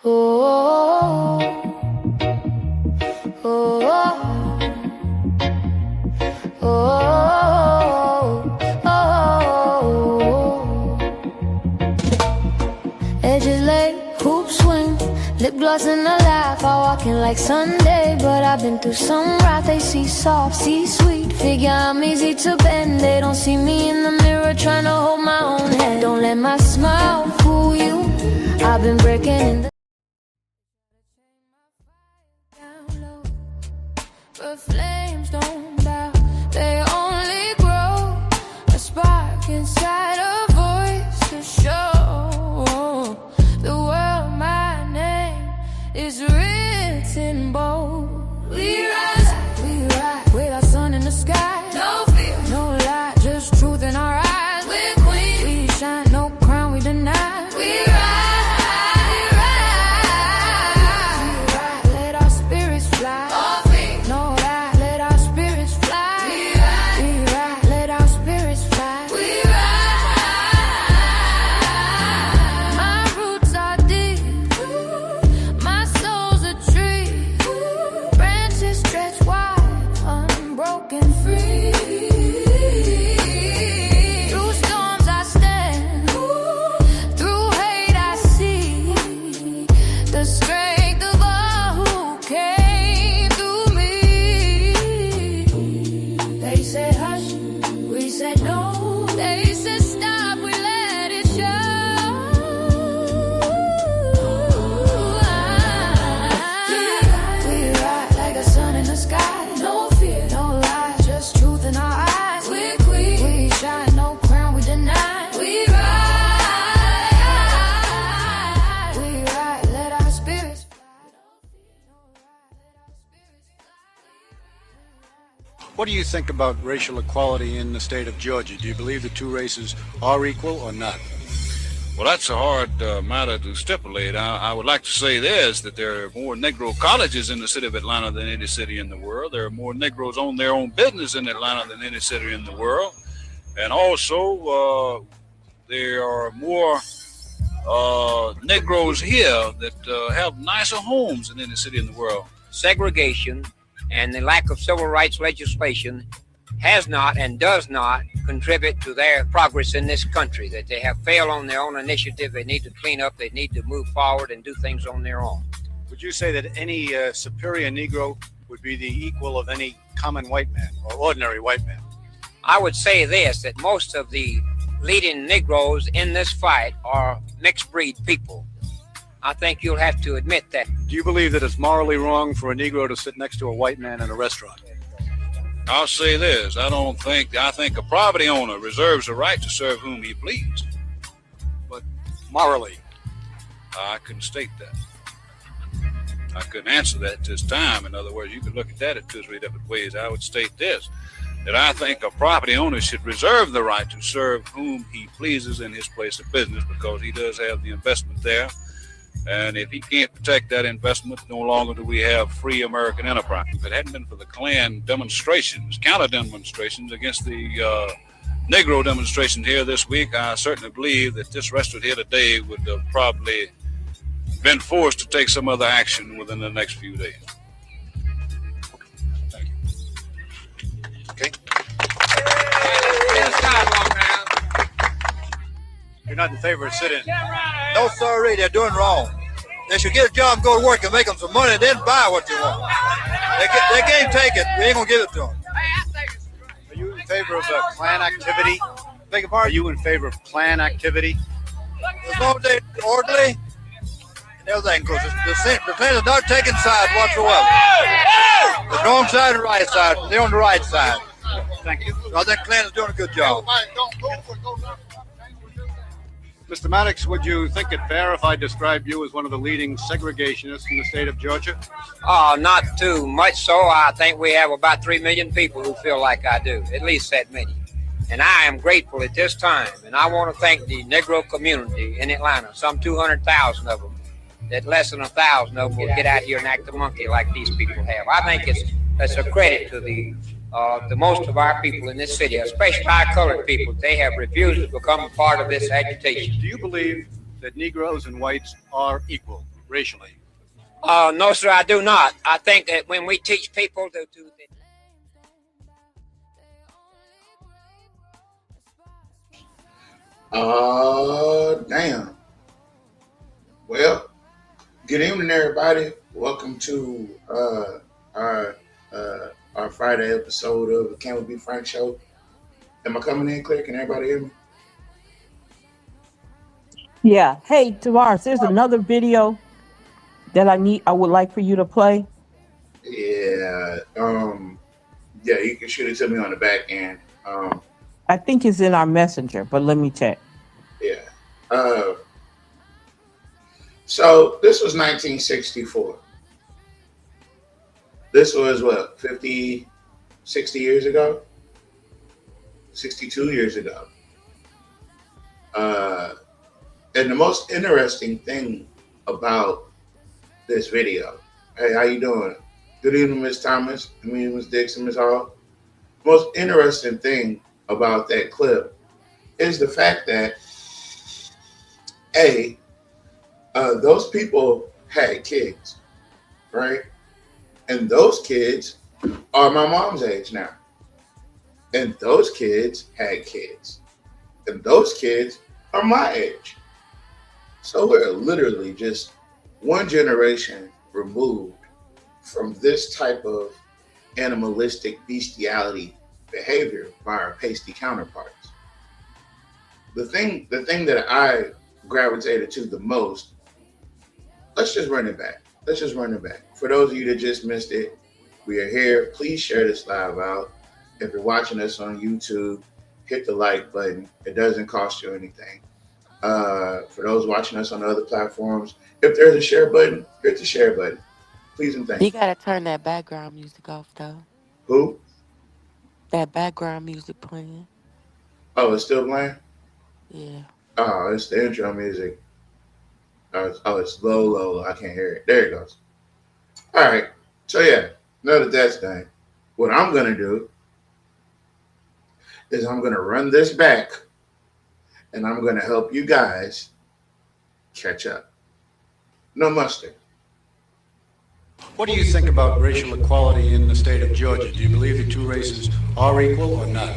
Oh, oh, oh, oh. Edges laid, hoop swing, lip gloss and a laugh. I walk in like Sunday, but I've been through some wrath. They see soft, see sweet, figure I'm easy to bend. They don't see me in the mirror trying to hold my own hand. Don't let my smile fool you. I've been breaking in the but flames don't bow, they only grow. A spark inside, a voice to show the world my name is written bold. We rise with our sun in the sky. No fear, no lie, just truth in our eyes. We're queens, we shine, no crown we deny. We rise. What do you think about racial equality in the state of Georgia? Do you believe the two races are equal or not? Well, that's a hard matter to stipulate. I would like to say this, that there are more Negro colleges in the city of Atlanta than any city in the world. There are more Negroes own their own business in Atlanta than any city in the world. And also, there are more Negroes here that have nicer homes than any city in the world. Segregation and the lack of civil rights legislation has not and does not contribute to their progress in this country, that they have failed on their own initiative. They need to clean up, they need to move forward and do things on their own. Would you say that any superior Negro would be the equal of any common white man or ordinary white man? I would say this, that most of the leading Negroes in this fight are mixed breed people. I think you'll have to admit that. Do you believe that it's morally wrong for a Negro to sit next to a white man in a restaurant? I'll say this, I think a property owner reserves the right to serve whom he please. But morally? I couldn't state that. I couldn't answer that at this time. In other words, you could look at that in 2 or 3 different ways. I would state this, that I think a property owner should reserve the right to serve whom he pleases in his place of business, because he does have the investment there. And if he can't protect that investment, no longer do we have free American enterprise. If it hadn't been for the Klan demonstrations, counter demonstrations against the Negro demonstration here this week, I certainly believe that this restaurant here today would have probably been forced to take some other action within the next few days. Thank you. Okay. You're not in favor of sit-in? No, sorry, they're doing wrong. They should get a job, go to work, and make them some money, then buy what they want. They can't take it. We ain't gonna give it to them. Are you in favor of Klan activity? Beg your pardon? Are you in favor of Klan activity? As long as they're orderly and everything, because the Klan is not taking sides whatsoever. The wrong side and the right side. They're on the right side. Thank you. So I think Klan is doing a good job. Mr. Maddox, would you think it fair if I described you as one of the leading segregationists in the state of Georgia? Not too much so. I think we have about 3 million people who feel like I do, at least that many. And I am grateful at this time, and I want to thank the Negro community in Atlanta, some 200,000 of them, that less than 1,000 of them will get out here and act a monkey like these people have. I think it's a credit to the most of our people in this city, especially our colored people. They have refused to become a part of this agitation. Do you believe that Negroes and whites are equal? racially? No, sir, I do not. I think that when we teach people to Damn. Well, good evening, everybody. Welcome to our Friday episode of the Can We Be Frank show. Am I coming in clear? Can everybody hear me? Yeah. Hey, Tavares, there's another video that I would like for you to play. Yeah. Yeah, you can shoot it to me on the back end. I think it's in our messenger, but let me check. Yeah. So this was 1964. This was what, 50, 60 years ago? 62 years ago. And the most interesting thing about this video, hey, how you doing? Good evening, Miss Thomas. Good evening, Miss Dixon, Miss Hall. Most interesting thing about that clip is the fact that, those people had kids, right? And those kids are my mom's age now. And those kids had kids. And those kids are my age. So we're literally just one generation removed from this type of animalistic bestiality behavior by our pasty counterparts. The thing that I gravitated to the most, let's just run it back. For those of you that just missed it, we are here. Please share this live out. If you're watching us on YouTube, hit the like button. It doesn't cost you anything. For those watching us on other platforms, if there's a share button, hit the share button. Please and thank you. You gotta turn that background music off, though. Who? That background music playing. Oh, it's still playing? Yeah. Oh, it's the intro music. It's low. I can't hear it. There it goes. All right. So yeah, now that that's done, what I'm going to do is I'm going to run this back and I'm going to help you guys catch up. No mustard. What do you think about racial equality in the state of Georgia? Do you believe the two races are equal or not?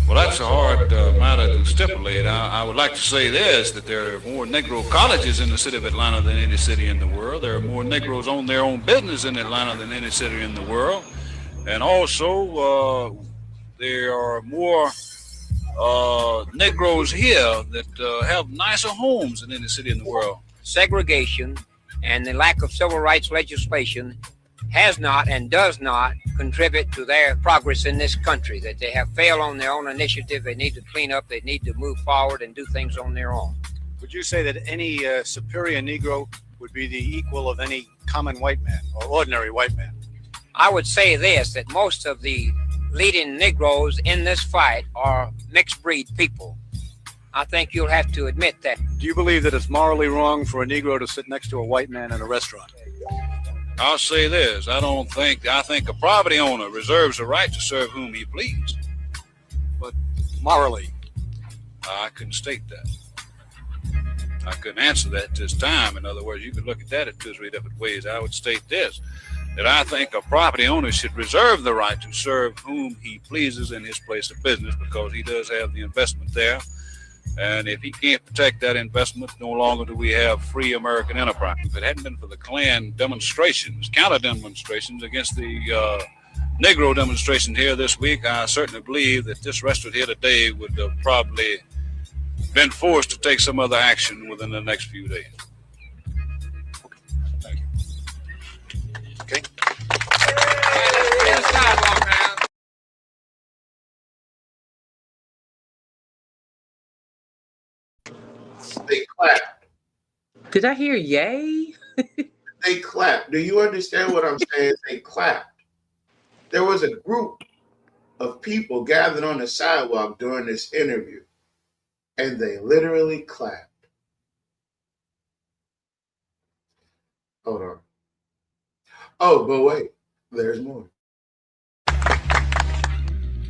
Well, that's a hard matter to stipulate. I would like to say this, that there are more Negro colleges in the city of Atlanta than any city in the world. There are more Negroes own their own business in Atlanta than any city in the world. And also, there are more Negroes here that have nicer homes than any city in the world. segregation and the lack of civil rights legislation has not and does not contribute to their progress in this country, that they have failed on their own initiative. They need to clean up. They need to move forward and do things on their own. Would you say that any superior Negro would be the equal of any common white man or ordinary white man? I would say this, that most of the leading Negroes in this fight are mixed breed people. I think you'll have to admit that. Do you believe that it's morally wrong for a Negro to sit next to a white man in a restaurant? I'll say this, I think a property owner reserves the right to serve whom he please. But morally? I couldn't state that. I couldn't answer that at this time. In other words, you could look at that in two or three different ways. I would state this, that I think a property owner should reserve the right to serve whom he pleases in his place of business, because he does have the investment there. And if he can't protect that investment, no longer do we have free American enterprise. If it hadn't been for the Klan demonstrations, counter demonstrations against the Negro demonstration here this week, I certainly believe that this restaurant here today would have probably been forced to take some other action within the next few days. Thank you. Okay. They clap. Did I hear yay? They clap. Do you understand what I'm saying? They clapped. There was a group of people gathered on the sidewalk during this interview, and they literally clapped. Hold on. Oh, but wait, there's more.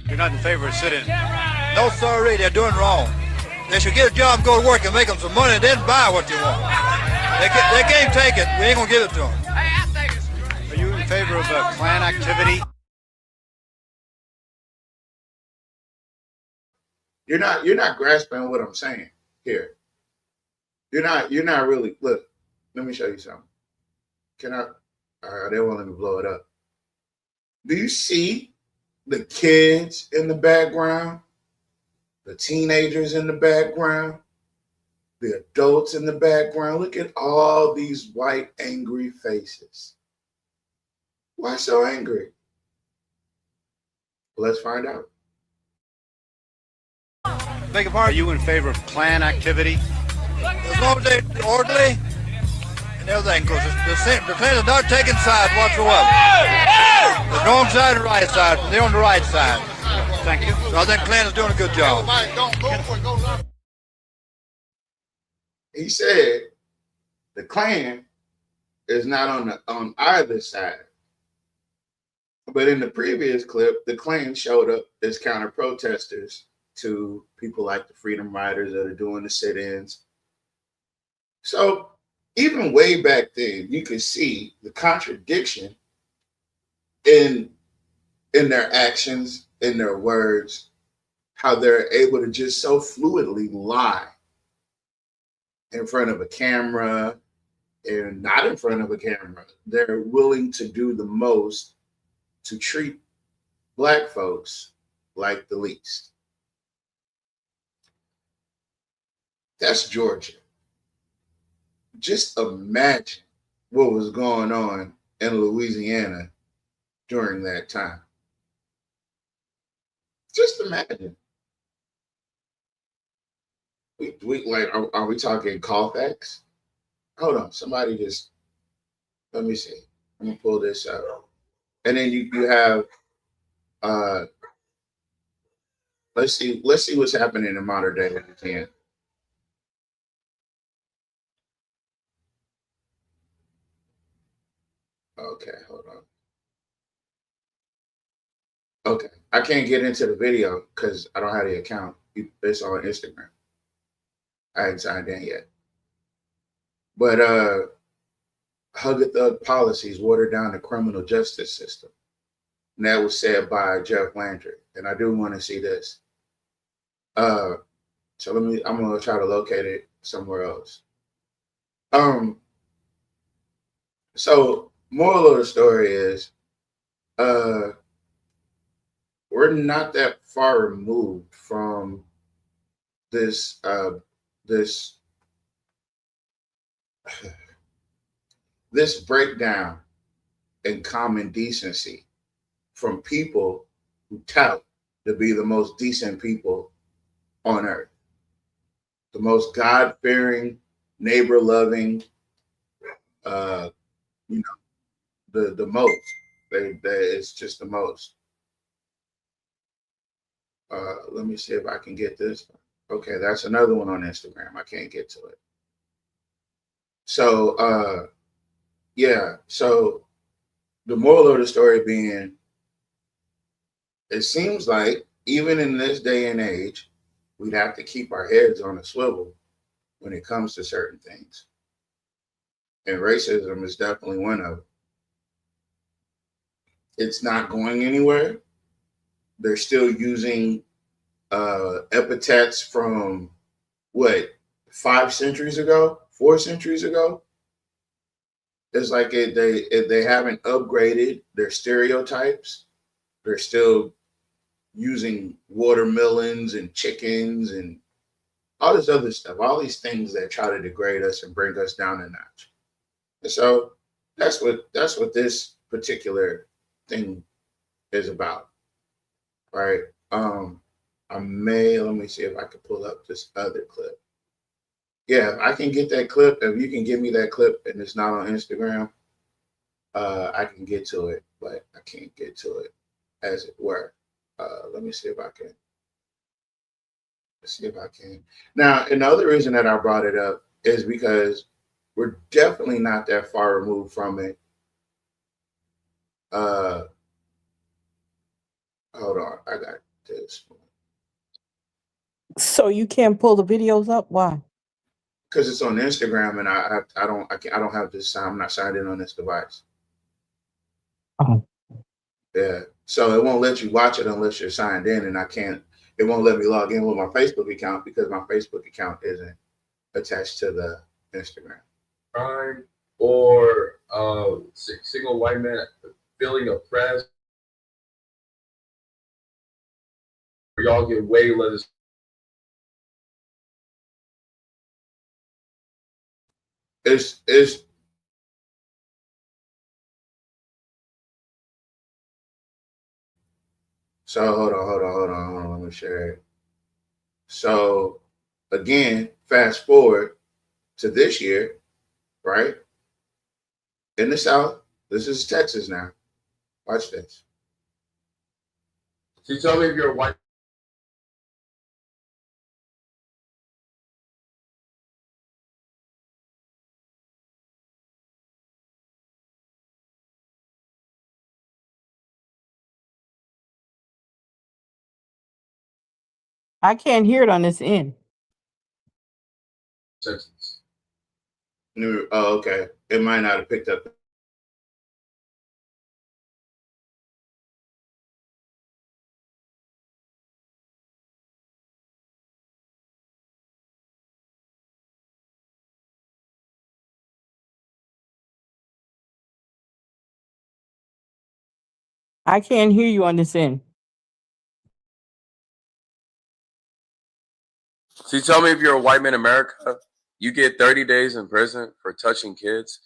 You're not in favor of sit-in? No, sorry, they're doing wrong. They should get a job, go to work, and make them some money, then buy what you want. They can't take it. We ain't gonna give it to them. Are you in favor of Klan activity? You're not grasping what I'm saying here. You're not really. Look, let me show you something. Can I? They won't let me blow it up. Do you see the kids in the background, the teenagers in the background, the adults in the background? Look at all these white angry faces. Why so angry? Let's find out. Beg your Are pardon? you in favor of Klan activity? As long as they're orderly and everything, because the Klans are not taking sides whatsoever. There's no side and right side, and they're on the right side. Thank you. So I think Klan is doing a good job. He said the Klan is not on either side. But in the previous clip, the Klan showed up as counter protesters to people like the Freedom Riders that are doing the sit-ins. So even way back then, you could see the contradiction in their actions, in their words, how they're able to just so fluidly lie in front of a camera and not in front of a camera. They're willing to do the most to treat Black folks like the least. That's Georgia. Just imagine what was going on in Louisiana during that time. Just imagine. We like, are we talking Colfax? Hold on, somebody just, let me see. I'm gonna pull this out. And then you have, let's see what's happening in modern day if we can. Okay, hold on. Okay, I can't get into the video because I don't have the account. It's on Instagram. I hadn't signed in yet. But Hug a Thug policies water down the criminal justice system. And that was said by Jeff Landry. And I do want to see this. So I'm gonna try to locate it somewhere else. So moral of the story is we're not that far removed from this this breakdown in common decency from people who tout to be the most decent people on earth, the most God-fearing, neighbor-loving, the most. It's just the most. Let me see if I can get this. Okay, that's another one on Instagram. I can't get to it. So, yeah. So the moral of the story being, it seems like even in this day and age, we'd have to keep our heads on a swivel when it comes to certain things. And racism is definitely one of them. It's not going anywhere. They're still using epithets from what, 5 centuries ago, 4 centuries ago. It's like they haven't upgraded their stereotypes. They're still using watermelons and chickens and all this other stuff, all these things that try to degrade us and bring us down a notch. And so that's what this particular thing is about, right? Let me see if I can pull up this other clip. Yeah, if I can get that clip, if you can give me that clip and it's not on Instagram, I can get to it, but I can't get to it as it were. Let me see if I can. Let's see if I can. Now, and the other reason that I brought it up is because we're definitely not that far removed from it. Hold on, I got this. So you can't pull the videos up? Why? because it's on Instagram, and I don't have this. I'm not signed in on this device. Oh. Yeah, so it won't let you watch it unless you're signed in, and I can't. It won't let me log in with my Facebook account because my Facebook account isn't attached to the Instagram. Crime or single white man feeling oppressed. Y'all get way less. It's so hold on. Let me share it. So again, fast forward to this year, right? In the South, this is Texas now. Watch this. So you tell me if you're a white. I can't hear it on this end. Sentence. Oh, okay. It might not have picked up. I can't hear you on this end. So you tell me if you're a white man in America, you get 30 days in prison for touching kids.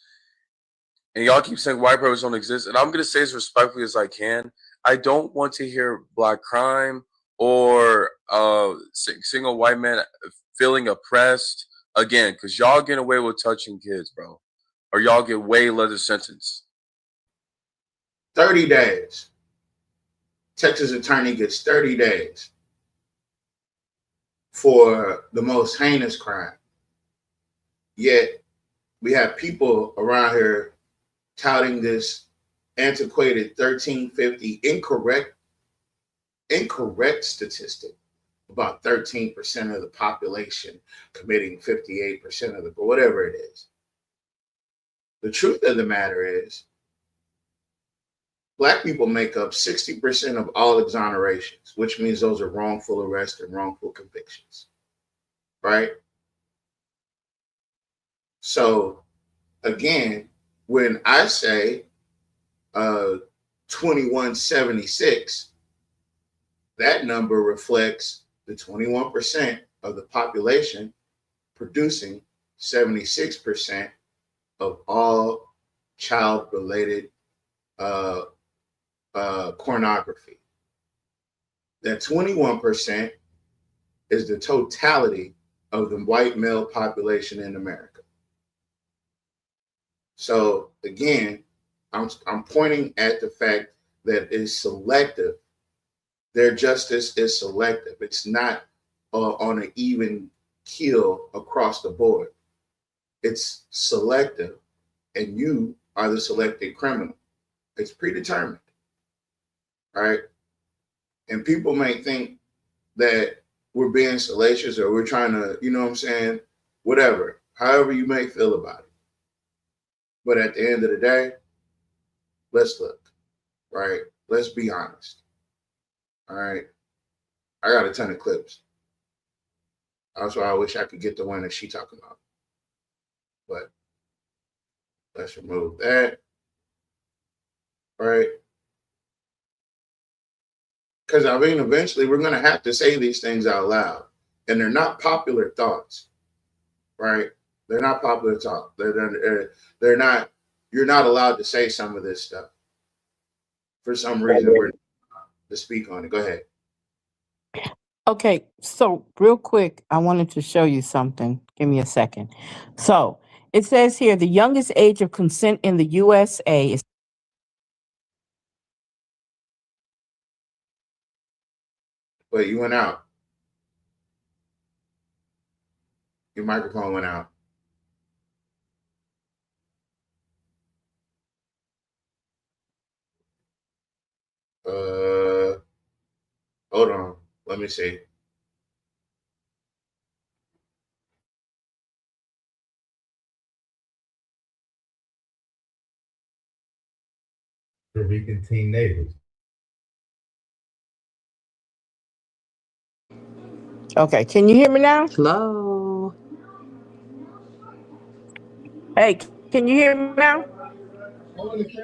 And y'all keep saying white privilege don't exist. And I'm going to say as respectfully as I can. I don't want to hear black crime or single white man feeling oppressed again, because y'all get away with touching kids, bro. Or y'all get way lesser sentence. 30 days. Texas attorney gets 30 days for the most heinous crime. Yet we have people around here touting this antiquated 1350 incorrect statistic about 13% of the population committing 58% of the, whatever it is. The truth of the matter is, Black people make up 60% of all exonerations, which means those are wrongful arrests and wrongful convictions, right? So again, when I say 2176, that number reflects the 21% of the population producing 76% of all child-related pornography. That 21% is the totality of the white male population in America. So again, I'm pointing at the fact that it's selective. Their justice is selective. It's not on an even keel across the board. It's selective, and you are the selected criminal. It's predetermined, right? And people may think that we're being salacious or we're trying to, you know what I'm saying? Whatever, however you may feel about it. But at the end of the day, let's look, right? Let's be honest. All right. I got a ton of clips. That's why I wish I could get the one that she talking about. But let's remove that. Right? Because I mean, eventually we're going to have to say these things out loud. And they're not popular thoughts. Right? They're not popular thoughts. They're not, you're not allowed to say some of this stuff. For some reason, we're to speak on it. Go ahead. Okay, so real quick, I wanted to show you something. Give me a second. So it says here the youngest age of consent in the USA is. But you went out. Your microphone went out. Hold on. Let me see. Rican teen neighbors. Okay, can you hear me now? Hello. Hey, can you hear me now?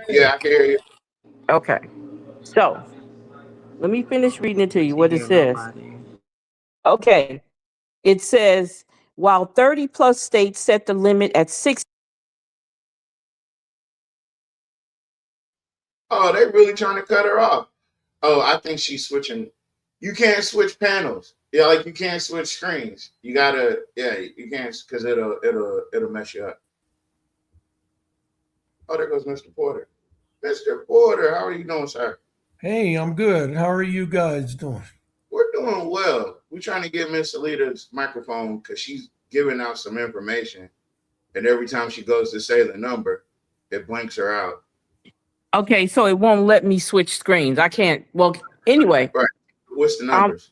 Yeah, I can hear you. Okay. So let me finish reading it to you Can't what it hear says. nobody. Okay. It says while 30 plus states set the limit at 6. Oh, they really trying to cut her off. Oh, I think she's switching. You can't switch panels. Yeah, like you can't switch screens. You gotta, yeah, you can't because it'll mess you up. Oh, there goes Mr. Porter. Mr. Porter, how are you doing, sir? Hey, I'm good. How are you guys doing? We're doing well. We're trying to get Miss Alita's microphone because she's giving out some information, and every time she goes to say the number, it blanks her out. Okay, so it won't let me switch screens. I can't. Well, anyway, Right. What's the um, numbers?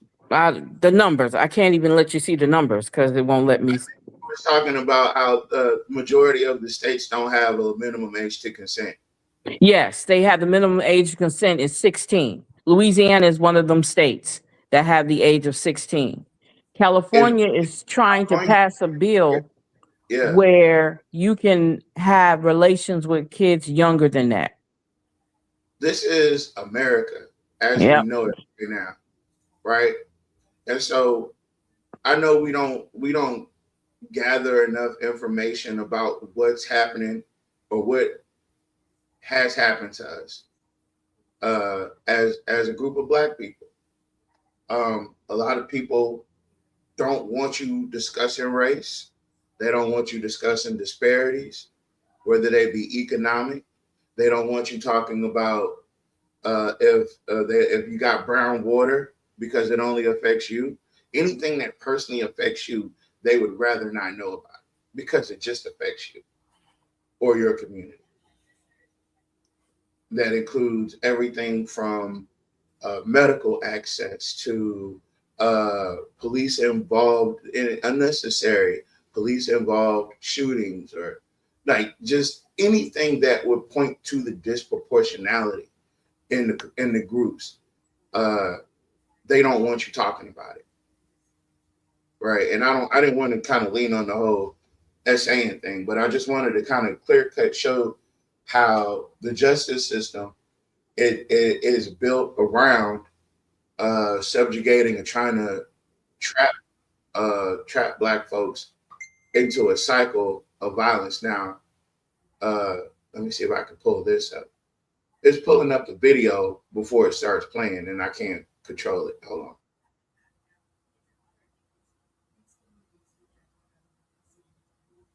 the numbers. I can't even let you see the numbers because it won't let me. We're talking about how the majority of the states don't have a minimum age to consent. Yes, they have the minimum age of consent is 16. Louisiana is one of them states that have the age of 16. In California is trying to California, pass a bill yeah, where you can have relations with kids younger than that. this is America as we Yep. know it right now, right? And so I know we don't gather enough information about what's happening or what has happened to us as a group of Black people. A lot of people don't want you discussing race. They don't want you discussing disparities, whether they be economic. They don't want you talking about if you got brown water because it only affects you. Anything that personally affects you, they would rather not know about because it just affects you or your community. That includes everything from medical access to police involved in unnecessary police involved shootings or like just anything that would point to the disproportionality in the groups. Uh, they don't want you talking about it, right? And I didn't want to kind of lean on the whole essaying thing, but I just wanted to kind of clear cut show how the justice system it is built around subjugating and trying to trap trap Black folks into a cycle of violence. Now, uh, let me see if I can pull this up. It's pulling up the video before it starts playing, and I can't control it. Hold on.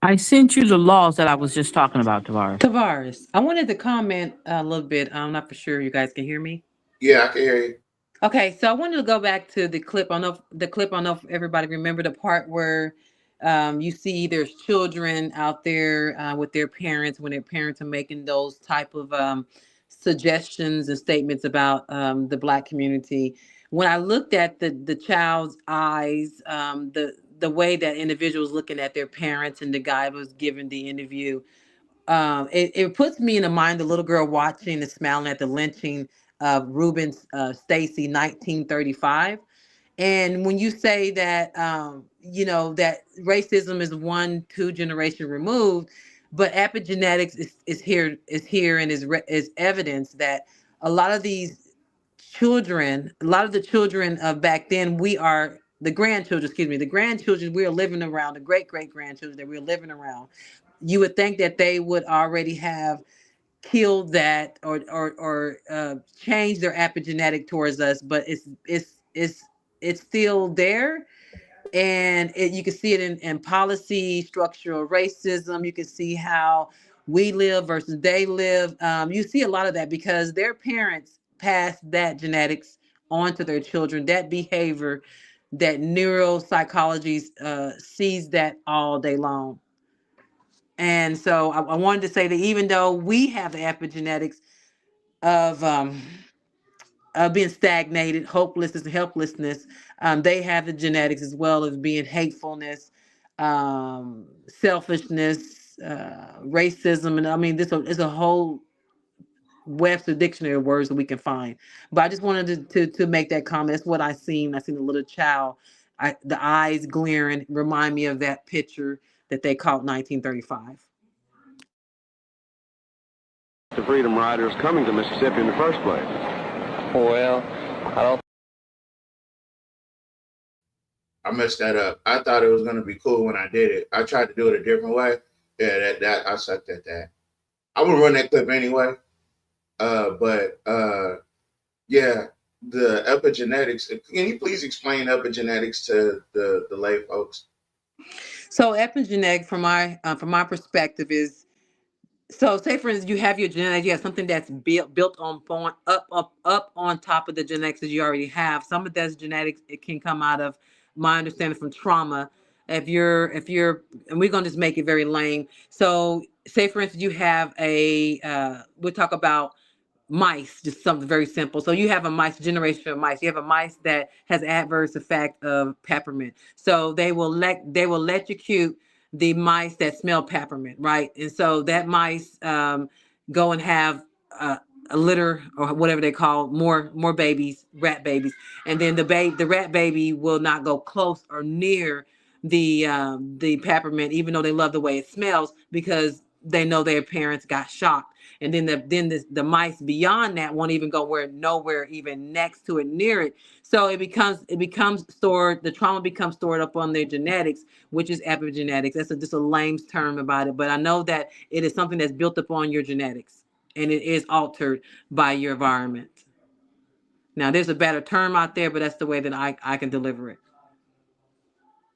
I sent you the laws that I was just talking about, Tavares. Tavares, I wanted to comment a little bit. I'm not for sure you guys can hear me. Yeah, I can hear you. Okay, so I wanted to go back to the clip. I don't know if everybody remember the part where you see there's children out there with their parents when their parents are making those type of suggestions and statements about the Black community. When I looked at the child's eyes, the way that individuals looking at their parents, and the guy was giving the interview, it puts me in the mind the little girl watching and smiling at the lynching of Reuben Stacy, 1935. And when you say that, that racism is 1-2 generation removed, but epigenetics is here and is evidence that a lot of these children, a lot of the children of back then, we are the grandchildren, excuse me, the grandchildren we are living around, the great grandchildren that we're living around. You would think that they would already have killed that or changed their epigenetic towards us, but it's still there. And you can see it in policy, structural racism. You can see how we live versus they live. You see a lot of that because their parents passed that genetics on to their children, that behavior, that neuropsychology sees that all day long. And so I wanted to say that even though we have the epigenetics of being stagnated, hopelessness, and helplessness, they have the genetics as well as being hatefulness, selfishness, racism, and I mean this is a whole Webster dictionary of words that we can find. But I just wanted to make that comment. That's what I seen. I seen a little child, the eyes glaring, remind me of that picture that they caught 1935. The Freedom Riders coming to Mississippi in the first place? Well, I don't. I messed that up. I thought it was gonna be cool when I did it. I tried to do it a different way. Yeah, that I sucked at that. I would run that clip anyway. But yeah, the epigenetics. Can you please explain epigenetics to the lay folks? So epigenetic, from my perspective, is, so say for instance you have your genetics, you have something that's built on up on top of the genetics that you already have. Some of that's genetics. It can come out of, my understanding, from trauma. If you're and we're gonna just make it very lame. So say for instance you have we'll talk about mice, just something very simple. So you have a mice generation of mice. You have a mice that has adverse effect of peppermint. So they will electrocute the mice that smell peppermint, right? And so that mice go and have a litter, or whatever they call, more babies, rat babies, and then the rat baby will not go close or near the peppermint, even though they love the way it smells, because they know their parents got shocked. And then the mice beyond that won't even go nowhere even next to it, near it. So it becomes stored. The trauma becomes stored up on their genetics, which is epigenetics. That's just a lame term about it, but I know that it is something that's built upon your genetics, and it is altered by your environment. Now, there's a better term out there, but that's the way that I can deliver it.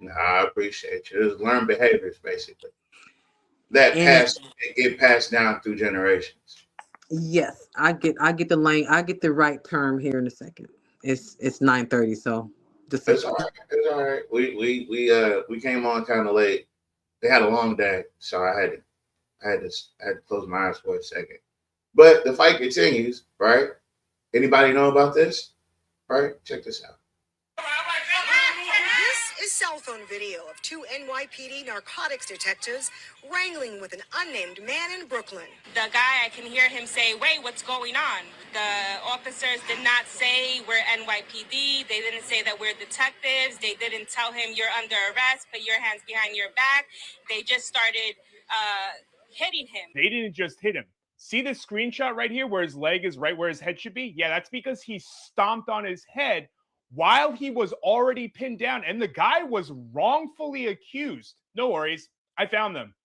No, I appreciate you. It's learned behaviors basically that And get passed down through generations. yes, I get the right term here in a second. It's 9:30, so just It's all right. It's all right. We came on kind of late. They had a long day, so I had to close my eyes for a second. But the fight continues, right? Anybody know about this? Right? Check this out. This is cell phone video of two NYPD narcotics detectives wrangling with an unnamed man in Brooklyn. The guy, I can hear him say, "Wait, what's going on?" The officers did not say we're NYPD. They didn't say that we're detectives. They didn't tell him you're under arrest, put your hands behind your back. They just started hitting him. They didn't just hit him. See this screenshot right here where his leg is right where his head should be? Yeah, that's because he stomped on his head while he was already pinned down, and the guy was wrongfully accused. No worries, I found them.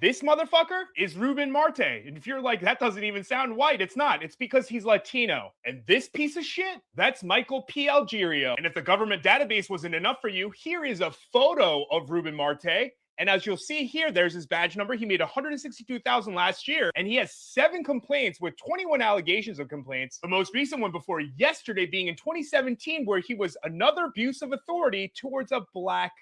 This motherfucker is Ruben Marte. And if you're like, that doesn't even sound white, it's not. It's because he's Latino. And this piece of shit, that's Michael P. Algerio. And if the government database wasn't enough for you, here is a photo of Ruben Marte. And as you'll see here, there's his badge number. He made $162,000 last year, and he has 7 complaints with 21 allegations of complaints. The most recent one before yesterday being in 2017, where he was another abuse of authority towards a black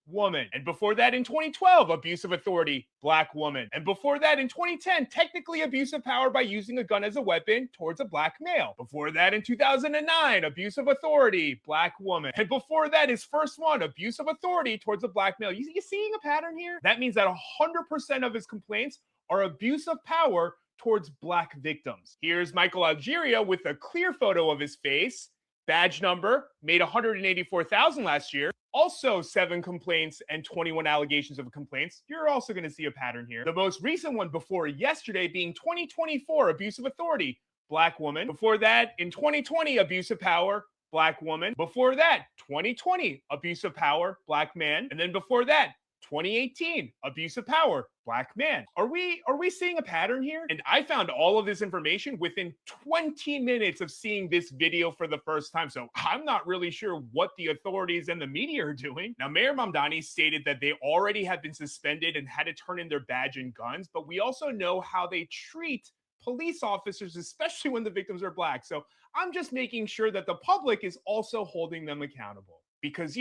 woman. And before that in 2012, abuse of authority, black woman. And before that in 2010, technically abuse of power by using a gun as a weapon towards a black male. Before that in 2009, abuse of authority, black woman. And before that, his first one, abuse of authority towards a black male. You seeing a pattern here? That means that 100% of his complaints are abuse of power towards black victims. Here's Michael Algeria with a clear photo of his face. Badge number, made $184,000 last year. Also 7 complaints and 21 allegations of complaints. You're also going to see a pattern here. The most recent one before yesterday being 2024, abuse of authority, black woman. Before that, in 2020, abuse of power, black woman. Before that, 2020, abuse of power, black man. And then before that, 2018, abuse of power, black man. Are we seeing a pattern here? And I found all of this information within 20 minutes of seeing this video for the first time. So I'm not really sure what the authorities and the media are doing. Now, Mayor Mamdani stated that they already have been suspended and had to turn in their badge and guns, but we also know how they treat police officers, especially when the victims are black. So I'm just making sure that the public is also holding them accountable because,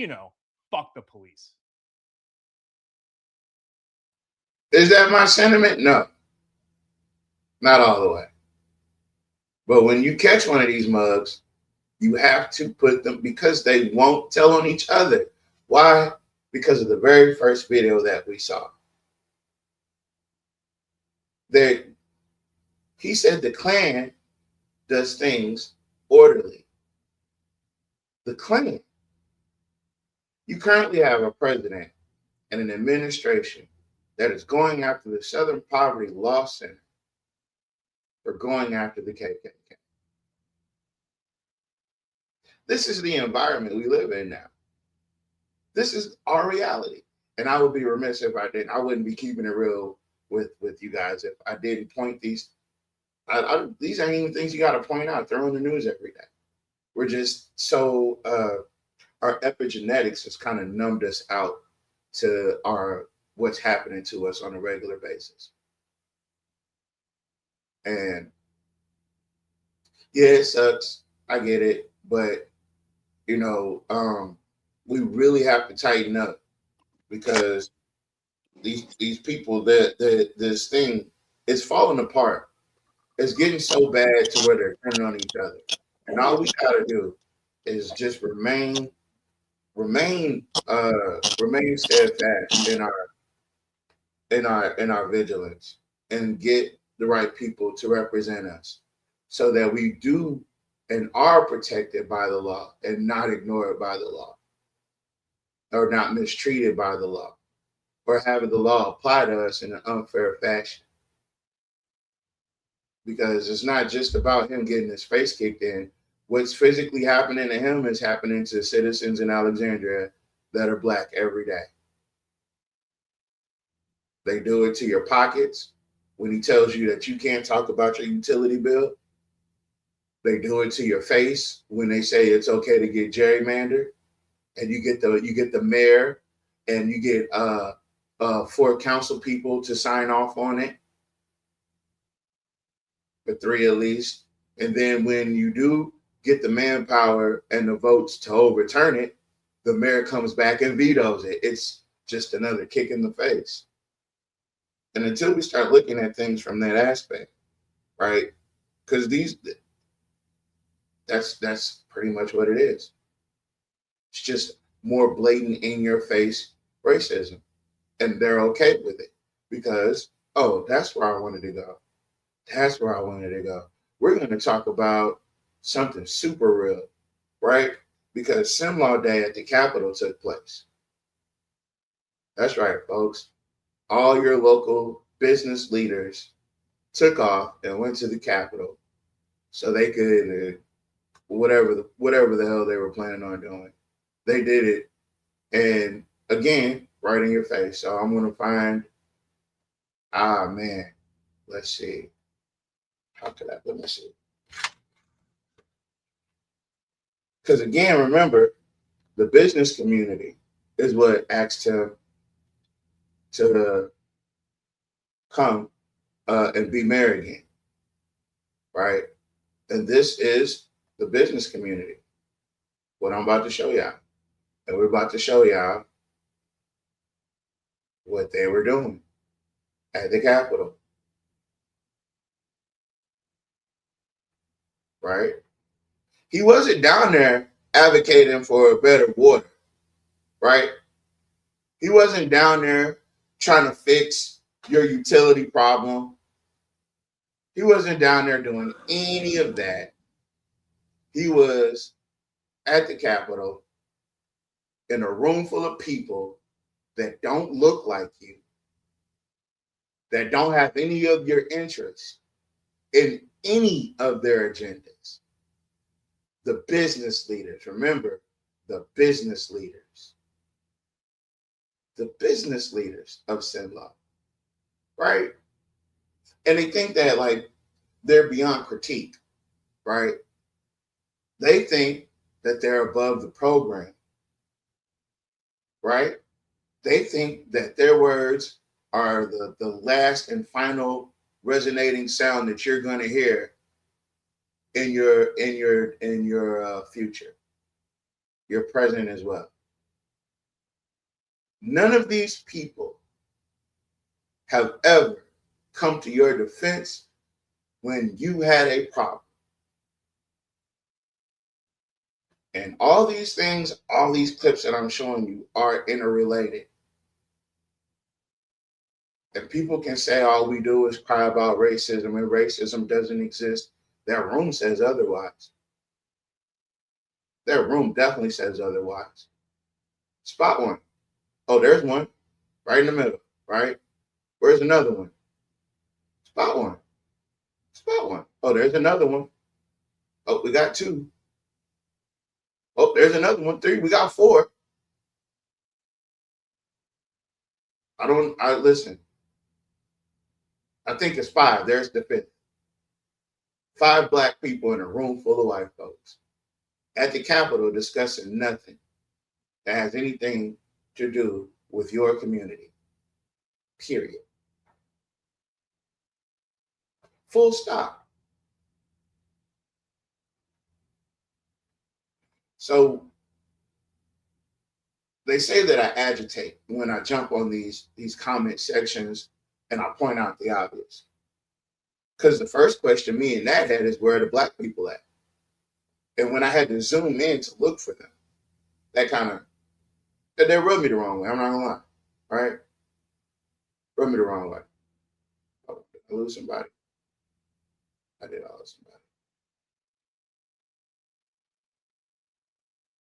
fuck the police. Is that my sentiment? No. Not all the way. But when you catch one of these mugs, you have to put them, because they won't tell on each other. Why? Because of the very first video that we saw. He said the Klan does things orderly. The Klan. You currently have a president and an administration that is going after the Southern Poverty Law Center for going after the KKK. This is the environment we live in now. This is our reality. And I would be remiss if I didn't. I wouldn't be keeping it real with you guys if I didn't point these. These ain't even things you got to point out. They're on the news every day. We're just so our epigenetics has kind of numbed us out to what's happening to us on a regular basis. And yeah, it sucks. I get it, but we really have to tighten up because these people this thing is falling apart. It's getting so bad to where they're turning on each other. And all we gotta do is just remain steadfast in our vigilance and get the right people to represent us so that we do and are protected by the law and not ignored by the law or not mistreated by the law or having the law apply to us in an unfair fashion. Because it's not just about him getting his face kicked in. What's physically happening to him is happening to citizens in Alexandria that are Black every day. They do it to your pockets when he tells you that you can't talk about your utility bill. They do it to your face when they say it's okay to get gerrymandered, and you get the mayor and you get 4 council people to sign off on it, or 3 at least. And then when you do get the manpower and the votes to overturn it, the mayor comes back and vetoes it. It's just another kick in the face. And until we start looking at things from that aspect, right? Because that's pretty much what it is. It's just more blatant in your face racism. And they're okay with it because, oh, that's where I wanted to go. That's where I wanted to go. We're going to talk about something super real, right? Because Simlaw Day at the Capitol took place. That's right, folks. All your local business leaders took off and went to the Capitol so they could whatever the hell they were planning on doing. They did it, and again, right in your face. So I'm gonna find. Let's see. Let me see. Because again, remember, the business community is what asked him to come and be mayor again, right? And this is the business community. What I'm about to show y'all. And we're about to show y'all what they were doing at the Capitol. Right? He wasn't down there advocating for better water, right? He wasn't down there trying to fix your utility problem. He wasn't down there doing any of that. He was at the Capitol in a room full of people that don't look like you, that don't have any of your interests in any of their agendas. The business leaders, remember, the business leaders of Simlaw, right? And they think that like they're beyond critique, right? They think that they're above the program, right? They think that their words are the last and final resonating sound that you're going to hear in your future, your present as well. None of these people have ever come to your defense when you had a problem. And all these things, all these clips that I'm showing you are interrelated. And people can say all we do is cry about racism and racism doesn't exist. That room says otherwise. That room definitely says otherwise. Spot one. Oh, there's one right in the middle, right? Where's another one? Spot one. Spot one. Oh, there's another one. Oh, we got two. Oh, there's another one. Three. We got four. I listen. I think it's five. There's the fifth. 5 black people in a room full of white folks at the Capitol discussing nothing that has anything to do with your community. Period. Full stop. So they say that I agitate when I jump on these comment sections and I point out the obvious. Because the first question me and Nat had is, where are the black people at? And when I had to zoom in to look for them, that kind of, they rubbed me the wrong way. I'm not gonna lie, right? Rubbed me the wrong way. Oh, did I lose somebody? I did lose somebody.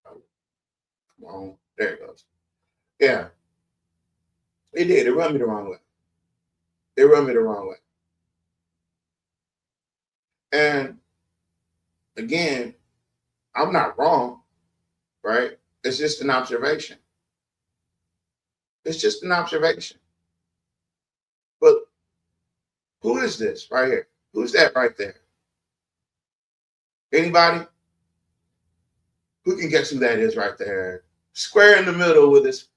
Oh, come on. There it goes. Yeah. It did. It rubbed me the wrong way. It rubbed me the wrong way. And again, I'm not wrong, right? It's just an observation. It's just an observation. But who is this right here? Who's that right there? Anybody? Who can guess who that is right there? Square in the middle with his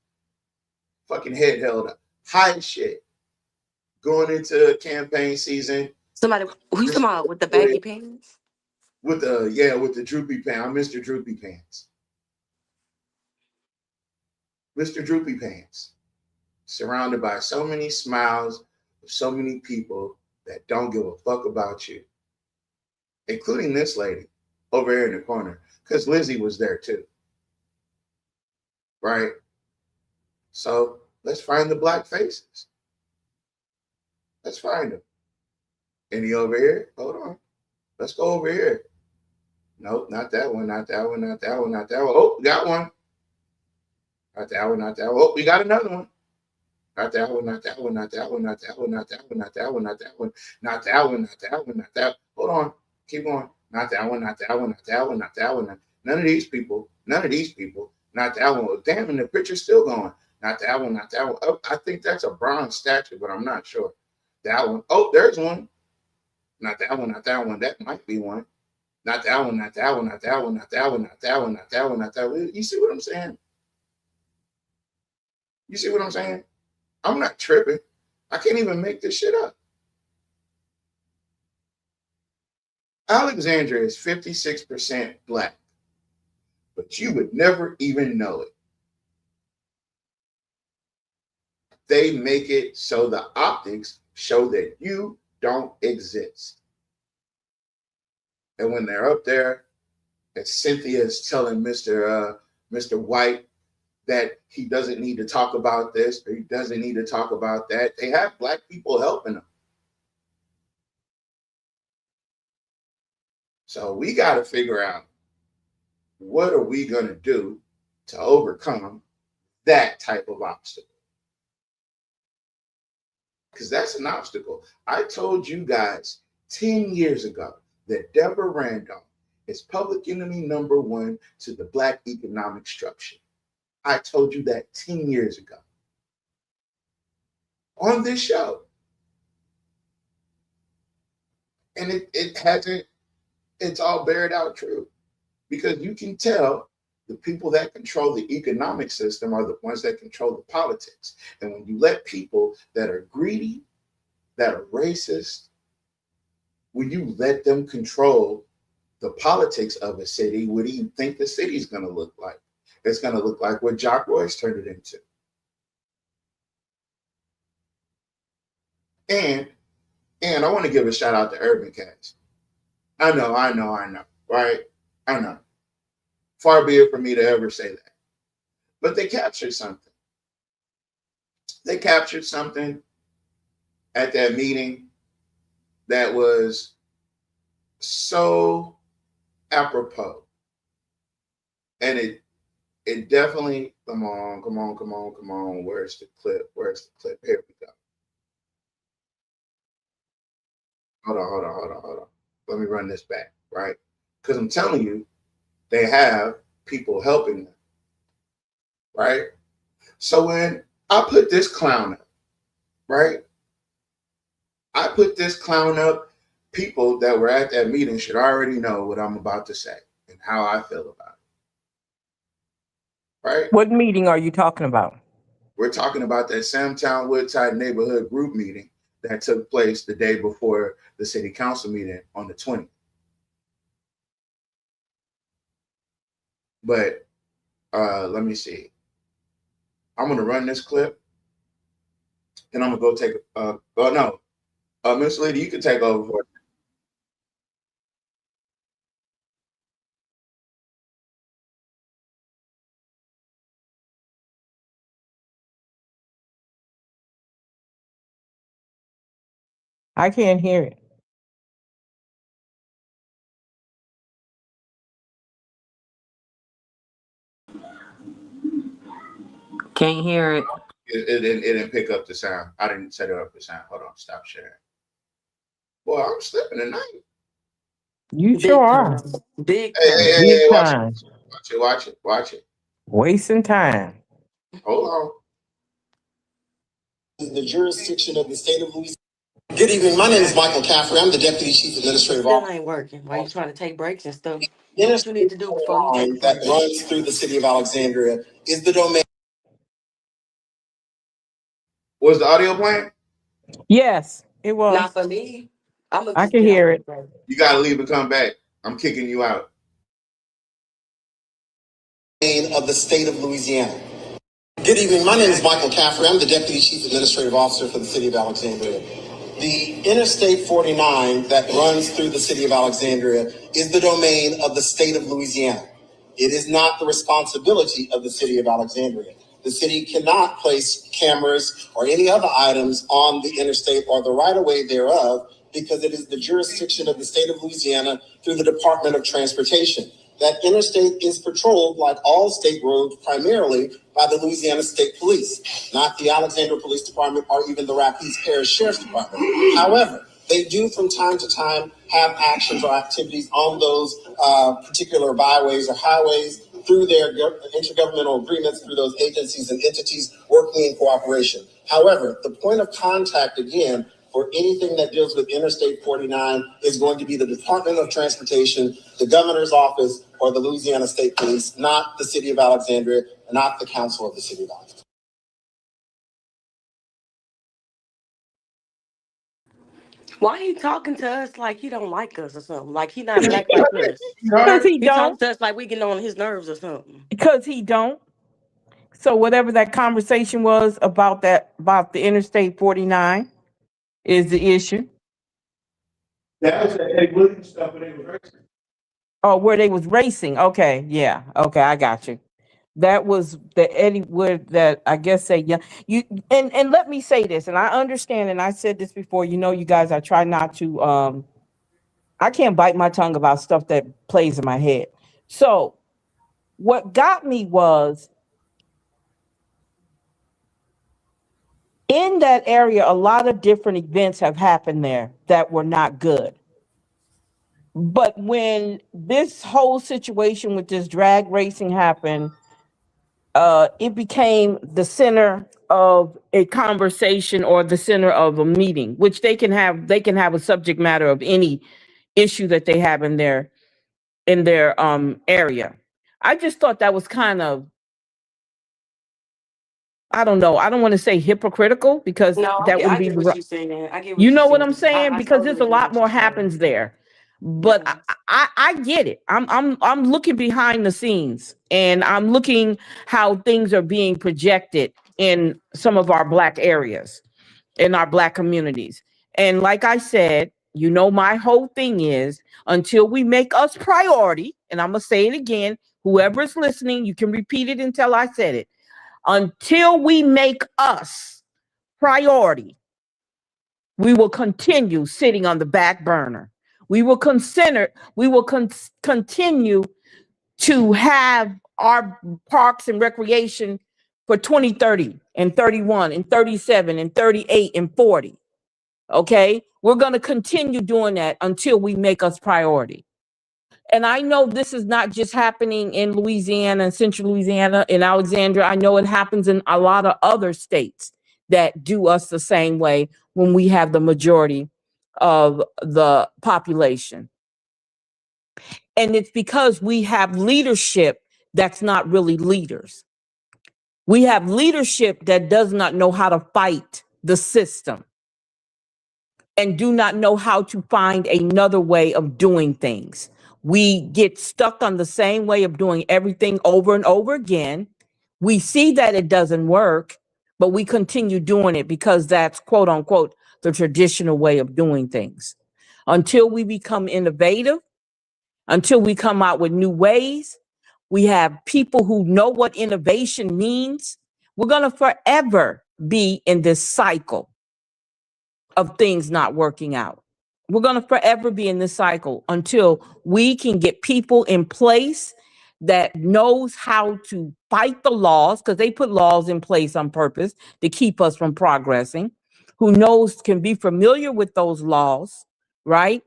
fucking head held up. High as shit. Going into campaign season. Somebody who's talking about with the baggy pants? With the droopy pants. I'm Mr. Droopy Pants. Mr. Droopy Pants. Surrounded by so many smiles of so many people that don't give a fuck about you. Including this lady over here in the corner. Because Lizzie was there too. Right? So let's find the black faces. Let's find them. Any over here? Hold on. Let's go over here. Nope, not that one, not that one, not that one, not that one. Oh, we got one. Not that one, not that one. Oh, we got another one. Not that one, not that one, not that one, not that one, not that one, not that one, not that one, not that one, not that one, not that. Hold on. Keep going. Not that one, not that one, not that one, not that one. None of these people. None of these people. Not that one. Damn, and the picture's still going. Not that one, not that one. Oh, I think that's a bronze statue, but I'm not sure. That one. Oh, there's one. Not that one, not that one. That might be one. Not that one, not that one, not that one, not that one, not that one, not that one, not that one. You see what I'm saying? You see what I'm saying? I'm not tripping. I can't even make this shit up. Alexandria is 56% black, but you would never even know it. They make it so the optics show that you don't exist. And when they're up there, and Cynthia is telling Mr. White that he doesn't need to talk about this or he doesn't need to talk about that, they have black people helping them. So we got to figure out, what are we going to do to overcome that type of obstacle? Because that's an obstacle. I told you guys 10 years ago that Deborah Randolph is public enemy number 1 to the black economic structure. I told you that 10 years ago on this show. And it hasn't, it's all bared out true. Because you can tell the people that control the economic system are the ones that control the politics. And when you let people that are greedy, that are racist, when you let them control the politics of a city, what do you think the city's going to look like? It's going to look like what Jock Royce turned it into. And I want to give a shout out to Urban Cats. I know, right? I know. Far be it for me to ever say that. But they captured something. They captured something at that meeting that was so apropos. And it definitely, come on. Where's the clip? Here we go. Hold on. Let me run this back, right? Because I'm telling you, they have people helping them, right? So when I put this clown up, right? I put this clown up, people that were at that meeting should already know what I'm about to say and how I feel about it, right? What meeting are you talking about? We're talking about that Samtown Woodside neighborhood group meeting that took place the day before the city council meeting on the 20th. But let me see. I'm gonna run this clip, and I'm gonna go take. Miss Lady, you can take over for it. I can't hear it. Can't hear it. It didn't pick up the sound. I didn't set it up the sound. Hold on, stop sharing. Well, I'm slipping tonight. You Big sure are. time. Big Hey, time. hey, hey, Big hey, watch time. it. Watch it. Wasting time. Hold on. The jurisdiction of the state of Louisiana. Good evening. My name is Michael Caffrey. I'm the Deputy Chief Administrative Still Officer. ain't working. Why you trying to take breaks and stuff? Do what you need to do before you take a That break. runs through the city of Alexandria is the domain. Was the audio playing? Yes, it was. Not for me. I'm gonna I just can get hear off it. the break. You gotta leave and come back. I'm kicking you out. Of the state of Louisiana. Good evening. My name is Michael Caffrey. I'm the Deputy Chief Administrative Officer for the city of Alexandria. The Interstate 49 that runs through the city of Alexandria is the domain of the state of Louisiana. It is not the responsibility of the city of Alexandria. The city cannot place cameras or any other items on the interstate or the right-of-way thereof because it is the jurisdiction of the state of Louisiana through the Department of Transportation. That interstate is patrolled, like all state roads, primarily by the Louisiana State Police, not the Alexandria Police Department or even the Rapides Parish Sheriff's Department. However, they do from time to time have actions or activities on those particular byways or highways through their intergovernmental agreements, through those agencies and entities working in cooperation. However, the point of contact, again, for anything that deals with Interstate 49 is going to be the Department of Transportation, the governor's office, or the Louisiana State Police, not the city of Alexandria, not the council of the city of Alexandria. Why he talking to us like he don't like us or something? Like he not black like us. Because he He talking don't. to us like we getting on his nerves or something. Because he don't. So whatever that conversation was about the Interstate 49 is the issue. That was the Eddie Williams stuff when they were racing. Oh, where they was racing. Okay, yeah. Okay, I got you. That was the Eddie Wood that I guess say yeah. You and let me say this, and I understand, and I said this before, you guys, I try not to I can't bite my tongue about stuff that plays in my head. So what got me was in that area, a lot of different events have happened there that were not good. But when this whole situation with this drag racing happened, it became the center of a conversation or the center of a meeting, which they can have a subject matter of any issue that they have in their area. I just thought that was kind of, I don't know. I don't want to say hypocritical because No, that I wouldn't be get the what right. you're saying. I get You what you're know what I'm saying. saying? I Because there's totally a get lot what you're more saying. happens there. But I get it. I'm looking behind the scenes and I'm looking how things are being projected in some of our black areas, in our black communities. And like I said, my whole thing is until we make us priority, and I'm gonna say it again, whoever's listening, you can repeat it until I said it. Until we make us priority, We will continue sitting on the back burner. We will continue to have our parks and recreation for 2030 and 31 and 37 and 38 and 40. Okay? We're going to continue doing that until we make us priority. And I know this is not just happening in Louisiana and central Louisiana, in Alexandria. I know it happens in a lot of other states that do us the same way when we have the majority of the population. And it's because we have leadership that's not really leaders. We have leadership that does not know how to fight the system and do not know how to find another way of doing things. We get stuck on the same way of doing everything over and over again. We see that it doesn't work, but we continue doing it because that's quote unquote the traditional way of doing things. Until we become innovative, until we come out with new ways, we have people who know what innovation means. We're going to forever be in this cycle of things not working out. We're going to forever be in this cycle until we can get people in place that knows how to fight the laws, because they put laws in place on purpose to keep us from progressing, who knows, can be familiar with those laws, right?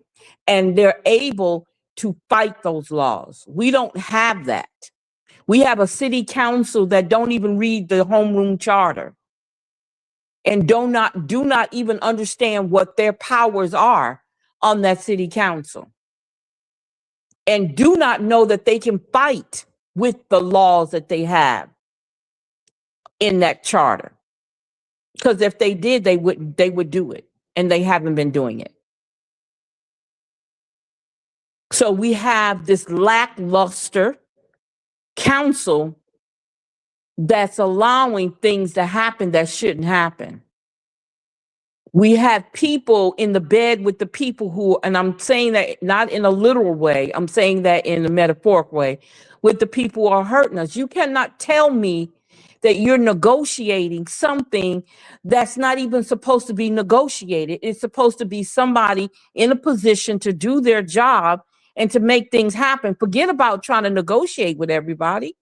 And they're able to fight those laws. We don't have that. We have a city council that don't even read the homeroom charter and do not even understand what their powers are on that city council, and do not know that they can fight with the laws that they have in that charter. Because if they did, they would do it, and they haven't been doing it. So we have this lackluster council that's allowing things to happen that shouldn't happen. We have people in the bed with the people who, and I'm saying that not in a literal way, I'm saying that in a metaphoric way, with the people who are hurting us. You cannot tell me that you're negotiating something that's not even supposed to be negotiated. It's supposed to be somebody in a position to do their job and to make things happen. Forget about trying to negotiate with everybody.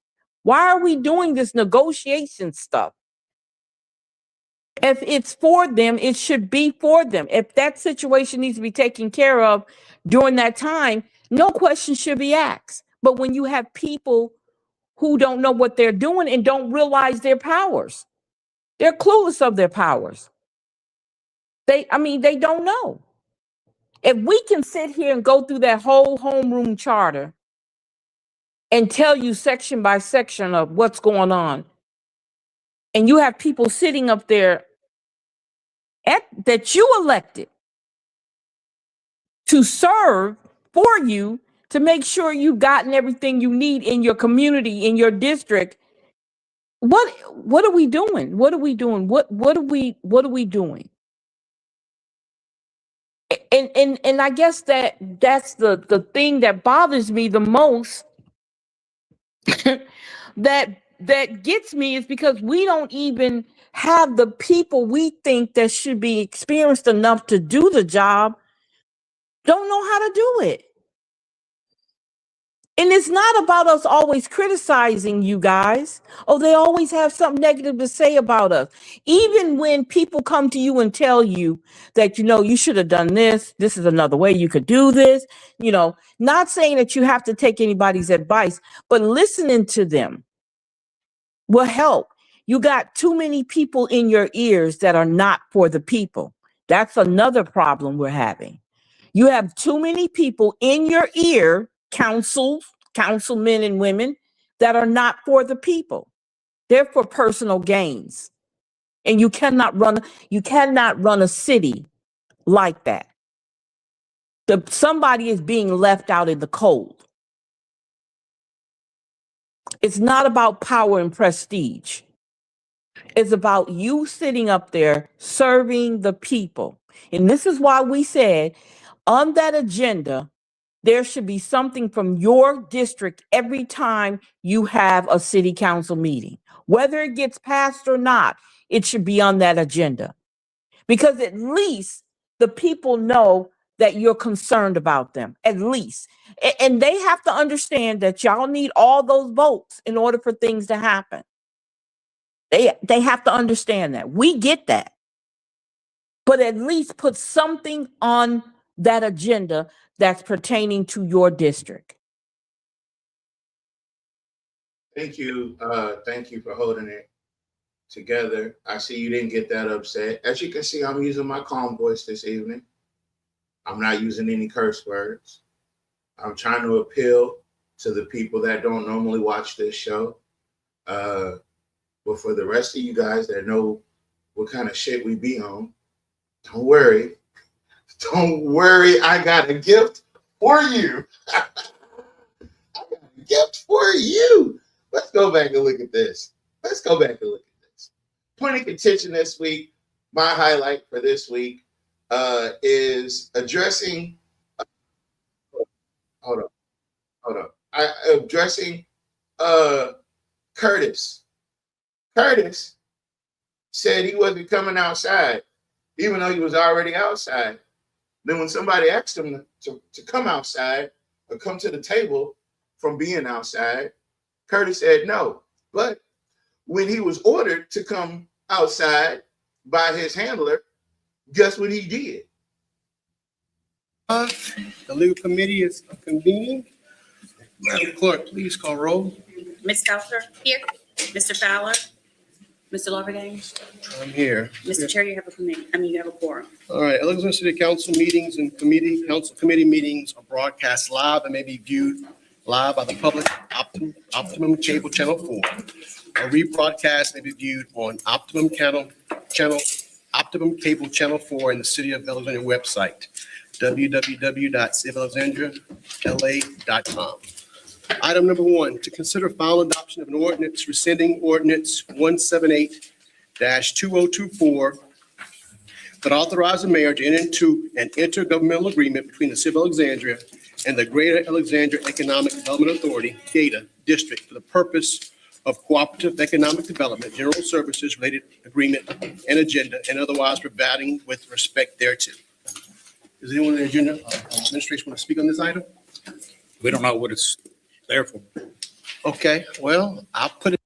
Why are we doing this negotiation stuff? If it's for them, it should be for them. If that situation needs to be taken care of during that time, no question should be asked. But when you have people who don't know what they're doing and don't realize their powers, they're clueless of their powers. They don't know. If we can sit here and go through that whole homeroom charter and tell you section by section of what's going on, and you have people sitting up there that you elected to serve for you, to make sure you've gotten everything you need in your community, in your district. What are we doing? What are we doing? What are we doing? And I guess that's the thing that bothers me the most, that gets me, is because we don't even have the people we think that should be experienced enough to do the job, don't know how to do it. And it's not about us always criticizing you guys. Oh, they always have something negative to say about us. Even when people come to you and tell you that, you should have done this. This is another way you could do this. Not saying that you have to take anybody's advice, but listening to them will help. You got too many people in your ears that are not for the people. That's another problem we're having. You have too many people in your ear, councilmen and women, that are not for the people. They're for personal gains. And you cannot run a city like that. Somebody is being left out in the cold. It's not about power and prestige. It's about you sitting up there serving the people. And this is why we said on that agenda, there should be something from your district every time you have a city council meeting. Whether it gets passed or not, it should be on that agenda. Because at least the people know that you're concerned about them, at least. And they have to understand that y'all need all those votes in order for things to happen. They have to understand that. We get that. But at least put something on that agenda that's pertaining to your district. Thank you. Thank you for holding it together. I see you didn't get that upset. As you can see, I'm using my calm voice this evening. I'm not using any curse words. I'm trying to appeal to the people that don't normally watch this show. But for the rest of you guys that know what kind of shit we be on, don't worry. Don't worry. I got a gift for you. I got a gift for you. Let's go back and look at this. Point of contention this week, my highlight for this week is addressing. Hold on. Addressing Curtis. Curtis said he wasn't coming outside, even though he was already outside. Then when somebody asked him to come outside or come to the table from being outside, Curtis said no. But when he was ordered to come outside by his handler, guess what he did? The legal committee is convening. Madam Clerk, please call roll. Ms. Coulter? Here. Mr. Fowler? Mr. Lorbegang? I'm here. Mr. Chair, you have a committee. You have a quorum. All right. Alexandria City Council meetings and council committee meetings are broadcast live and may be viewed live by the public Optimum Cable Channel 4. A rebroadcast may be viewed on Optimum Cable Channel 4 in the City of Alexandria website, www.cityofalexandriala.com. Item number 1, to consider final adoption of an ordinance rescinding ordinance 178-2024 that authorized the mayor to enter into an intergovernmental agreement between the City of Alexandria and the Greater Alexandria Economic Development Authority, GATA District, for the purpose of cooperative economic development, general services related agreement and agenda, and otherwise providing with respect thereto. Does anyone in the agenda administration want to speak on this item? We don't know what it's there for. Okay, well, I'll put it.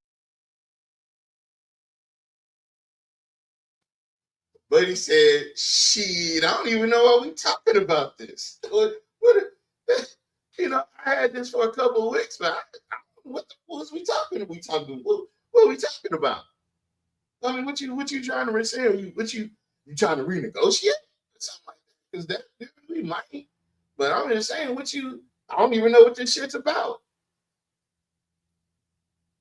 But he said, shit, I don't even know why we talking about this. I had this for a couple of weeks, but what was we talking? What are we talking about? I mean, what you trying to rescind? You trying to renegotiate? Something like that. Because that we might. But I'm just saying, I don't even know what this shit's about.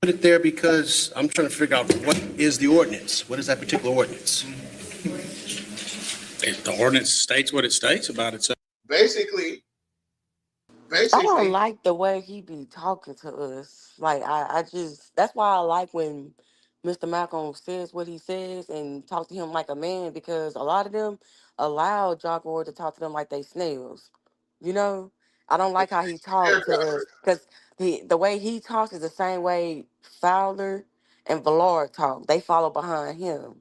Put it there because I'm trying to figure out what is the ordinance. What is that particular ordinance? The ordinance states what it states about itself. Basically, I don't like the way he be talking to us. Like, I just, that's why I like when Mr. Malcolm says what he says and talk to him like a man, because a lot of them allow Jock Ward to talk to them like they snails. You know? I don't like how he talks to us, because the way he talks is the same way Fowler and Villard talk. They follow behind him.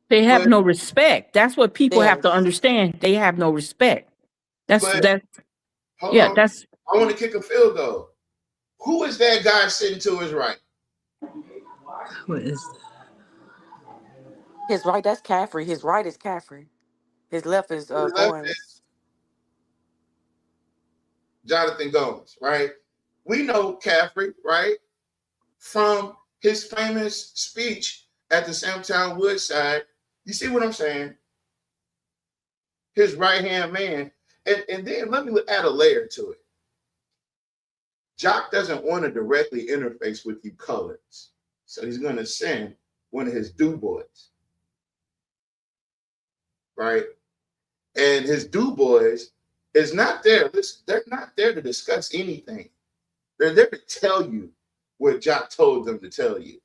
They have no respect. That's what people have to Yes. understand. They have no respect. Hold on. I want to kick a field goal. Who is that guy sitting to his right? What is His right, that's Caffrey. His right is Caffrey. His left is Goins. Jonathan Goins, right? We know Caffrey, right? From his famous speech at the Samtown Woodside. You see what I'm saying? His right-hand man. And then let me add a layer to it. Jock doesn't want to directly interface with you coloreds. So he's going to send one of his do boys. Right? And his do boys is not there. Listen, they're not there to discuss anything. They're there to tell you what Jock told them to tell you.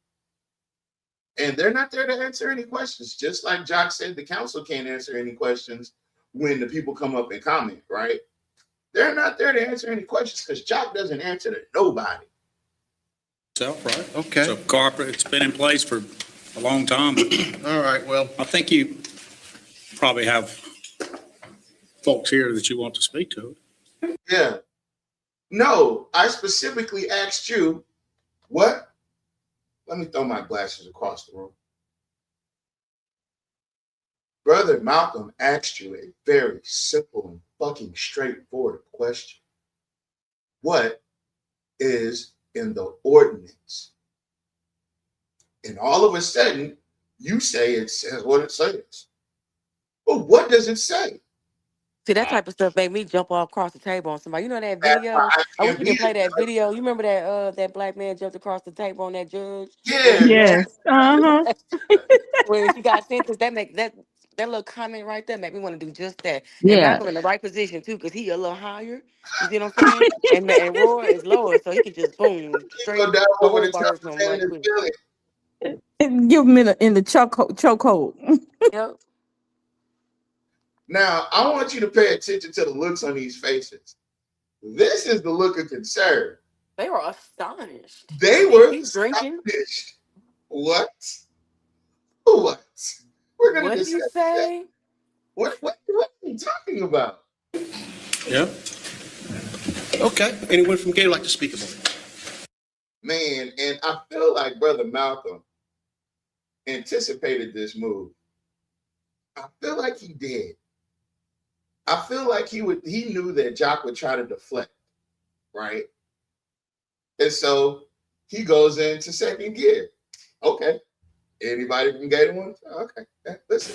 And they're not there to answer any questions. Just like Jock said, the council can't answer any questions when the people come up and comment, right? They're not there to answer any questions because Jock doesn't answer to nobody. Right? Okay. So corporate, it's been in place for a long time. All right, well. I think you probably have folks here that you want to speak to. Yeah. No, I specifically asked you what? Let me throw my glasses across the room. Brother Malcolm asked you a very simple and fucking straightforward question. What is in the ordinance? And all of a sudden, you say it says what it says. But what does it say? See, that type of stuff made me jump all across the table on somebody. You know that That's why video? I I wish can't you be could play the that judge. video. You remember that that black man jumped across the table on that judge? Yeah. Yes. Uh-huh. When she got sentenced, that little comment right there made me want to do just that. And Yeah. Malcolm in the right position too, because he a little higher. You see what I'm saying? And Roy is lower, so he could just boom Go straight down over the cold top burst of him man in right his quick. belly. And give him in the chokehold. Yep. Now, I want you to pay attention to the looks on these faces. This is the look of concern. They were astonished. They And were he's drinking. astonished. What? What? We're going to What did you discuss that. say? What are you talking about? Yeah. Okay. Anyone from Gator like to speak about it? Man, and I feel like Brother Malcolm anticipated this move. I feel like he did. I feel like he knew that Jock would try to deflect, right? And so he goes into second gear. Okay. Anybody from Gator one? Okay. Listen.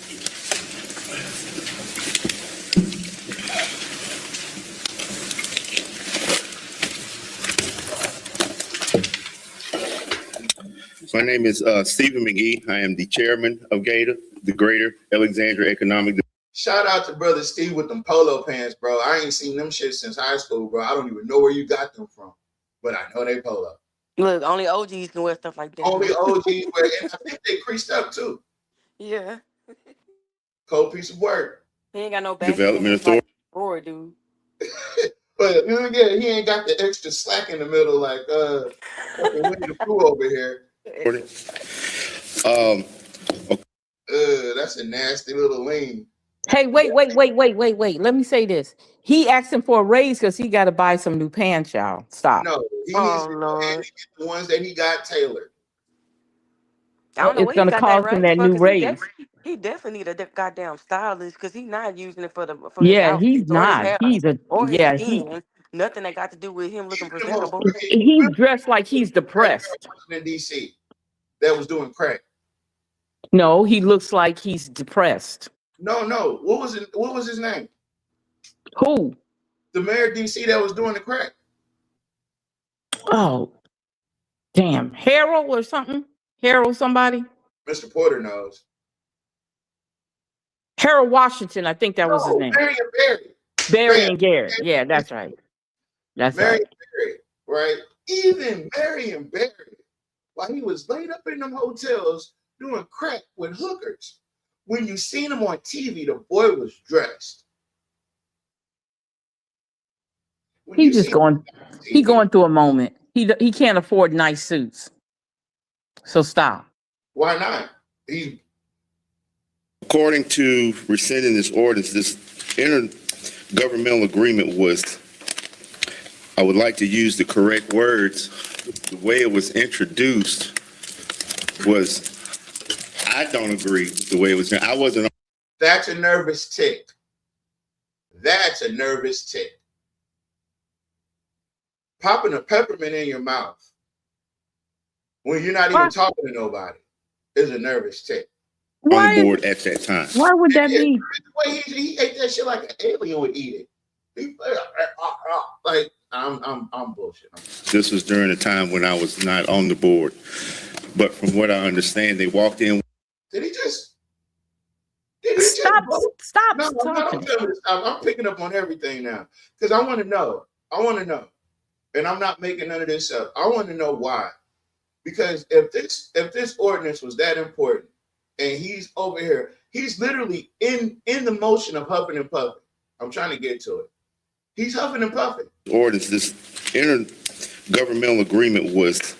My name is Stephen McGee. I am the chairman of Gator, the Greater Alexandria Economic. Shout out to Brother Steve with them polo pants, bro. I ain't seen them shit since high school, bro. I don't even know where you got them from, but I know they polo. Look, only OGs can wear stuff like that. Only OGs wear, and I think they creased up too. Yeah. Cold piece of work. He ain't got no Development Authority. like Roy, dude. But again, he ain't got the extra slack in the middle like Winnie the Pooh over here. That's a nasty little lean. Hey, wait. Let me say this. He asking for a raise because he got to buy some new pants, y'all. Stop. No, he needs to get the ones that he got tailored. I don't know It's what he going to got cost that him raise that for, new 'cause raise. he definitely need a goddamn stylist, because he's not using it for his Yeah, he's outfits or his not. hair or his skin. Nothing that got to do with him looking presentable. He's dressed like he's depressed. In DC that was doing crack. No, he looks like he's depressed. No. What was his name? Who? The mayor of DC that was doing the crack. Oh, damn. Harold or something? Harold somebody? Mr. Porter knows. Harold Washington, I think that was his name. Marion Barry. Barry and Garrett. Yeah, that's right. That's Marion right. Barry, right? Even Marion Barry, while he was laid up in them hotels doing crack with hookers, when you seen him on TV, the boy was dressed. He's just going through a moment. He can't afford nice suits. So stop. Why not? According to rescinding this ordinance, this intergovernmental agreement was, I would like to use the correct words. The way it was introduced was, I don't agree with the way it was. I wasn't. That's a nervous tick. That's a nervous tick. Popping a peppermint in your mouth when you're not even talking to nobody is a nervous tick. On the board at that time. Why would that be? The way he ate that shit like an alien would eat it. He like I'm bullshit. This was during a time when I was not on the board, but from what I understand, they walked in. Did he just stop No, don't tell me to stop. I'm picking up on everything now because I want to know. And I'm not making none of this up. I want to know why. Because if this ordinance was that important, and he's over here, he's literally in the motion of huffing and puffing. I'm trying to get to it. He's huffing and puffing. Ordinance, this intergovernmental agreement was,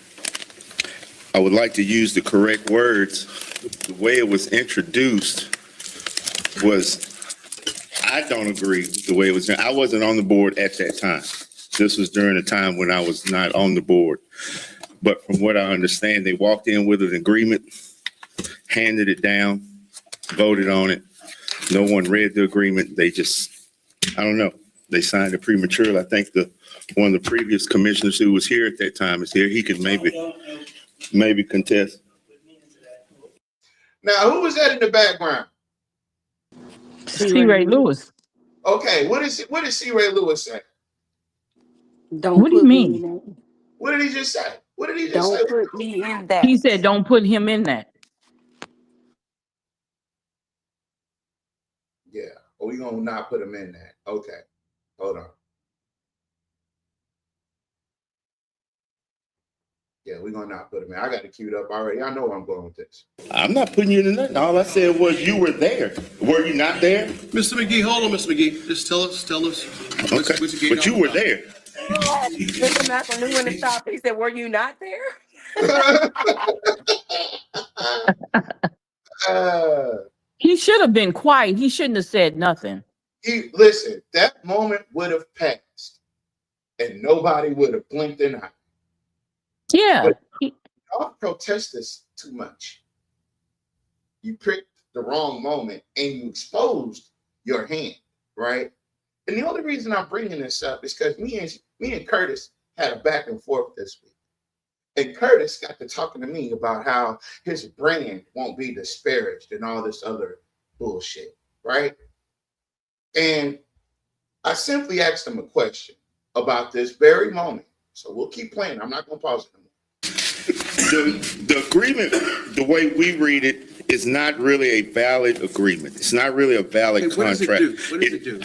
I would like to use the correct words. The way it was introduced was, I don't agree with the way it was done. I wasn't on the board at that time. This was during a time when I was not on the board. But from what I understand, they walked in with an agreement, handed it down, voted on it. No one read the agreement. They just, I don't know. They signed it prematurely. I think one of the previous commissioners who was here at that time is here. He could maybe contest. Now, who was that in the background? C. Ray Lewis. Okay, what did C. Ray Lewis say? What do you mean? What did he just say? What did he just Don't say? put me in that. He said, "Don't put him in that." Yeah, we're gonna not put him in that. Okay, hold on. Yeah, we're gonna not put him in. I got it queued up already. I know where I'm going with this. I'm not putting you in nothing. All I said was you were there. Were you not there? Mr. McGee, hold on, Mr. McGee. Just tell us. Okay, but you were there. Mr. Malcolm knew when to stop. He said, "Were you not there?" He should have been quiet. He shouldn't have said nothing. Listen, that moment would have passed, and nobody would have blinked an eye. Yeah. Y'all protest this too much. You picked the wrong moment and you exposed your hand, right? And the only reason I'm bringing this up is because me and Curtis had a back and forth this week. And Curtis got to talking to me about how his brand won't be disparaged and all this other bullshit, right? And I simply asked him a question about this very moment. So we'll keep playing. I'm not going to pause it anymore. The agreement, the way we read it, is not really a valid agreement. It's not really a valid contract. What does it do?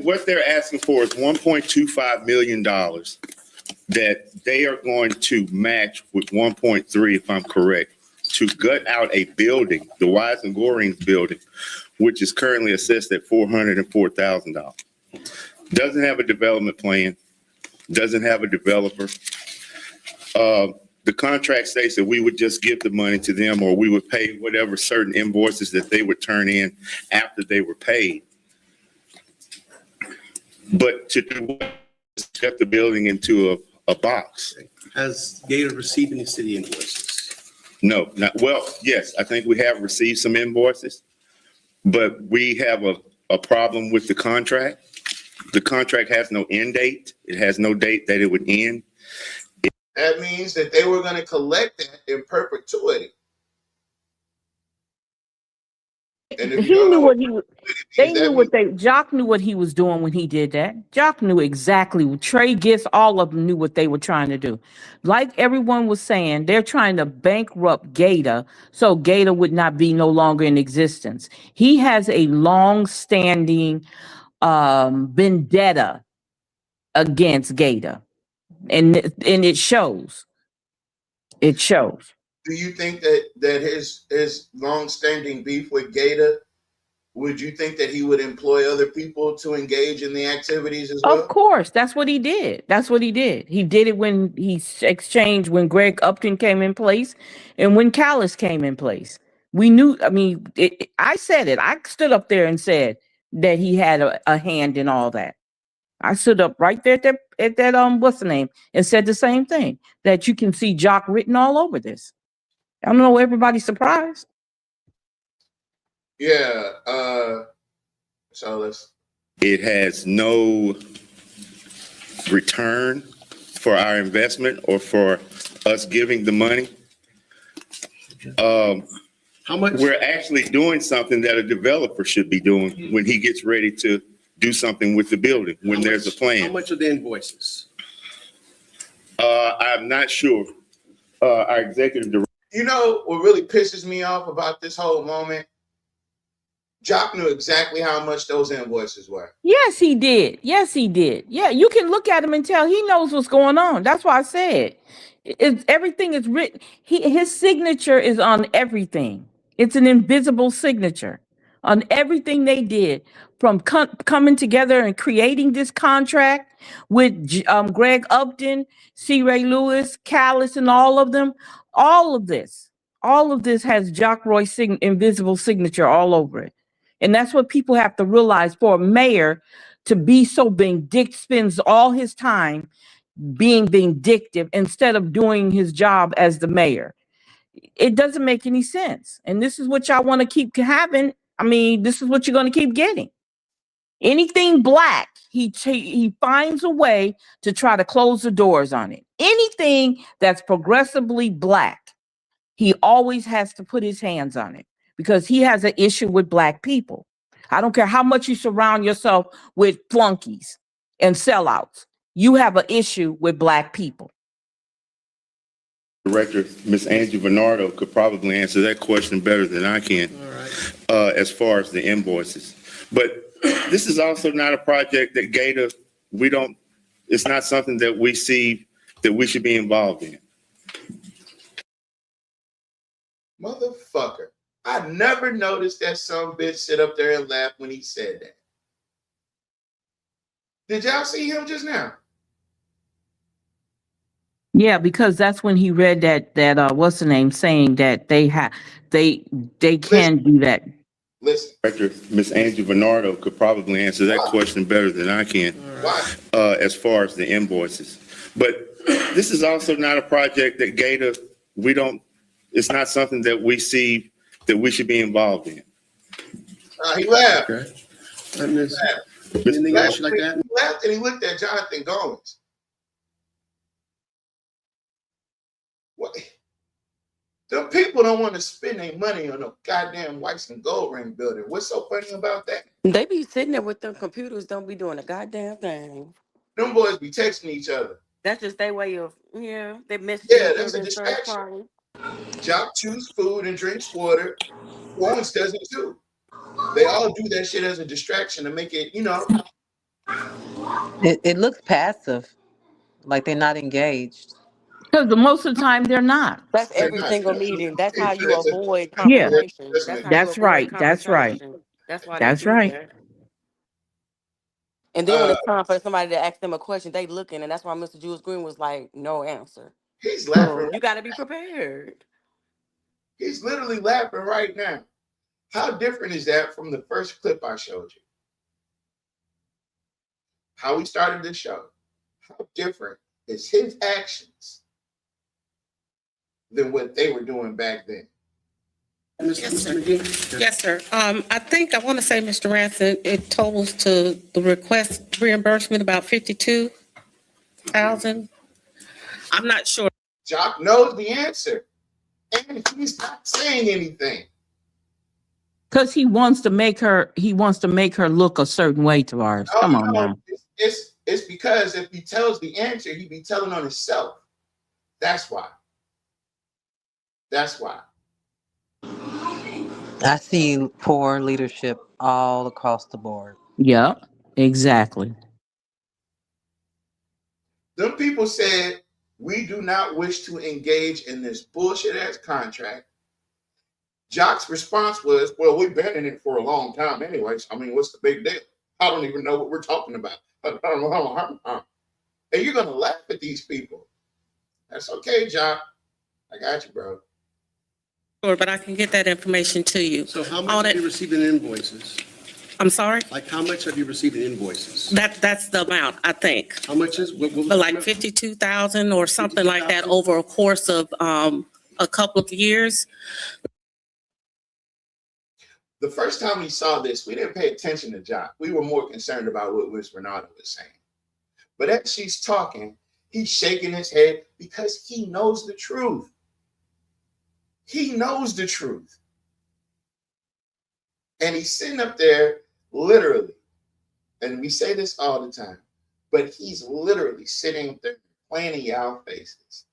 What they're asking for is $1.25 million that they are going to match with 1.3, if I'm correct, to gut out a building, the Wise and Gorings building, which is currently assessed at $404,000. Doesn't have a development plan, doesn't have a developer. The contract states that we would just give the money to them, or we would pay whatever certain invoices that they would turn in after they were paid. But to do what? Set the building into a box. Has Gator received any city invoices? No, not well. Yes, I think we have received some invoices, but we have a problem with the contract. The contract has no end date. It has no date that it would end. That means that they were going to collect that in perpetuity. And if He knew what he was. They knew what Jock knew what he was doing when he did that. Jock knew exactly. Trey Gist, all of them knew what they were trying to do. Like everyone was saying, they're trying to bankrupt Gator so Gator would not be no longer in existence. He has a long-standing vendetta against Gator, and it shows. It shows. Do you think that his long-standing beef with Gator, would you think that he would employ other people to engage in the activities as well? Of course, that's what he did. That's what he did. He did it when he exchanged when Greg Upton came in place and when Callis came in place. We knew, I mean, I said it. I stood up there and said that he had a hand in all that. I stood up right there at that what's the name, and said the same thing, that you can see Jock written all over this. I don't know, everybody's surprised. Yeah. So it has no return for our investment or for us giving the money. How much? We're actually doing something that a developer should be doing when he gets ready to do something with the building, when there's a plan. How much are the invoices? I'm not sure. Our executive director. You know what really pisses me off about this whole moment? Jock knew exactly how much those invoices were. Yes, he did. Yes, he did. Yeah, you can look at him and tell he knows what's going on. That's why I said everything is written. His signature is on everything. It's an invisible signature on everything they did, from coming together and creating this contract with Greg Upton, C. Ray Lewis, Callis, and all of them. All of this has Jock Roy's invisible signature all over it. And that's what people have to realize. For a mayor to be so vindictive, spends all his time being vindictive instead of doing his job as the mayor. It doesn't make any sense. And this is what y'all want to keep having. I mean, this is what you're going to keep getting. Anything black, he finds a way to try to close the doors on it. Anything that's progressively black, he always has to put his hands on it because he has an issue with black people. I don't care how much you surround yourself with flunkies and sellouts. You have an issue with black people. Director, Ms. Angie Bernardo could probably answer that question better than I can. All right. As far as the invoices. But this is also not a project that Gator, it's not something that we see that we should be involved in. Motherfucker. I never noticed that some bitch sit up there and laugh when he said that. Did y'all see him just now? Yeah, because that's when he read that what's the name saying that they can do that. Listen. Director, Ms. Angie Bernardo could probably answer that question better than I can. Why? As far as the invoices. But this is also not a project that Gator, it's not something that we see that we should be involved in. He laughed. Okay. Anything else like that? He laughed and he looked at Jonathan Goins. What? The people don't want to spend their money on a goddamn Whites and Gold Ring building. What's so funny about that? They be sitting there with them computers, don't be doing a goddamn thing. Them boys be texting each other. That's just their way of, they miss. Yeah, that's a distraction. Jock chews food and drinks water. Owens does it too. They all do that shit as a distraction to make it, It looks passive, like they're not engaged. Because most of the time they're not. That's every single meeting. That's how you avoid Yeah, conversation. that's right. That's right. That's why that's they do right. that. And then when it's time for somebody to ask them a question, they looking, and that's why Mr. Jules Green was like, no answer. He's laughing. You got to be prepared. He's literally laughing right now. How different is that from the first clip I showed you? How we started this show. How different is his actions than what they were doing back then? Yes, sir. Yes, sir. I think I want to say, Mr. Ranson, it totals to the request reimbursement about $52,000. I'm not sure. Jock knows the answer, and he's not saying anything. Because he wants to make her look a certain way to ours. Come on now. It's because if he tells the answer, he'd be telling on himself. That's why. That's why. I see poor leadership all across the board. Yep, exactly. Them people said, we do not wish to engage in this bullshit ass contract. Jock's response was, well, we've been in it for a long time anyways. I mean, what's the big deal? I don't even know what we're talking about. I don't know. And you're going to laugh at these people. That's okay, Jock. I got you, bro. Sure, but I can get that information to you. So how much have you received in invoices? I'm sorry? Like how much have you received in invoices? That's the amount, I think. How much is? What like $52,000 or something like that over a course of a couple of years. The first time we saw this, we didn't pay attention to Jock. We were more concerned about what Ms. Bernardo was saying. But as she's talking, he's shaking his head because he knows the truth. He knows the truth. And he's sitting up there literally, and we say this all the time, but he's literally sitting up there playing in y'all faces.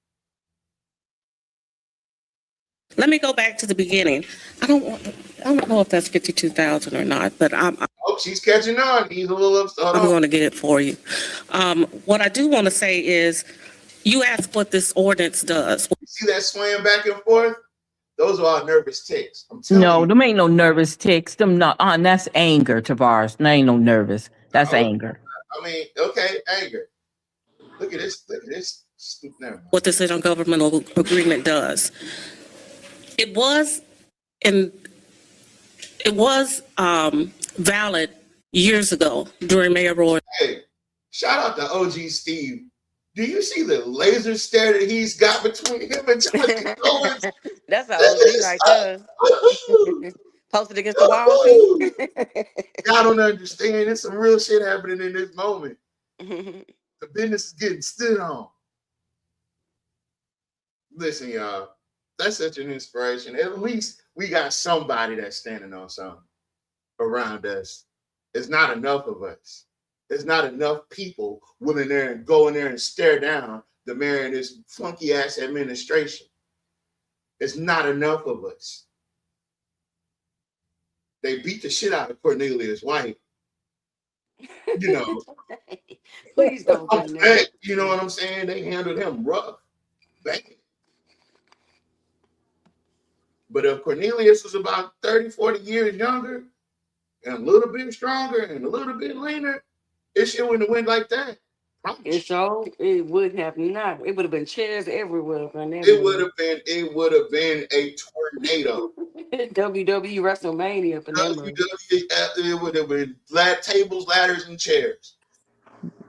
Let me go back to the beginning. I don't know if that's 52,000 or not, but oh, she's catching on. He's a little upset. I'm going to get it for you. What I do want to say is, you asked what this ordinance does. You see that swaying back and forth? Those are all nervous ticks. I'm telling you. Them ain't no nervous ticks. Them not. That's anger, Tavares. That ain't no nervous. That's anger. I mean, okay, anger. Look at this. Look at this. What this intergovernmental agreement does. It was in It was valid years ago during Mayor Roy. Hey, shout out to OG Steve. Do you see the laser stare that he's got between him and Jonathan Owens? That's an OG right there. Posted against the wall too. Y'all don't understand. There's some real shit happening in this moment. The business is getting stood on. Listen, y'all, that's such an inspiration. At least we got somebody that's standing on something around us. It's not enough of us. There's not enough people willing there and go in there and stare down the mayor and his funky ass administration. It's not enough of us. They beat the shit out of Cornelius White. You know. Please don't do that. You know what I'm saying? They handled him rough. Bad. But if Cornelius was about 30, 40 years younger and a little bit stronger and a little bit leaner, it shit wouldn't have went like that. It would have not. It would have been chairs everywhere. It would have been a tornado. WWE WrestleMania for them. It would have been tables, ladders, and chairs.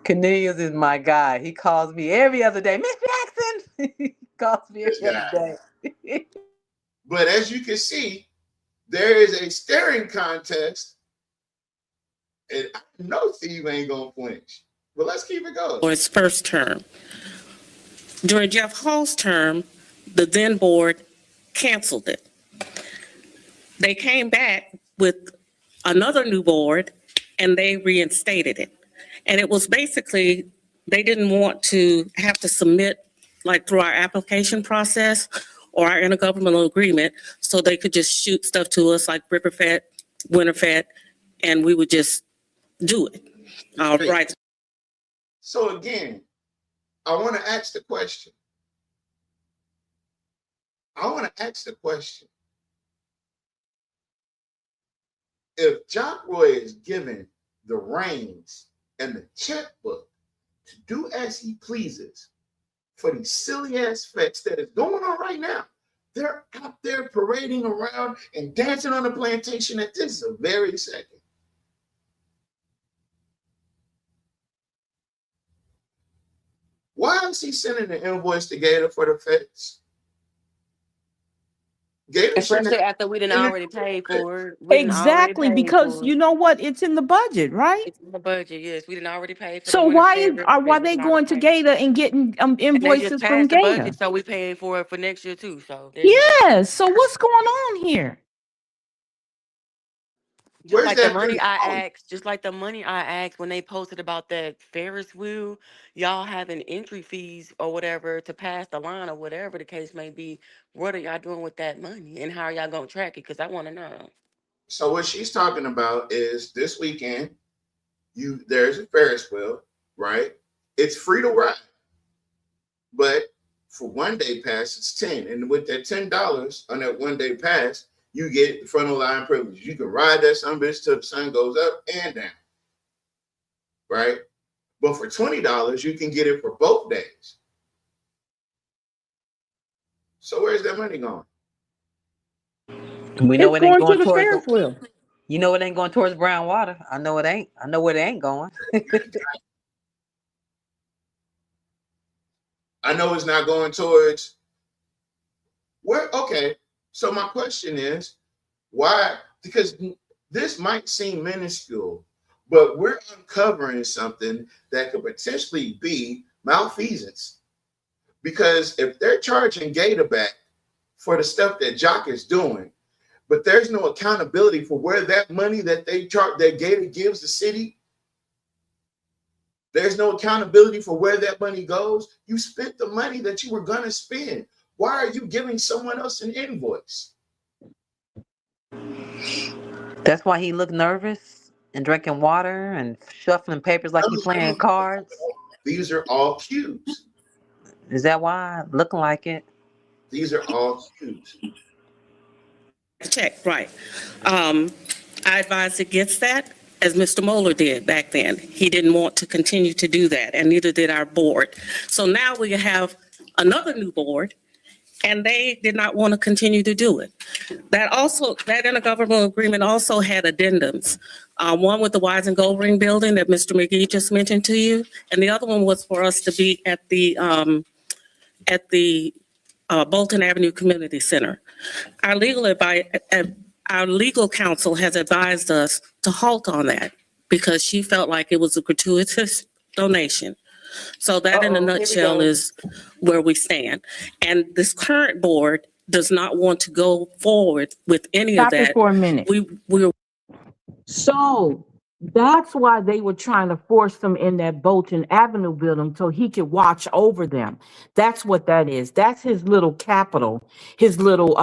Cornelius is my guy. He calls me every other day. Miss Jackson. He calls me every other day. But as you can see, there is a staring contest. And I know Steve ain't gonna flinch. But let's keep it going. For his first term. During Jeff Hall's term, the then board canceled it. They came back with another new board and they reinstated it. And it was basically, they didn't want to have to submit like through our application process or our intergovernmental agreement, so they could just shoot stuff to us like River Fed, Winter Fed, and we would just do it. Right. So again, I want to ask the question. If Jock Roy is given the reins and the checkbook to do as he pleases for these silly ass fests that is going on right now, they're out there parading around and dancing on the plantation at this very second. Why is he sending the invoice to Gator for the feds? Especially after we didn't already pay for it. Exactly, because you know what? It's in the budget, right? It's in the budget, yes. We didn't already pay for so why they going to Gator and getting invoices from the Gator? budget, so we paying for it for next year too. So yes. So what's going on here? Just like the money I asked when they posted about that Ferris wheel, y'all having entry fees or whatever to pass the line or whatever the case may be. What are y'all doing with that money and how are y'all gonna track it? Because I want to know. So what she's talking about is this weekend, there's a Ferris wheel, right? It's free to ride, but for 1 day pass, it's $10, and with that $10 on that 1 day pass, you get front of line privilege. You can ride that sumbitch till the sun goes up and down, right? But for $20, you can get it for both days. So where's that money going? We know it's it ain't going going to the towards Ferris wheel. You know it ain't going towards brown water. I know it ain't. I know where it ain't going. I know it's not going towards where. Okay. So my question is, why? Because this might seem minuscule, but we're uncovering something that could potentially be malfeasance. Because if they're charging Gator back for the stuff that Jock is doing, but there's no accountability for where that money that they charge, that Gator gives the city, there's no accountability for where that money goes. You spent the money that you were going to spend. Why are you giving someone else an invoice? That's why he looked nervous and drinking water and shuffling papers like he playing cards. These are all cues. Is that why? Looking like it. These are all cues. Check, right. I advised against that, as Mr. Moeller did back then. He didn't want to continue to do that, and neither did our board. So now we have another new board, and they did not want to continue to do it. That intergovernmental agreement also had addendums. One with the Wise and Gold Ring building that Mr. McGee just mentioned to you, and the other one was for us to be at the Bolton Avenue Community Center. Our legal counsel has advised us to halt on that because she felt like it was a gratuitous donation. So that in a nutshell is where we stand. And this current board does not want to go forward with any of Stop it that. for a minute. We're So that's why they were trying to force them in that Bolton Avenue building so he could watch over them. That's what that is. That's his little capital, his little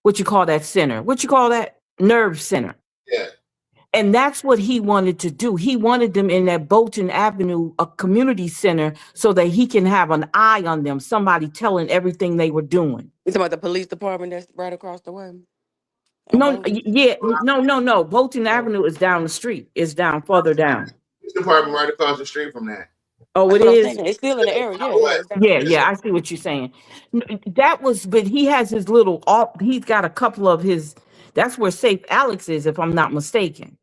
what you call that center? What you call that? Nerve center. Yeah. And that's what he wanted to do. He wanted them in that Bolton Avenue, a community center, so that he can have an eye on them, somebody telling everything they were doing. You talking about the police department that's right across the way? No, yeah, no. Bolton Avenue is down the street. It's down further down. Police department right across the street from that. Oh, That's it what I'm is? saying. It's still in the area. It's down the street. Yeah, I see what you're saying. But he has his little, he's got a couple of his, that's where Safe Alex is, if I'm not mistaken.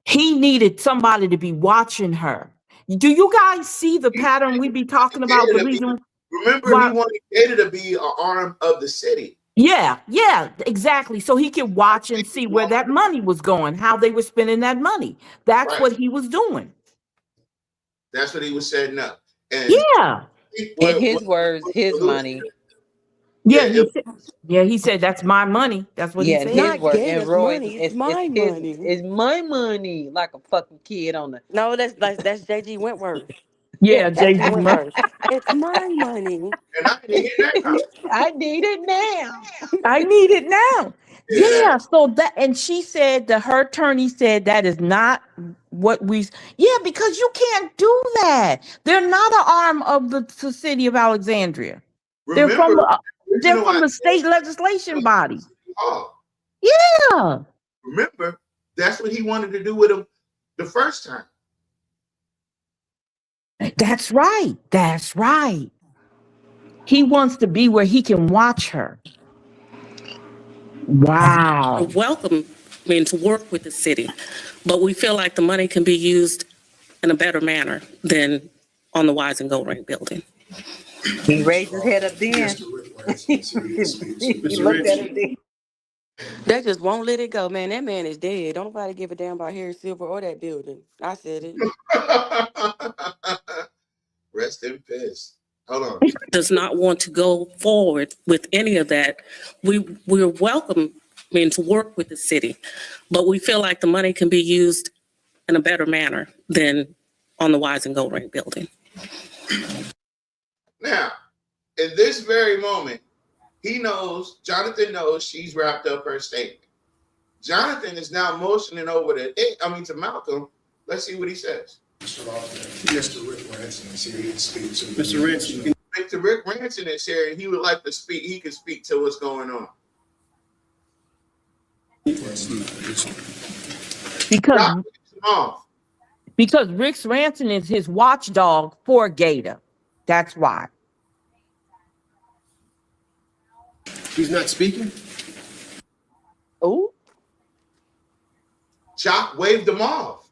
He needed somebody to be watching her. Do you guys see the pattern we be talking about? The reason. Remember, he wanted Gator to be an arm of the city. Yeah, exactly. So he could watch and see where that money was going, how they were spending that money. That's what he was doing. That's what he was setting up. And yeah. In his words, his money. Yeah, he said that's my money. That's what he said. His word. And Roy, it's my money. It's my money, like a fucking kid on the. No, that's JG Wentworth. Yeah, JG Wentworth. It's my money. And I need it now. I need it now. I need it now. Yeah. So that, and she said that her attorney said that is not what because you can't do that. They're not an arm of the city of Alexandria. They're from the state legislation body. Yeah. Remember, that's what he wanted to do with him the first time. That's right. He wants to be where he can watch her. Wow. welcome to work with the city, but we feel like the money can be used in a better manner than on the Wise and Gold Ring building. He raised his head up then. He looked at it then. They just won't let it go, man. That man is dead. Don't nobody give a damn about Harry Silver or that building. I said it. Rest in peace. Hold on. Does not want to go forward with any of that. We're welcome to work with the city, but we feel like the money can be used in a better manner than on the Wise and Gold Ring building. Now, in this very moment, Jonathan knows she's wrapped up her statement. Jonathan is now motioning over to Malcolm. Let's see what he says. Mr. Rick Ranson is here to speak to Mr. Ranson. Mr. Rick Ranson is here, and he would like to speak. He can speak to what's going on. Because Rick Ranson is his watchdog for Gator. That's why. He's not speaking? Oh. Jock waved him off.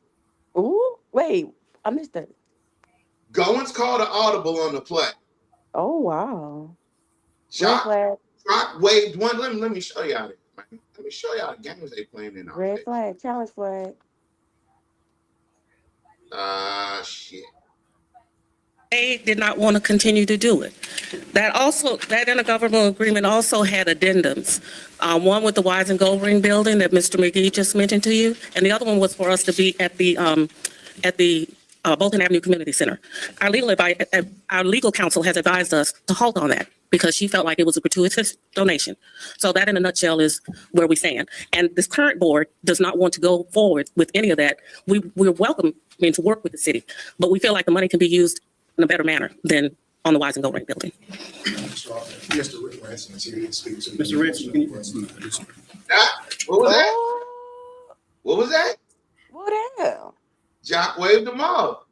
Oh, wait. I missed that. Goins called an audible on the play. Oh, wow. Jock waved one. Let me show y'all it. Let me show y'all the games they playing in. Red flag, challenge flag. Shit. They did not want to continue to do it. That intergovernmental agreement also had addendums. One with the Wise and Gold Ring building that Mr. McGee just mentioned to you, and the other one was for us to be at the Bolton Avenue Community Center. Our legal counsel has advised us to halt on that because she felt like it was a gratuitous donation. So that in a nutshell is where we stand. And this current board does not want to go forward with any of that. We're welcome to work with the city, but we feel like the money can be used in a better manner than on the Wise and Gold Ring building. Mr. Rick Ranson is here to speak to Mr. Ranson. Can you what was that? What was that? What the hell? Jock waved him off.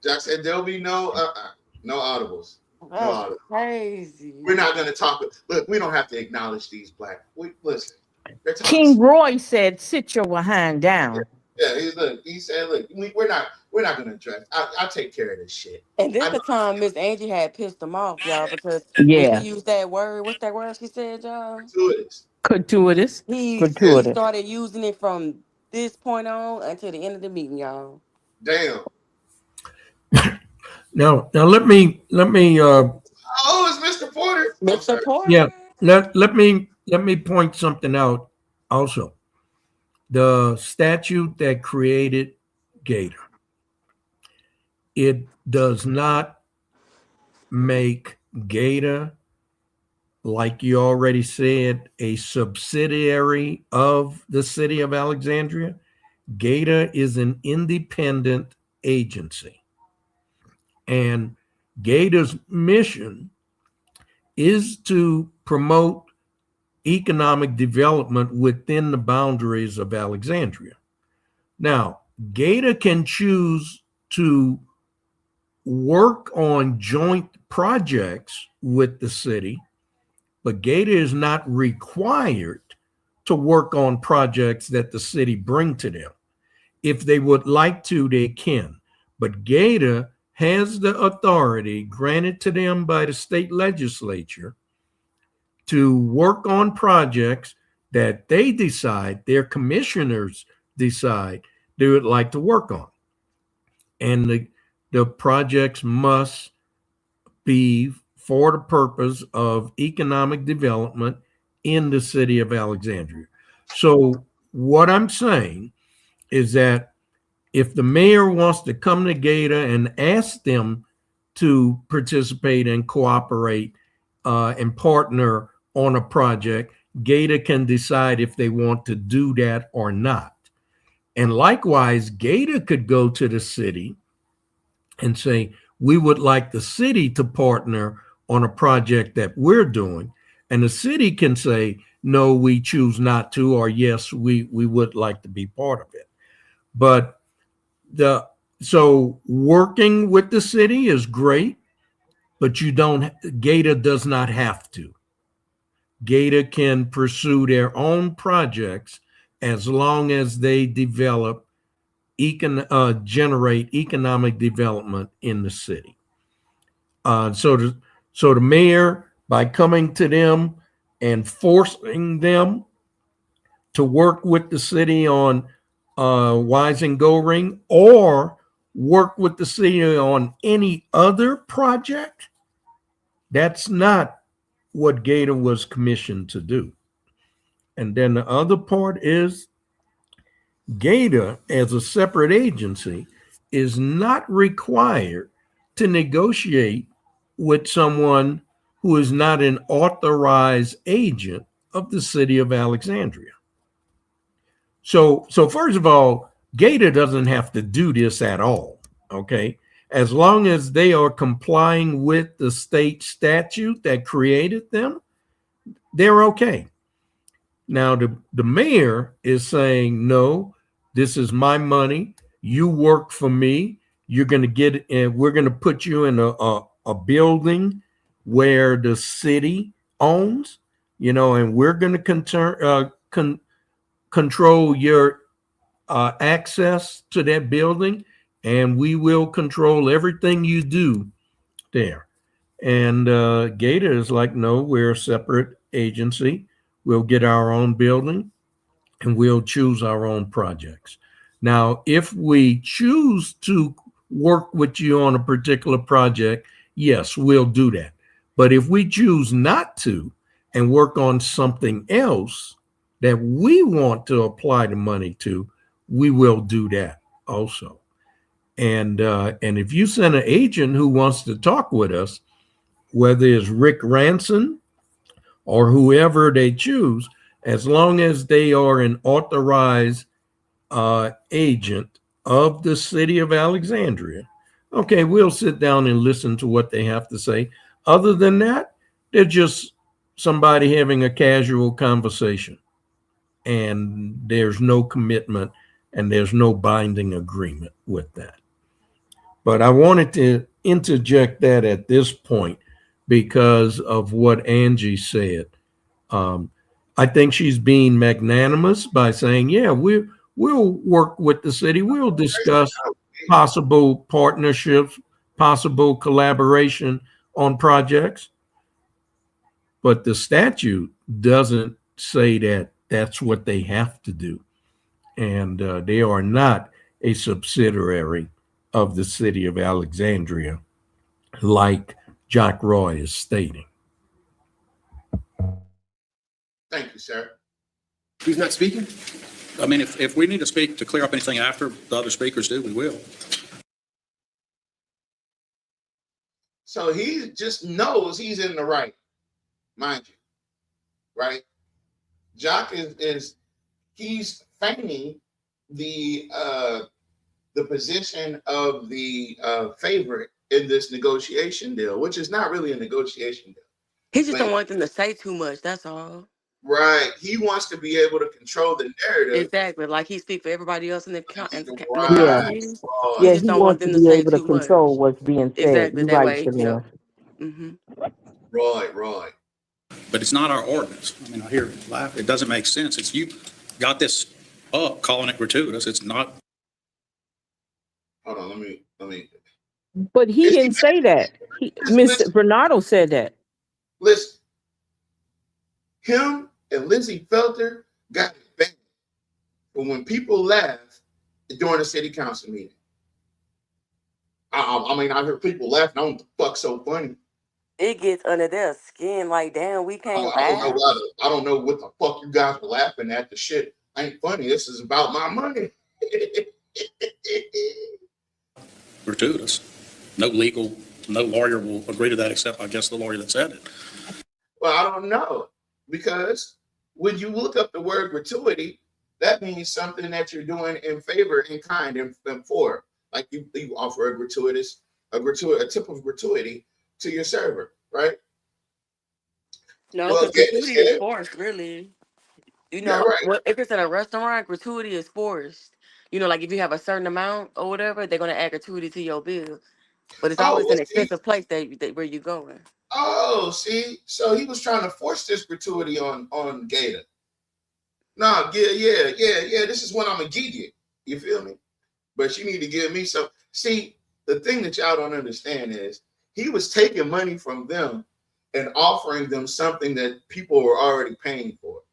Jock said there'll be no audibles. That's crazy. We're not going to talk. Look, we don't have to acknowledge these black. Listen, they're King toxic. Roy said, "Sit your behind down." Yeah, he said, look, we're not going to address. I'll take care of this shit. And this the time Miss Angie had pissed him off, y'all, because when she Yeah, used that word, what's that word she said, y'all? Gratuitous. gratuitous, He gratuitous. started using it from this point on until the end of the meeting, y'all. Damn. Now let me Oh, it's Mr. Porter. Mr. Porter. yeah, let me point something out also. The statute that created Gator, it does not make Gator, like you already said, a subsidiary of the city of Alexandria. Gator is an independent agency. And Gator's mission is to promote economic development within the boundaries of Alexandria. Now, Gator can choose to work on joint projects with the city, but Gator is not required to work on projects that the city bring to them. If they would like to, they can. But Gator has the authority granted to them by the state legislature to work on projects that they decide, their commissioners decide they would like to work on. And the projects must be for the purpose of economic development in the city of Alexandria. So what I'm saying is that if the mayor wants to come to Gator and ask them to participate and cooperate and partner on a project, Gator can decide if they want to do that or not. And likewise, Gator could go to the city and say, we would like the city to partner on a project that we're doing. And the city can say, no, we choose not to, or yes, we would like to be part of it. But so working with the city is great, but Gator does not have to. Gator can pursue their own projects as long as they generate economic development in the city. So the mayor, by coming to them and forcing them to work with the city on Wise and Go Ring, or work with the city on any other project, that's not what Gator was commissioned to do. And then the other part is Gator, as a separate agency, is not required to negotiate with someone who is not an authorized agent of the city of Alexandria. So first of all, Gator doesn't have to do this at all, okay? As long as they are complying with the state statute that created them, they're okay. Now, the mayor is saying, no, this is my money. You work for me. You're going to get, and we're going to put you in a building where the city owns, and we're going to control your access to that building, and we will control everything you do there. And Gator is like, no, we're a separate agency. We'll get our own building and we'll choose our own projects. Now, if we choose to work with you on a particular project, yes, we'll do that. But if we choose not to and work on something else that we want to apply the money to, we will do that also. And if you send an agent who wants to talk with us, whether it's Rick Ranson or whoever they choose, as long as they are an authorized agent of the city of Alexandria, okay, we'll sit down and listen to what they have to say. Other than that, they're just somebody having a casual conversation, and there's no commitment and there's no binding agreement with that. But I wanted to interject that at this point, because of what Angie said. I think she's being magnanimous by saying, yeah, we'll work with the city. We'll discuss possible partnerships, possible collaboration on projects. But the statute doesn't say that that's what they have to do. And they are not a subsidiary of the city of Alexandria, like Jack Roy is stating. Thank you, sir. He's not speaking? I mean, if we need to speak to clear up anything after the other speakers do, we will. So he just knows he's in the right, mind you, right? Jock is he's feigning the position of the favorite in this negotiation deal, which is not really a negotiation deal. He just don't want them to say too much. That's all. Right. He wants to be able to control the narrative. Exactly. Like he speak for everybody else in the Right. Yeah, He he just don't want wants to them to be say able to too much. control what's being said. Exactly. You're That right, way, Chanel. Right. But it's not our ordinance. I mean, I hear it laugh. It doesn't make sense. It's you got this up calling it gratuitous. It's not. Hold on, let me. But he didn't say that. Mr. Bernardo said that. Listen, him and Lindsay Felter got it bad. But when people laugh during a city council meeting, I mean, I hear people laughing. I don't know what the fuck's so funny. It gets under their skin. Like, damn, we can't laugh. I don't know what the fuck you guys were laughing at. The shit ain't funny. This is about my money. Gratuitous. No lawyer will agree to that except, I guess, the lawyer that said it. Well, I don't know. Because when you look up the word gratuity, that means something that you're doing in favor, in kind, and for. Like you offer a tip of gratuity to your server, right? No, because gratuity is forced, really. You know, if it's at a restaurant, gratuity is forced. You know, like if you have a certain amount or whatever, they're going to add gratuity to your bill. But it's always an expensive place where you're going. Oh, see? So he was trying to force this gratuity on Gator. Nah, yeah. This is what I'm going to give you. You feel me? But you need to give me some. See, the thing that y'all don't understand is he was taking money from them and offering them something that people were already paying for.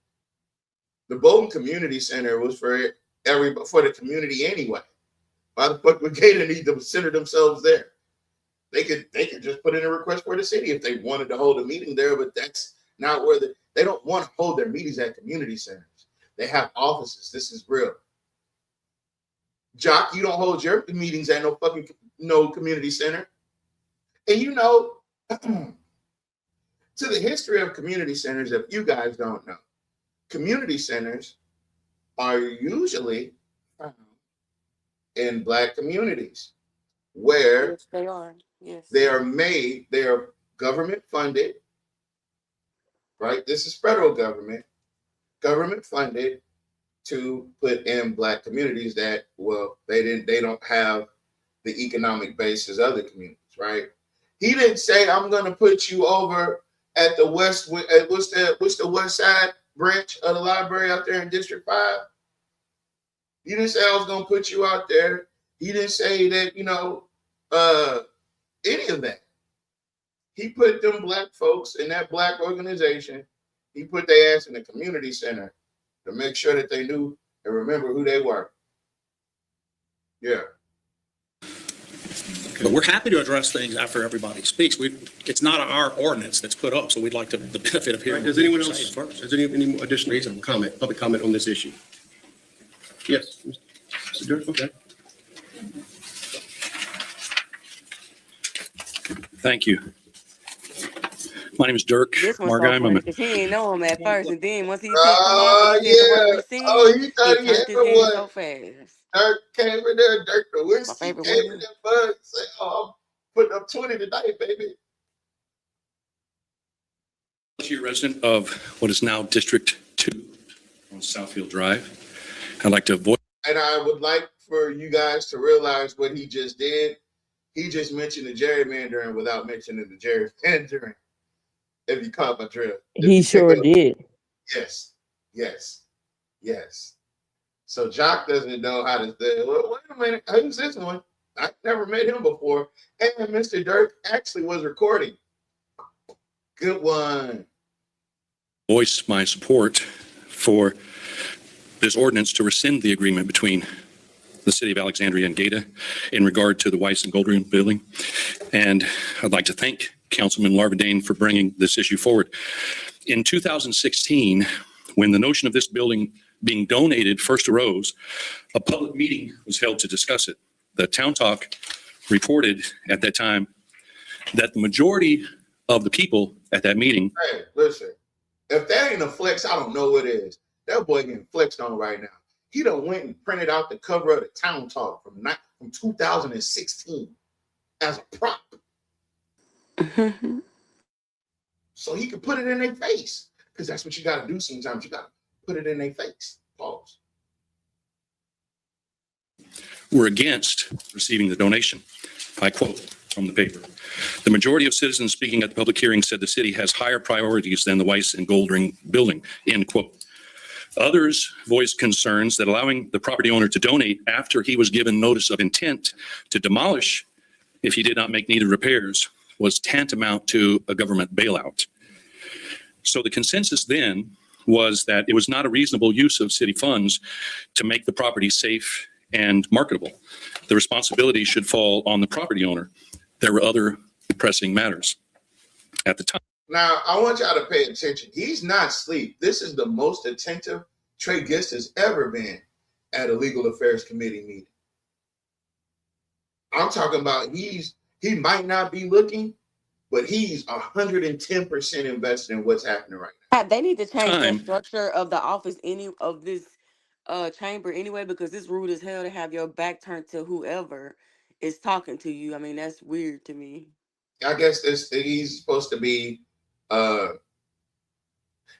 The Bolton Community Center was for the community anyway. Why the fuck would Gator need to center themselves there? They could just put in a request for the city if they wanted to hold a meeting there, but that's not where they don't want to hold their meetings at community centers. They have offices. This is real. Jock, you don't hold your meetings at no community center. And you know, to the history of community centers, if you guys don't know, community centers are usually found in Black communities where they are. Yes. They are government funded, right? This is federal government funded to put in Black communities that, well, they don't have the economic base as other communities, right? He didn't say, I'm going to put you over at the what's the west side branch of the library out there in District 5. He didn't say I was going to put you out there. He didn't say that, any of that. He put them Black folks in that Black organization. He put their ass in the community center to make sure that they knew and remember who they were. Yeah. But we're happy to address things after everybody speaks. It's not our ordinance that's put up, so we'd like the benefit of hearing. Does anyone else? Has any additional public comment on this issue? Yes, Mr. Dirk. Okay. Thank you. My name is Dirk. This one's Margai. so funny because he ain't know him at first, and then once he picked him up, he the word receive. He thought he turned had his head so one. fast. Dirk came in there. Dirk the whiskey My favorite came one. in there, bud. Say, I'm putting up 20 tonight, baby. I'm a resident of what is now District 2 on Southfield Drive. I'd like to avoid. And I would like for you guys to realize what he just did. He just mentioned the gerrymandering without mentioning the gerrymandering. If you caught my drift. He sure did. Yes, yes, yes. So Jock doesn't know how to say, well, wait a minute, who's this one? I never met him before. And Mr. Dirk actually was recording. Good one. Voice my support for this ordinance to rescind the agreement between the city of Alexandria and Gata in regard to the Weiss and Goldring building. And I'd like to thank Councilman Larvadane for bringing this issue forward. In 2016, when the notion of this building being donated first arose, a public meeting was held to discuss it. The Town Talk reported at that time that the majority of the people at that meeting. Hey, listen, if that ain't a flex, I don't know what is. That boy getting flexed on right now. He done went and printed out the cover of the Town Talk from 2016 as a prop. So he could put it in their face. Because that's what you got to do sometimes. You got to put it in their face. Pause. Were against receiving the donation. I quote from the paper. The majority of citizens speaking at the public hearing said the city has higher priorities than the Weiss and Goldring building, end quote. Others voiced concerns that allowing the property owner to donate after he was given notice of intent to demolish if he did not make needed repairs was tantamount to a government bailout. So the consensus then was that it was not a reasonable use of city funds to make the property safe and marketable. The responsibility should fall on the property owner. There were other pressing matters at the time. Now, I want y'all to pay attention. He's not asleep. This is the most attentive Trey Gist has ever been at a legal affairs committee meeting. I'm talking about he might not be looking, but he's 110% invested in what's happening right now. They need to change the structure of the office of this chamber anyway, because it's rude as hell to have your back turned to whoever is talking to you. I mean, that's weird to me. I guess he's supposed to be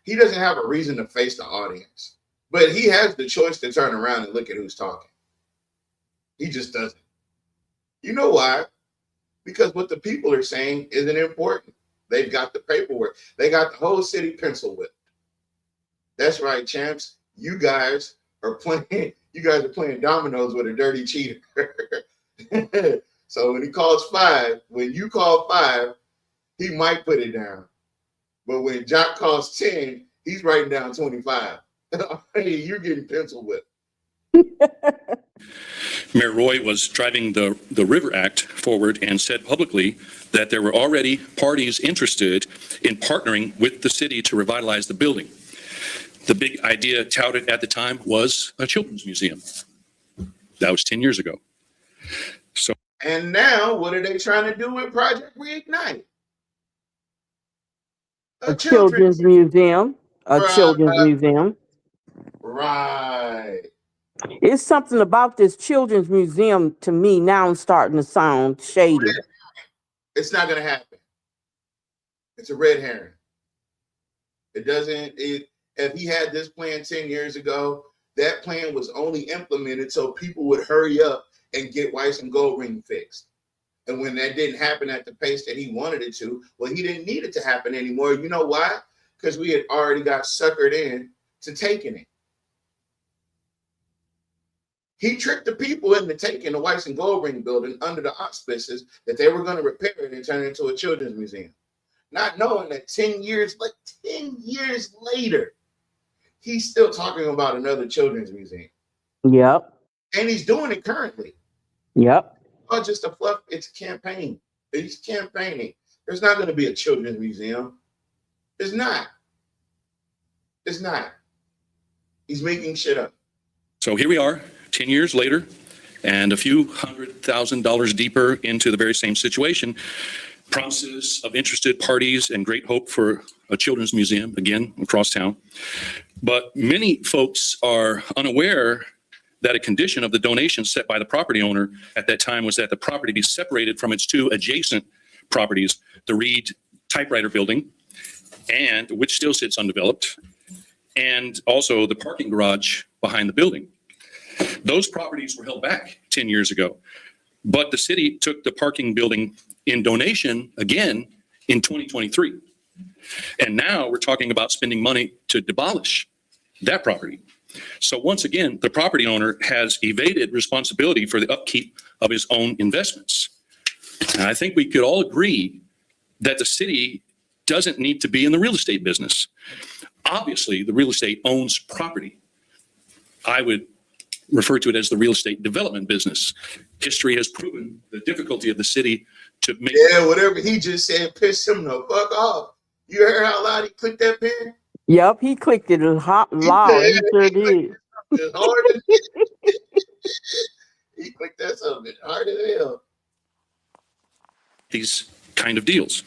he doesn't have a reason to face the audience, but he has the choice to turn around and look at who's talking. He just doesn't. You know why? Because what the people are saying isn't important. They've got the paperwork. They got the whole city pencil whipped. That's right, champs. You guys are playing dominoes with a dirty cheater. So when he calls 5, when you call 5, he might put it down. But when Jock calls 10, he's writing down 25. Hey, you're getting pencil whipped. Mayor Roy was driving the River Act forward and said publicly that there were already parties interested in partnering with the city to revitalize the building. The big idea touted at the time was a children's museum. That was 10 years ago. And now, what are they trying to do with Project Reignite? A children's museum. Children's museum. Right. It's something about this children's museum to me now starting to sound shady. It's not going to happen. It's a red herring. If he had this plan 10 years ago, that plan was only implemented so people would hurry up and get Weiss and Goldring fixed. And when that didn't happen at the pace that he wanted it to, well, he didn't need it to happen anymore. You know why? Because we had already got suckered in to taking it. He tricked the people into taking the Weiss and Goldring building under the auspices that they were going to repair it and turn it into a children's museum. Not knowing that 10 years later, he's still talking about another children's museum. Yep. And he's doing it currently. Yep. Not just a fluff, it's a campaign. He's campaigning. There's not going to be a children's museum. There's not. It's not. He's making shit up. So here we are, 10 years later, and a few $100,000 deeper into the very same situation. Promises of interested parties and great hope for a children's museum, again, across town. But many folks are unaware that a condition of the donation set by the property owner at that time was that the property be separated from its 2 adjacent properties, the Reed typewriter building, and which still sits undeveloped, and also the parking garage behind the building. Those properties were held back 10 years ago, but the city took the parking building in donation again in 2023. And now we're talking about spending money to demolish that property. So once again, the property owner has evaded responsibility for the upkeep of his own investments. And I think we could all agree that the city doesn't need to be in the real estate business. Obviously, the real estate owns property. I would refer to it as the real estate development business. History has proven the difficulty of the city to make. Yeah, whatever he just said pissed him the fuck off. You heard how loud he clicked that pen? Yep, he clicked it loud. He sure did. As hard as he clicked that something hard as hell. These kind of deals.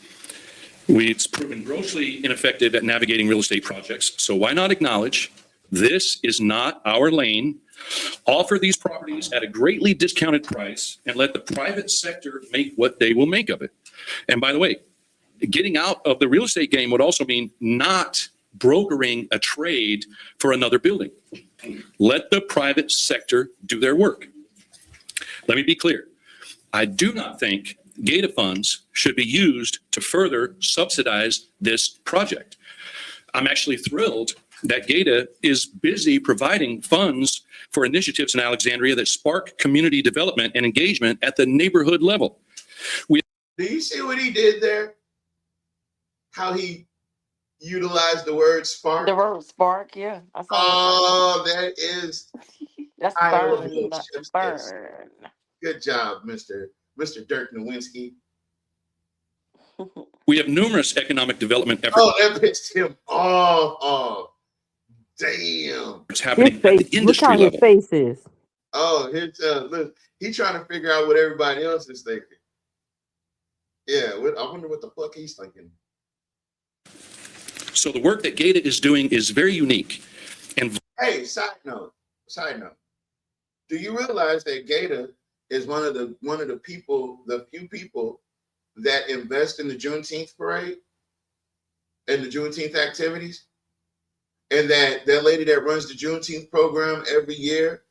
It's proven grossly ineffective at navigating real estate projects. So why not acknowledge this is not our lane, offer these properties at a greatly discounted price, and let the private sector make what they will make of it. And by the way, getting out of the real estate game would also mean not brokering a trade for another building. Let the private sector do their work. Let me be clear. I do not think GATA funds should be used to further subsidize this project. I'm actually thrilled that GATA is busy providing funds for initiatives in Alexandria that spark community development and engagement at the neighborhood level. Do you see what he did there? How he utilized the word spark? The word spark, yeah. I saw Oh, that is that's burn. burn. Good job, Mr. Dirk Nowinski. We have numerous economic development efforts. Oh, that pissed him off. Oh, damn. It's happening at the Look industry how level. his face is. Oh, look, he's trying to figure out what everybody else is thinking. Yeah, I wonder what the fuck he's thinking. So the work that GATA is doing is very unique. And hey, side note. Do you realize that GATA is one of the few people that invest in the Juneteenth parade and the Juneteenth activities? And that lady that runs the Juneteenth program every year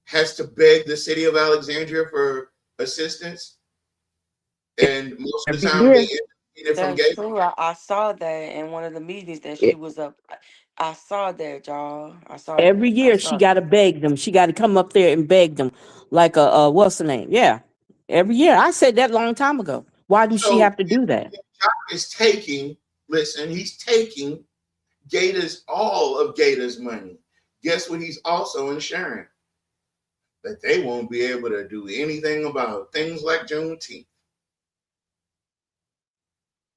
has to beg the city of Alexandria for assistance. And most of the time they get it from That's GATA. true. I saw that in one of the meetings that she was up. I saw that, y'all. I saw Every that. year she got to beg them. She got to come up there and beg them, like what's the name? Yeah, every year. I said that a long time ago. Why do she have to do that? He's taking all of GATA's money. Guess what? He's also ensuring that they won't be able to do anything about things like Juneteenth.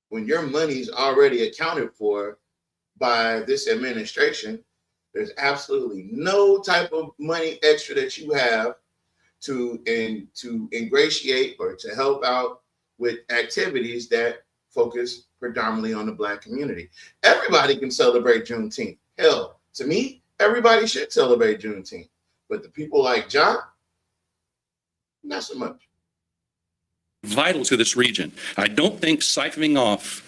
When your money's already accounted for by this administration, there's absolutely no type of money extra that you have to ingratiate or to help out with activities that focus predominantly on the Black community. Everybody can celebrate Juneteenth. Hell, to me, everybody should celebrate Juneteenth. But the people like John, not so much. Vital to this region. I don't think siphoning off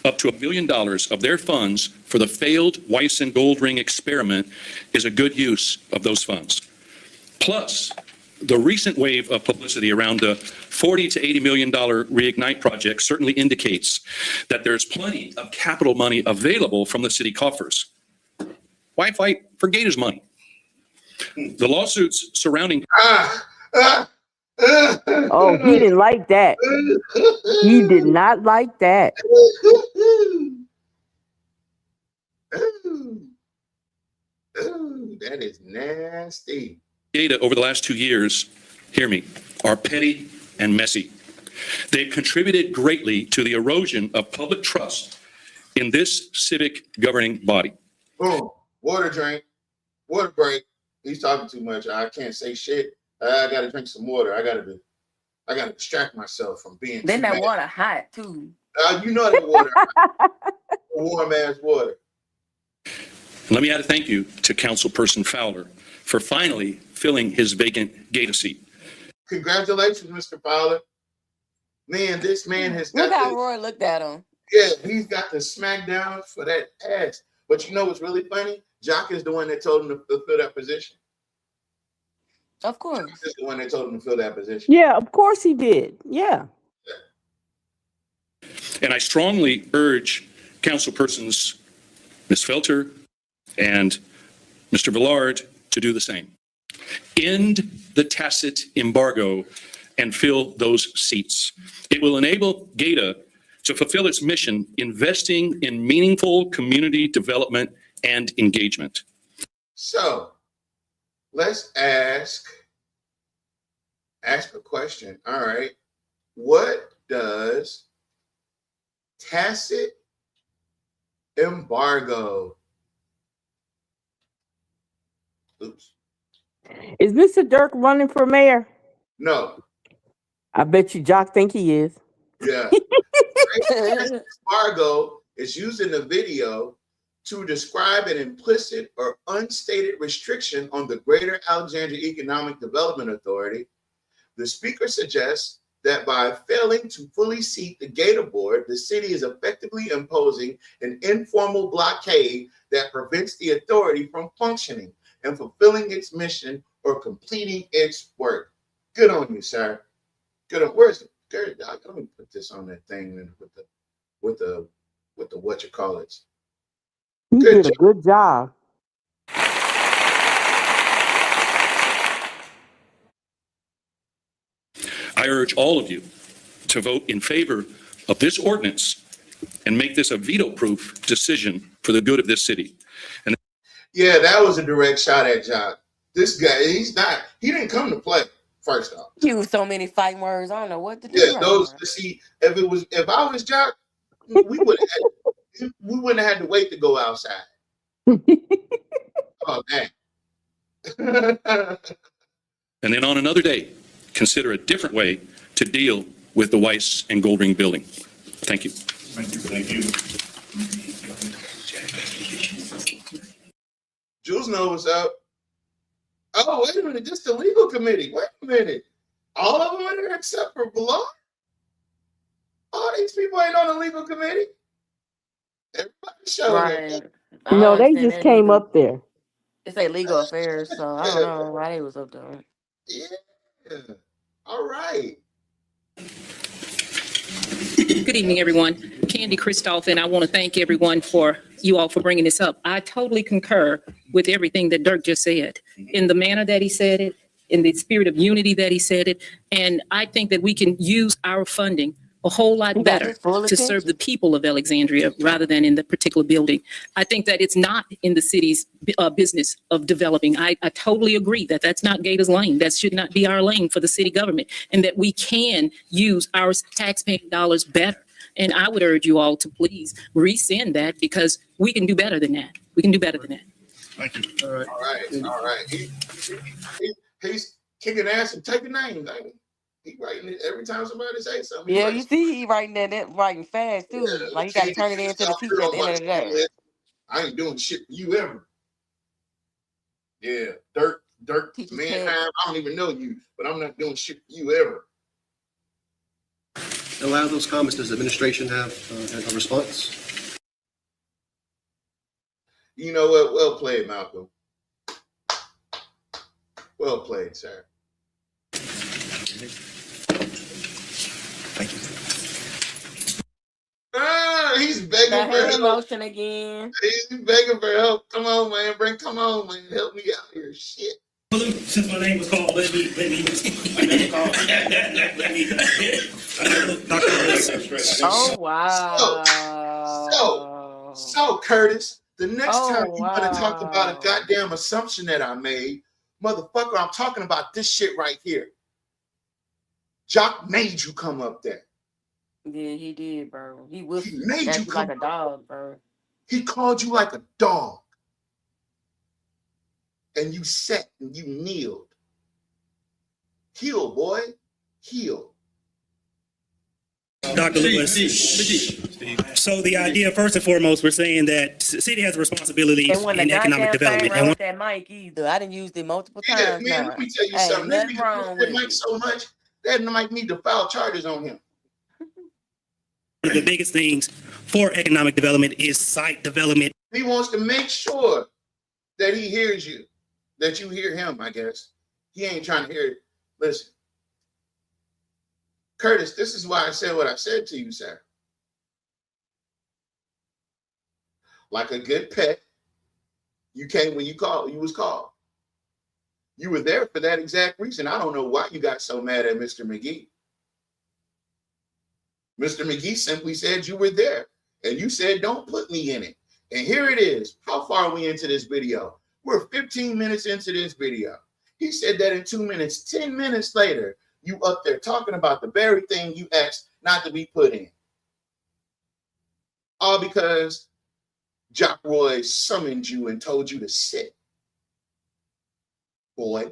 up to $1 million of their funds for the failed Weiss and Gold Ring experiment is a good use of those funds. Plus, the recent wave of publicity around the $40 to $80 million Reignite project certainly indicates that there's plenty of capital money available from the city coffers. Why fight for GATA's money? The lawsuits surrounding Oh, he didn't like that. He did not like that. That is nasty. GATA over the last 2 years, hear me, are petty and messy. They've contributed greatly to the erosion of public trust in this civic governing body. Boom. Water drink. Water break. He's talking too much. I can't say shit. I gotta drink some water. I gotta distract myself from being. Then that water hot too. You know that water. Warm ass water. Let me add a thank you to Councilperson Fowler for finally filling his vacant GATA seat. Congratulations, Mr. Fowler. Man, this man has got. Look how Roy looked at him. Yeah, he's got the smackdown for that ass. But you know what's really funny? Jock is the one that told him to fill that position. Of course. Jock is the one that told him to fill that position. Yeah, of course he did. Yeah. And I strongly urge councilpersons Ms. Felter and Mr. Villard to do the same. End the tacit embargo and fill those seats. It will enable GATA to fulfill its mission, investing in meaningful community development and engagement. So let's ask a question. All right. What does tacit embargo? Oops. Is Mr. Dirk running for mayor? No. I bet you Jock think he is. Yeah. Embargo is used in the video to describe an implicit or unstated restriction on the Greater Alexandria Economic Development Authority. The speaker suggests that by failing to fully seat the GATA board, the city is effectively imposing an informal blockade that prevents the authority from functioning and fulfilling its mission or completing its work. Good on you, sir. Good on. Where's it? Let me put this on that thing with the what you call it. You did a good job. I urge all of you to vote in favor of this ordinance and make this a veto-proof decision for the good of this city. And yeah, that was a direct shot at Jock. This guy, he didn't come to play, first off. You use so many fighting words, I don't know what to do. Yeah, if I was Jock, we wouldn't have had to wait to go outside. Oh, dang. And then on another day, consider a different way to deal with the Weiss and Goldring building. Thank you. Thank you. Thank you. Jules knows what's up. Oh, wait a minute. This is the legal committee. Wait a minute. All of them are there except for Blanc? All these people ain't on the legal committee. Everybody showed Right. up. No, they just came up there. It's a legal affairs, so I don't know why they was up there. Yeah. All right. Good evening, everyone. Candy Christoph, and I want to thank everyone for you all for bringing this up. I totally concur with everything that Dirk just said, in the manner that he said it, in the spirit of unity that he said it, and I think that we can use our funding a whole lot better to serve the people of Alexandria rather than in the particular building. I think that it's not in the city's business of developing. I totally agree that that's not GATA's lane. That should not be our lane for the city government, and that we can use our taxpaying dollars better. And I would urge you all to please rescind that, because we can do better than that. We can do better than that. Thank you. All right. He's kicking ass and taking names. He writing it every time somebody says something. Yeah, you see, he writing fast too. Yeah, like he got to turn it into the teacher at the end of the day. I ain't doing shit for you ever. Yeah, Dirk, man, I don't even know you, but I'm not doing shit for you ever. Allow those comments. Does the administration have a response? You know what? Well played, Malcolm. Well played, sir. Thank you. He's begging for help. Emotion again. He's begging for help. Come on, man. Come on, man. Help me out here. Shit. Since my name was called, let me Oh wow. So Curtis, the next time you want to talk about a goddamn assumption that I made, motherfucker, I'm talking about this shit right here. Jock made you come up there. Yeah, he did, bro. He made you come like a dog, bro. He called you like a dog. And you sat and you kneeled. Heal, boy. Heal. Dr. Lewis. So the idea, first and foremost, we're saying that the city has a responsibility in economic development. And with that mic either. I didn't use it multiple times. Man, let me tell you something. Nothing wrong with Mike so much that might need to file charges on him. One of the biggest things for economic development is site development. He wants to make sure that he hears you, that you hear him, I guess. He ain't trying to hear it. Listen, Curtis, this is why I said what I said to you, sir. like a good pet. You came when you was called. You were there for that exact reason. I don't know why you got so mad at Mr. McGee. Mr. McGee simply said you were there, and you said, don't put me in it. And here it is. How far are we into this video? We're 15 minutes into this video. He said that in 2 minutes. 10 minutes later, you up there talking about the very thing you asked not to be put in. All because Jock Roy summoned you and told you to sit. Boy.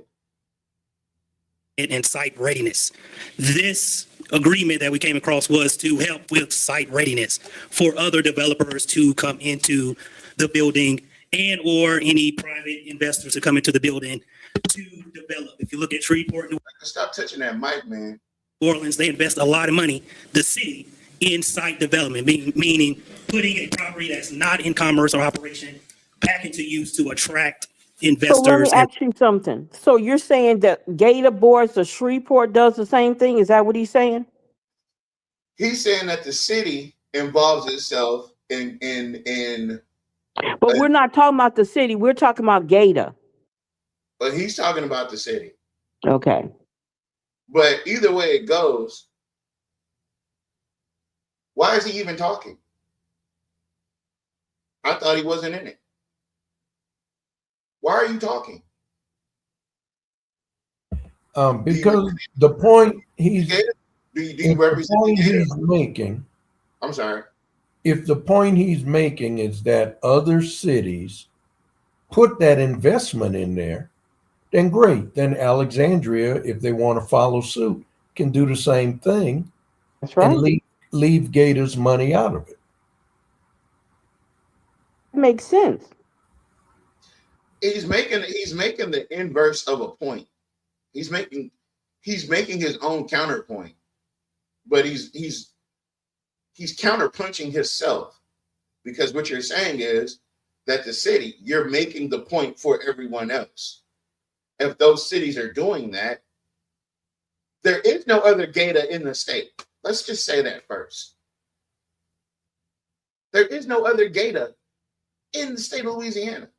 And site readiness. This agreement that we came across was to help with site readiness for other developers to come into the building and or any private investors to come into the building to develop. If you look at Shreveport, stop touching that mic, man. New Orleans, they invest a lot of money, the city, in site development, meaning putting a property that's not in commerce or operation back into use to attract investors. So let me ask you something. So you're saying that Gator Boards of Shreveport does the same thing? Is that what he's saying? He's saying that the city involves itself in. But we're not talking about the city. We're talking about Gator. But he's talking about the city. Okay. But either way it goes, why is he even talking? I thought he wasn't in it. Why are you talking? Because the point he's making. I'm sorry. If the point he's making is that other cities put that investment in there, then great. Then Alexandria, if they want to follow suit, can do the same thing. That's right. And leave Gators money out of it. Makes sense. He's making the inverse of a point. He's making his own counterpoint, but he's counterpunching himself, because what you're saying is that the city, you're making the point for everyone else. If those cities are doing that, there is no other Gator in the state. Let's just say that first. There is no other Gator in the state of Louisiana.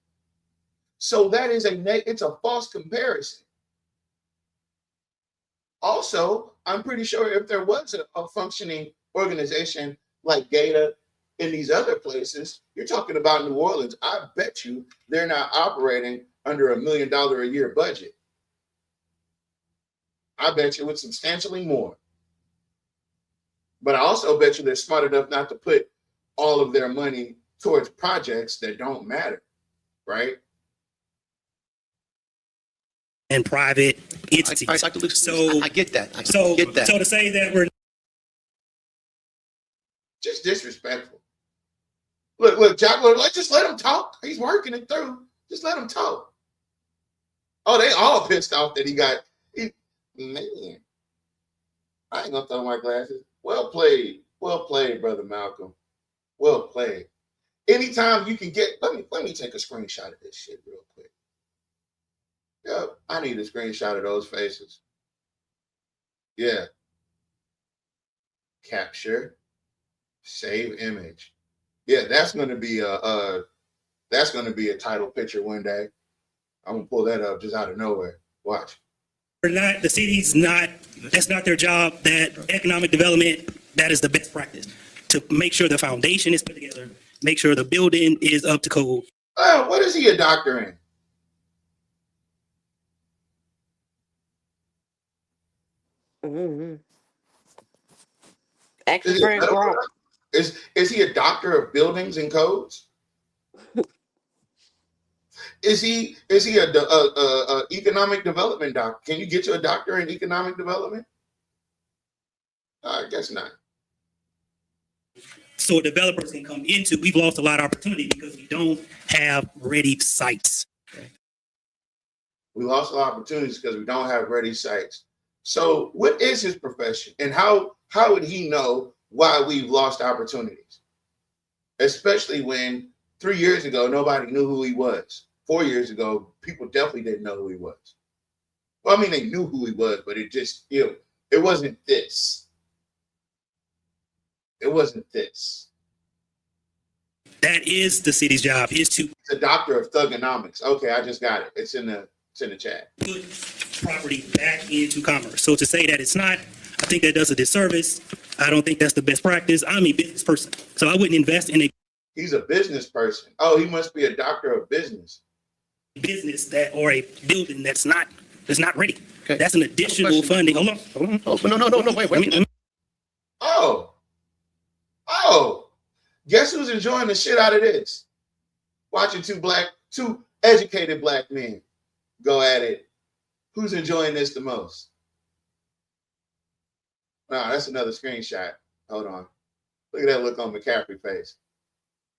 So that is it's a false comparison. Also, I'm pretty sure if there was a functioning organization like Gator in these other places, you're talking about New Orleans, I bet you they're not operating under $1 million a year budget. I bet you it's substantially more. But I also bet you they're smart enough not to put all of their money towards projects that don't matter, right? And private entities. I get that. So get that. So to say that we're just disrespectful. Look, Jack, let's just let him talk. He's working it through. Just let him talk. Oh, they all pissed off that man. I ain't gonna throw my glasses. Well played, brother Malcolm. Well played. Anytime you can get, let me take a screenshot of this shit real quick. Yep, I need a screenshot of those faces. Yeah. Capture, save image. Yeah, that's gonna be a title picture one day. I'm gonna pull that up just out of nowhere. Watch. not, the city's not, that's not their job. That economic development, that is the best practice to make sure the foundation is put together, make sure the building is up to code. What is he a doctor in? Mm-hmm. Actually, Frank Gronk. Is he a doctor of buildings and codes? Is he a economic development doctor? Can you get you a doctor in economic development? I guess not. So developers can come into, we've lost a lot of opportunity because we don't have ready sites. We lost a lot of opportunities because we don't have ready sites. So what is his profession, and how would he know why we've lost opportunities? Especially when 3 years ago, nobody knew who he was. 4 years ago, people definitely didn't know who he was. Well, I mean, they knew who he was, but it just, it wasn't this. It wasn't this. That is the city's job, is to It's a doctor of thugonomics. Okay, I just got it. It's in the chat. put property back into commerce. So to say that it's not, I think that does a disservice. I don't think that's the best practice. I'm a business person, so I wouldn't invest in a He's a business person. Oh, he must be a doctor of business. business that or a building that's not ready. Okay. That's an additional funding. Hold on. Oh, no, wait. Oh, guess who's enjoying the shit out of this? Watching two educated black men go at it. Who's enjoying this the most? Wow, that's another screenshot. Hold on. Look at that look on McCaffrey's face.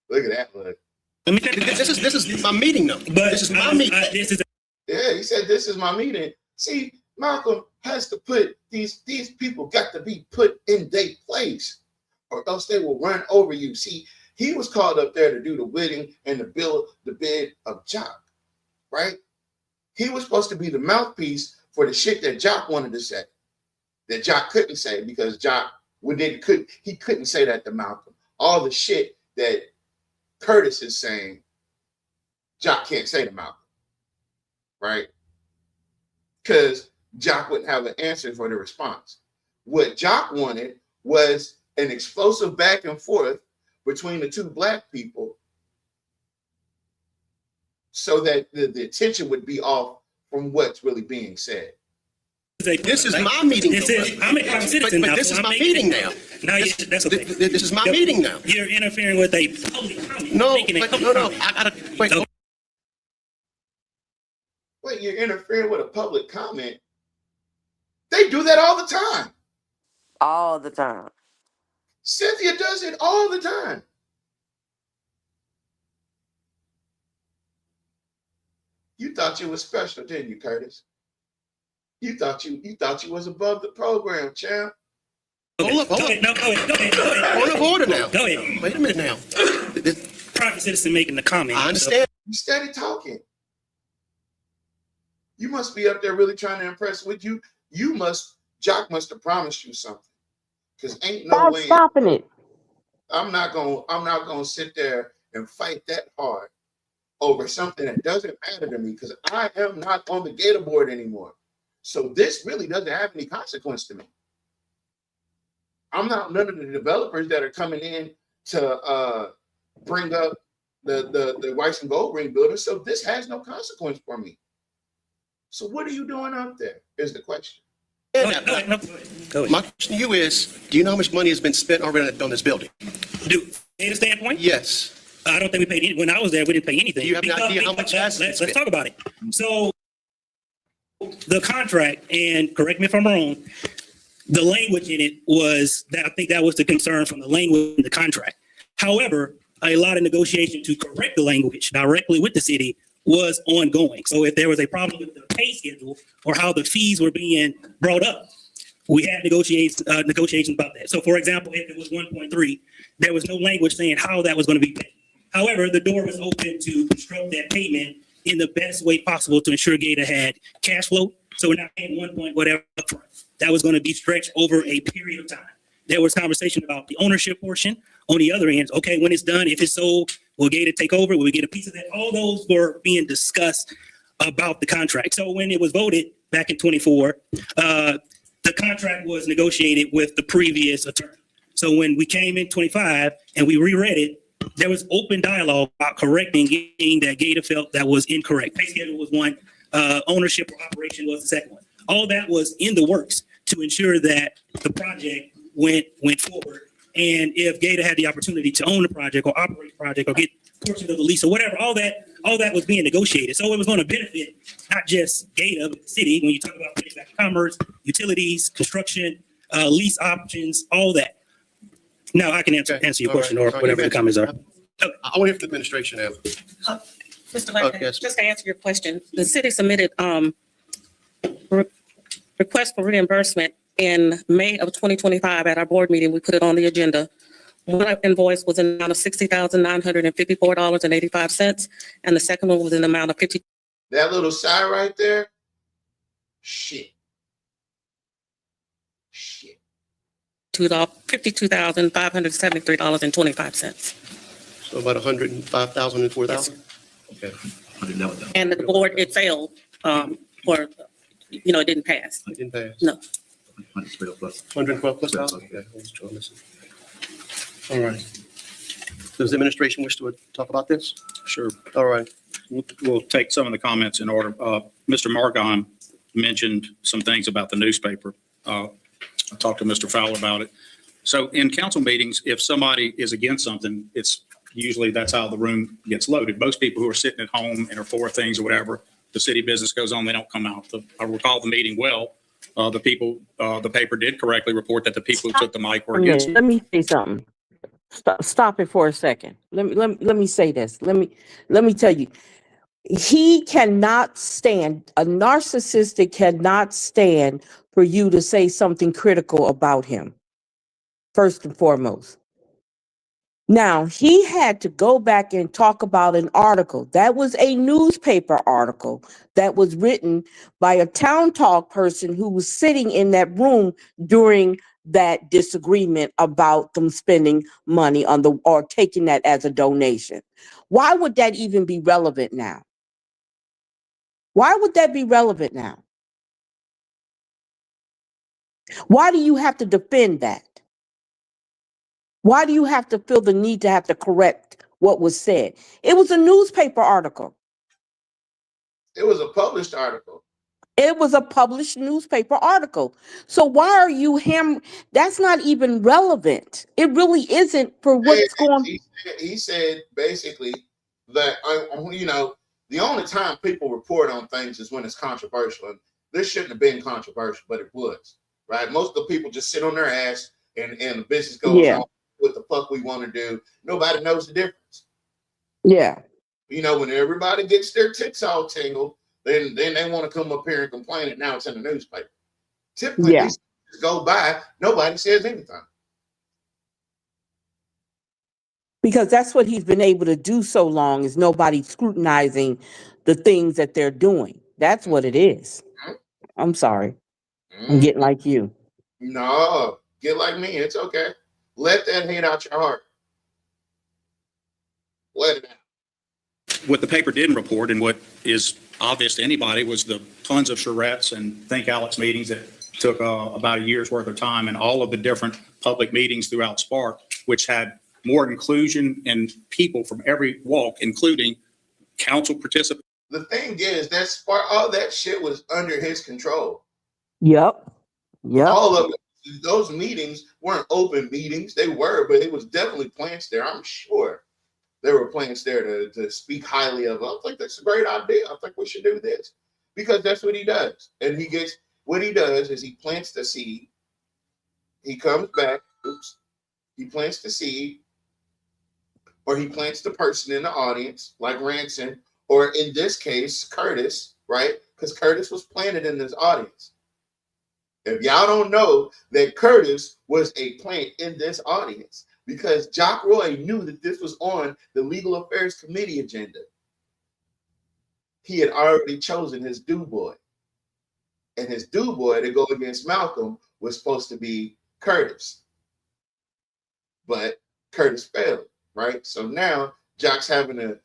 Look at that look. This is my meeting though. But this is my meeting. Yeah, he said this is my meeting. See, Malcolm has to put these people got to be put in their place, or else they will run over you. See, he was called up there to do the bidding and to build the bid of Jock, right? He was supposed to be the mouthpiece for the shit that Jock wanted to say, that Jock couldn't say because Jock couldn't say that to Malcolm. All the shit that Curtis is saying, Jock can't say to Malcolm, right? Because Jock wouldn't have an answer for the response. What Jock wanted was an explosive back and forth between the two black people so that the attention would be off from what's really being said. This is my meeting. I'm a private citizen now. But this is my meeting now. No, that's okay. This is my meeting now. You're interfering with a public comment. No, No. I gotta wait. Okay. Wait, you're interfering with a public comment? They do that all the time. All the time. Cynthia does it all the time. You thought you was special, didn't you, Curtis? You thought you was above the program, champ. Hold up. Go ahead. Point of order now. Go ahead. Wait a minute now. Private citizen making the comment. I understand. You steady talking. You must be up there really trying to impress with you. Jock must have promised you something. Because ain't no Stop way. stopping it. I'm not gonna sit there and fight that hard over something that doesn't matter to me because I am not on the Gator board anymore. So this really doesn't have any consequence to me. I'm not none of the developers that are coming in to bring up the Weiss and Gold Ring building. So this has no consequence for me. So what are you doing up there is the question. Go ahead. My question to you is, do you know how much money has been spent already on this building? Data standpoint? Yes. I don't think we paid any. When I was there, we didn't pay anything. Do you have an idea how much has been Let's spent? talk about it. So the contract, and correct me if I'm wrong, the language in it was that I think that was the concern from the language in the contract. However, a lot of negotiation to correct the language directly with the city was ongoing. So if there was a problem with the pay schedule or how the fees were being brought up, we had negotiations about that. So for example, if it was 1.3, there was no language saying how that was going to be paid. However, the door was open to construct that payment in the best way possible to ensure Gator had cash flow. So we're not paying 1 point whatever upfront. That was going to be stretched over a period of time. There was conversation about the ownership portion. On the other end, okay, when it's done, if it's sold, will Gator take over? Will we get a piece of that? All those were being discussed about the contract. So when it was voted back in 24, the contract was negotiated with the previous attorney. So when we came in 25 and we reread it, there was open dialogue about correcting anything that Gator felt that was incorrect. Pay schedule was one, ownership or operation was the second one. All that was in the works to ensure that the project went forward. And if Gator had the opportunity to own the project or operate the project or get portions of the lease or whatever, all that was being negotiated. So it was going to benefit not just Gator, but the city. When you talk about things like commerce, utilities, construction, lease options, all that. Now I can answer your question or whatever the comments are. I want to hear from the administration now. Mr. Lackman, just to answer your question, the city submitted request for reimbursement in May of 2025 at our board meeting. We put it on the agenda. One invoice was in the amount of $60,954.85, and the second one was in the amount of $50,000. That little sigh right there, shit. $52,573.25. So about 105,000 and 4,000? Okay. 111,000. And the board, it failed, or, it didn't pass. It didn't pass. No. 112 plus. 112 plus thousand? Okay. I was trying to listen. All right. Does the administration wish to talk about this? Sure. All right. We'll take some of the comments in order. Mr. Margon mentioned some things about the newspaper. I talked to Mr. Fowler about it. So in council meetings, if somebody is against something, it's usually that's how the room gets loaded. Most people who are sitting at home and are for things or whatever, the city business goes on, they don't come out. I recall the meeting well. The paper did correctly report that the people who took the mic were against. Let me say something. Stop it for a second. Let me say this. Let me tell you. He cannot stand, a narcissistic cannot stand for you to say something critical about him, first and foremost. Now, he had to go back and talk about an article. That was a newspaper article that was written by a town talk person who was sitting in that room during that disagreement about them spending money on or taking that as a donation. Why would that even be relevant now? Why would that be relevant now? Why do you have to defend that? Why do you have to feel the need to have to correct what was said? It was a newspaper article. It was a published article. It was a published newspaper article. So why are you That's not even relevant. It really isn't for what's going on. He said basically that, the only time people report on things is when it's controversial. And this shouldn't have been controversial, but it was, right? Most of the people just sit on their ass and the business goes on what the fuck we want to do. Nobody knows the difference. Yeah. When everybody gets their tits all tingled, then they want to come up here and complain, and now it's in the newspaper. Typically, these things go by, nobody says anything. Because that's what he's been able to do so long, is nobody scrutinizing the things that they're doing. That's what it is. I'm sorry. I'm getting like you. No, get like me. It's okay. Let that hate out your heart. Let it out. What the paper didn't report, and what is obvious to anybody, was the tons of charrettes and Think Alex meetings that took about a year's worth of time, and all of the different public meetings throughout Spark, which had more inclusion and people from every walk, including council participants. The thing is, that Spark, all that shit was under his control. Yep. All of it. Those meetings weren't open meetings. They were, but it was definitely plants there. I'm sure there were plants there to speak highly of. I think that's a great idea. I think we should do this, because that's what he does. And what he does is he plants the seed. He comes back. He plants the seed, or he plants the person in the audience, like Ranson, or in this case, Curtis, right? Because Curtis was planted in this audience. If y'all don't know that Curtis was a plant in this audience, because Jock Roy knew that this was on the Legal Affairs Committee agenda. He had already chosen his do boy. And his do boy to go against Malcolm was supposed to be Curtis. But Curtis failed, right? So now Jock's having to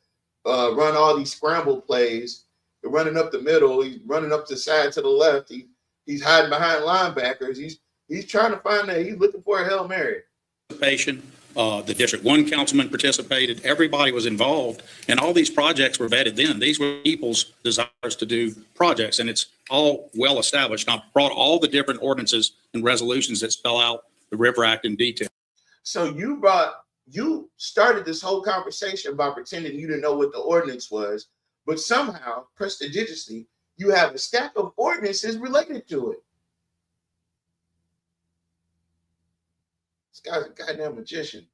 run all these scramble plays. They're running up the middle. He's running up the side to the left. He's hiding behind linebackers. He's trying to find that. He's looking for a Hail Mary. The District 1 councilman participated. Everybody was involved, and all these projects were vetted then. These were people's desires to do projects, and it's all well established. I've brought all the different ordinances and resolutions that spell out the River Act in detail. So you started this whole conversation by pretending you didn't know what the ordinance was, but somehow, prestigiously, you have a stack of ordinances related to it. This guy's a goddamn magician.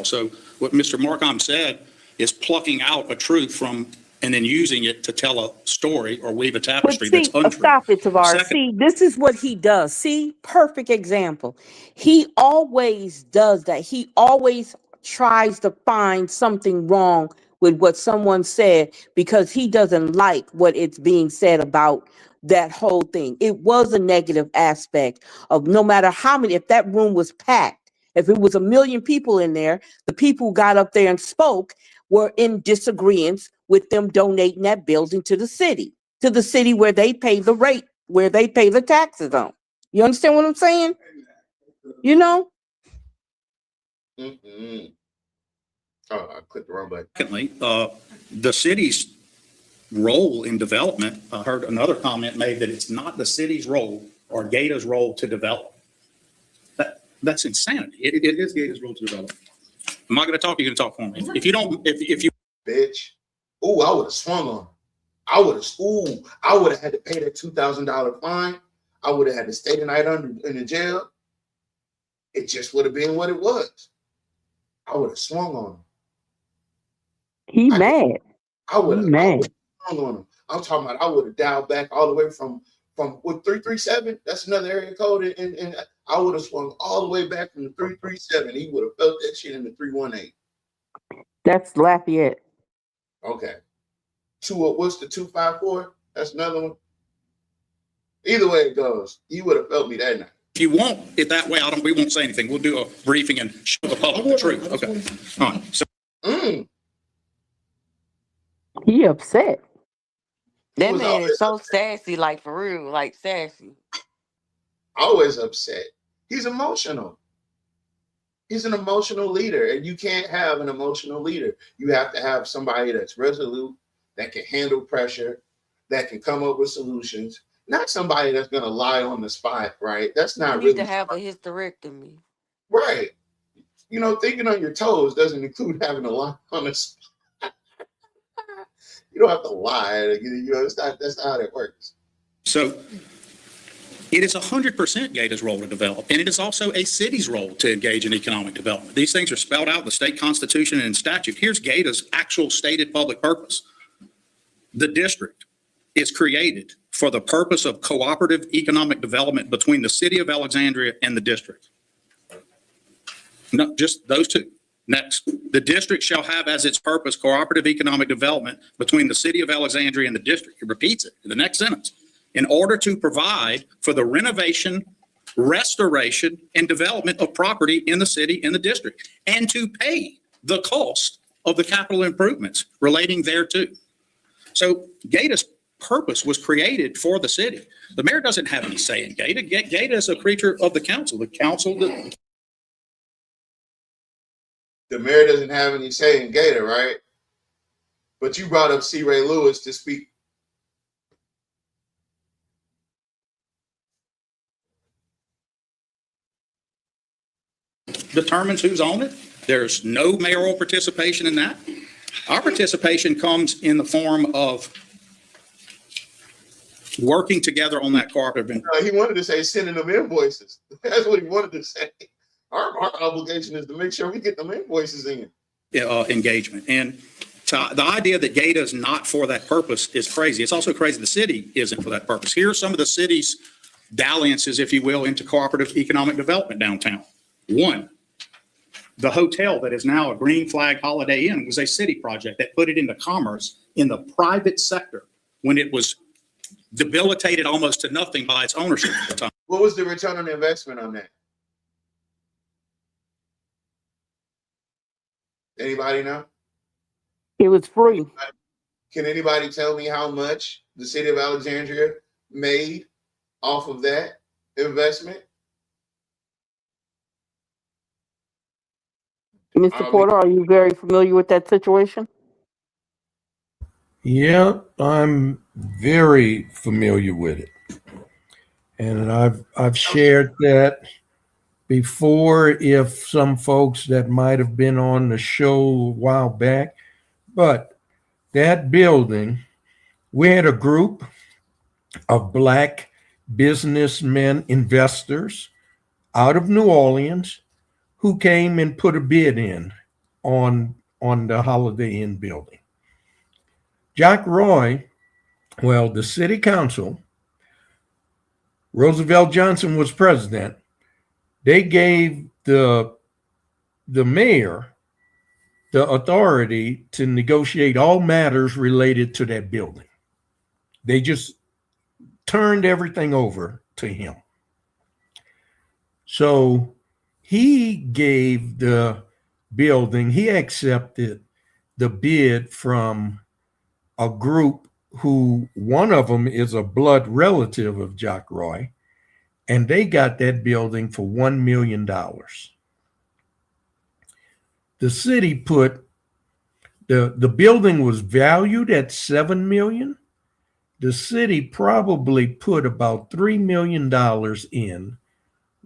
So what Mr. Markham said is plucking out a truth from and then using it to tell a story or weave a tapestry that's untrue. Stop it, Tavares. See, this is what he does. See, perfect example. He always does that. He always tries to find something wrong with what someone said because he doesn't like what it's being said about that whole thing. It was a negative aspect of no matter how many, if that room was packed, If it was 1 million people in there, the people who got up there and spoke were in disagreement with them donating that building to the city where they pay the rate, where they pay the taxes on. You understand what I'm saying? You know? Mm-mm. Oh, I clicked the wrong button. Secondly, the city's role in development, I heard another comment made that it's not the city's role or GATA's role to develop. That's insanity. It is GATA's role to develop. Am I going to talk? You're going to talk for me. If you don't, if you. Bitch. Ooh, I would have swung on him. I would have had to pay that $2,000 fine. I would have had to stay the night in the jail. It just would have been what it was. I would have swung on him. He mad. I would have swung on him. I'm talking about I would have dialed back all the way from what 337. That's another area code, and I would have swung all the way back from the 337. He would have felt that shit in the 318. That's Lafayette. Okay. What's the 254? That's another one. Either way it goes, he would have felt me that night. If you want it that way, we won't say anything. We'll do a briefing and show the public the truth. Okay. All right. So. He upset. That man is so sassy, like for real, like sassy. Always upset. He's emotional. He's an emotional leader, and you can't have an emotional leader. You have to have somebody that's resolute, that can handle pressure, that can come up with solutions. Not somebody that's going to lie on the spot, right? That's not you really. need to have a hysterectomy. Right. You know, thinking on your toes doesn't include having a lie on the spot. You don't have to lie. You know, that's not how that works. So it is 100% GATA's role to develop, and it is also a city's role to engage in economic development. These things are spelled out in the state constitution and in statute. Here's GATA's actual stated public purpose. The district is created for the purpose of cooperative economic development between the city of Alexandria and the district. No, just those two. Next, the district shall have as its purpose cooperative economic development between the city of Alexandria and the district. It repeats it in the next sentence. In order to provide for the renovation, restoration, and development of property in the city and the district, and to pay the cost of the capital improvements relating thereto. So GATA's purpose was created for the city. The mayor doesn't have any say in GATA. GATA is a creature of the council. The mayor doesn't have any say in GATA, right? But you brought up C. Ray Lewis to speak. Determines who's on it. There's no mayoral participation in that. Our participation comes in the form of working together on that cooperative. He wanted to say sending them invoices. That's what he wanted to say. Our obligation is to make sure we get them invoices in. Engagement. And the idea that GATA is not for that purpose is crazy. It's also crazy the city isn't for that purpose. Here are some of the city's dalliances, if you will, into cooperative economic development downtown. One, the hotel that is now a Green Flag Holiday Inn was a city project that put it into commerce in the private sector when it was debilitated almost to nothing by its ownership at the time. What was the return on investment on that? Anybody know? It was free. Can anybody tell me how much the city of Alexandria made off of that investment? Mr. Porter, are you very familiar with that situation? Yeah, I'm very familiar with it. And I've shared that before, if some folks that might have been on the show a while back. But that building, we had a group of Black businessmen, investors out of New Orleans who came and put a bid in on the Holiday Inn building. Jack Roy, well, the city council, Roosevelt Johnson was president. They gave the mayor the authority to negotiate all matters related to that building. They just turned everything over to him. So he gave the building, he accepted the bid from a group who one of them is a blood relative of Jock Roy, and they got that building for $1 million. The city put the building was valued at $7 million. The city probably put about $3 million in,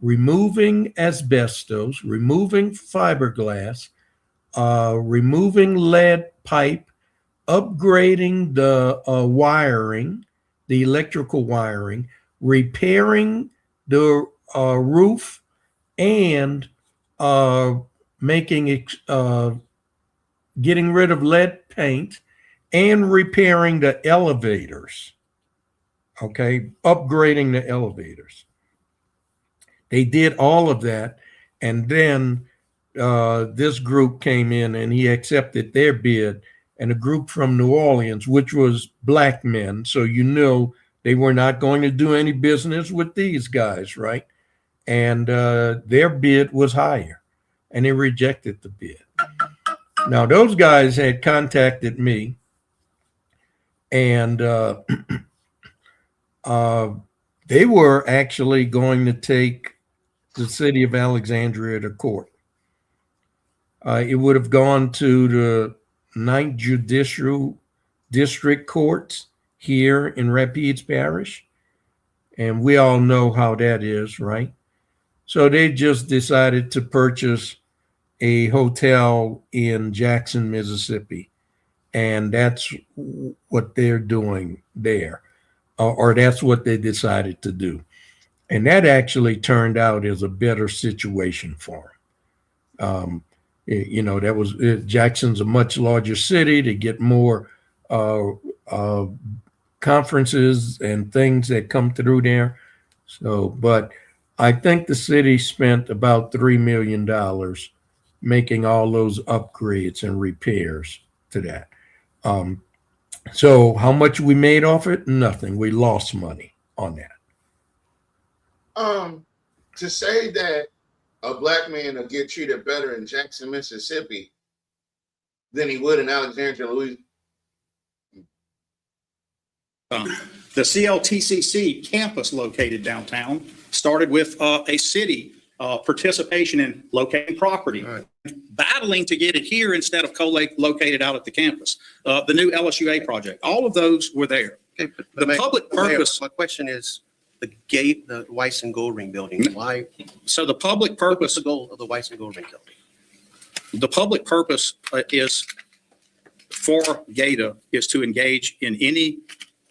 removing asbestos, removing fiberglass, removing lead pipe, upgrading the wiring, the electrical wiring, repairing the roof, and getting rid of lead paint and repairing the elevators. Okay, upgrading the elevators. They did all of that, and then this group came in and he accepted their bid, and a group from New Orleans, which was black men, so you know they were not going to do any business with these guys, right? And their bid was higher, and they rejected the bid. Now, those guys had contacted me, and they were actually going to take the city of Alexandria to court. It would have gone to the 9th Judicial District Courts here in Rapides Parish. And we all know how that is, right? So they just decided to purchase a hotel in Jackson, Mississippi. And that's what they're doing there, or that's what they decided to do. And that actually turned out as a better situation for them. That was Jackson's a much larger city. To get more conferences and things that come through there. So, but I think the city spent about $3 million making all those upgrades and repairs to that. So how much we made off it? Nothing. We lost money on that. To say that a black man will get treated better in Jackson, Mississippi than he would in Alexandria, Louisiana. The CLTCC campus located downtown started with a city participation in locating property, battling to get it here instead of co-located out at the campus. The new LSUA project, all of those were there. Okay, The public purpose. My question is the gate, the Weiss and Gold Ring building. Why? So the public purpose. What's the goal of the Weiss and Gold Ring building? The public purpose is for GATA is to engage in any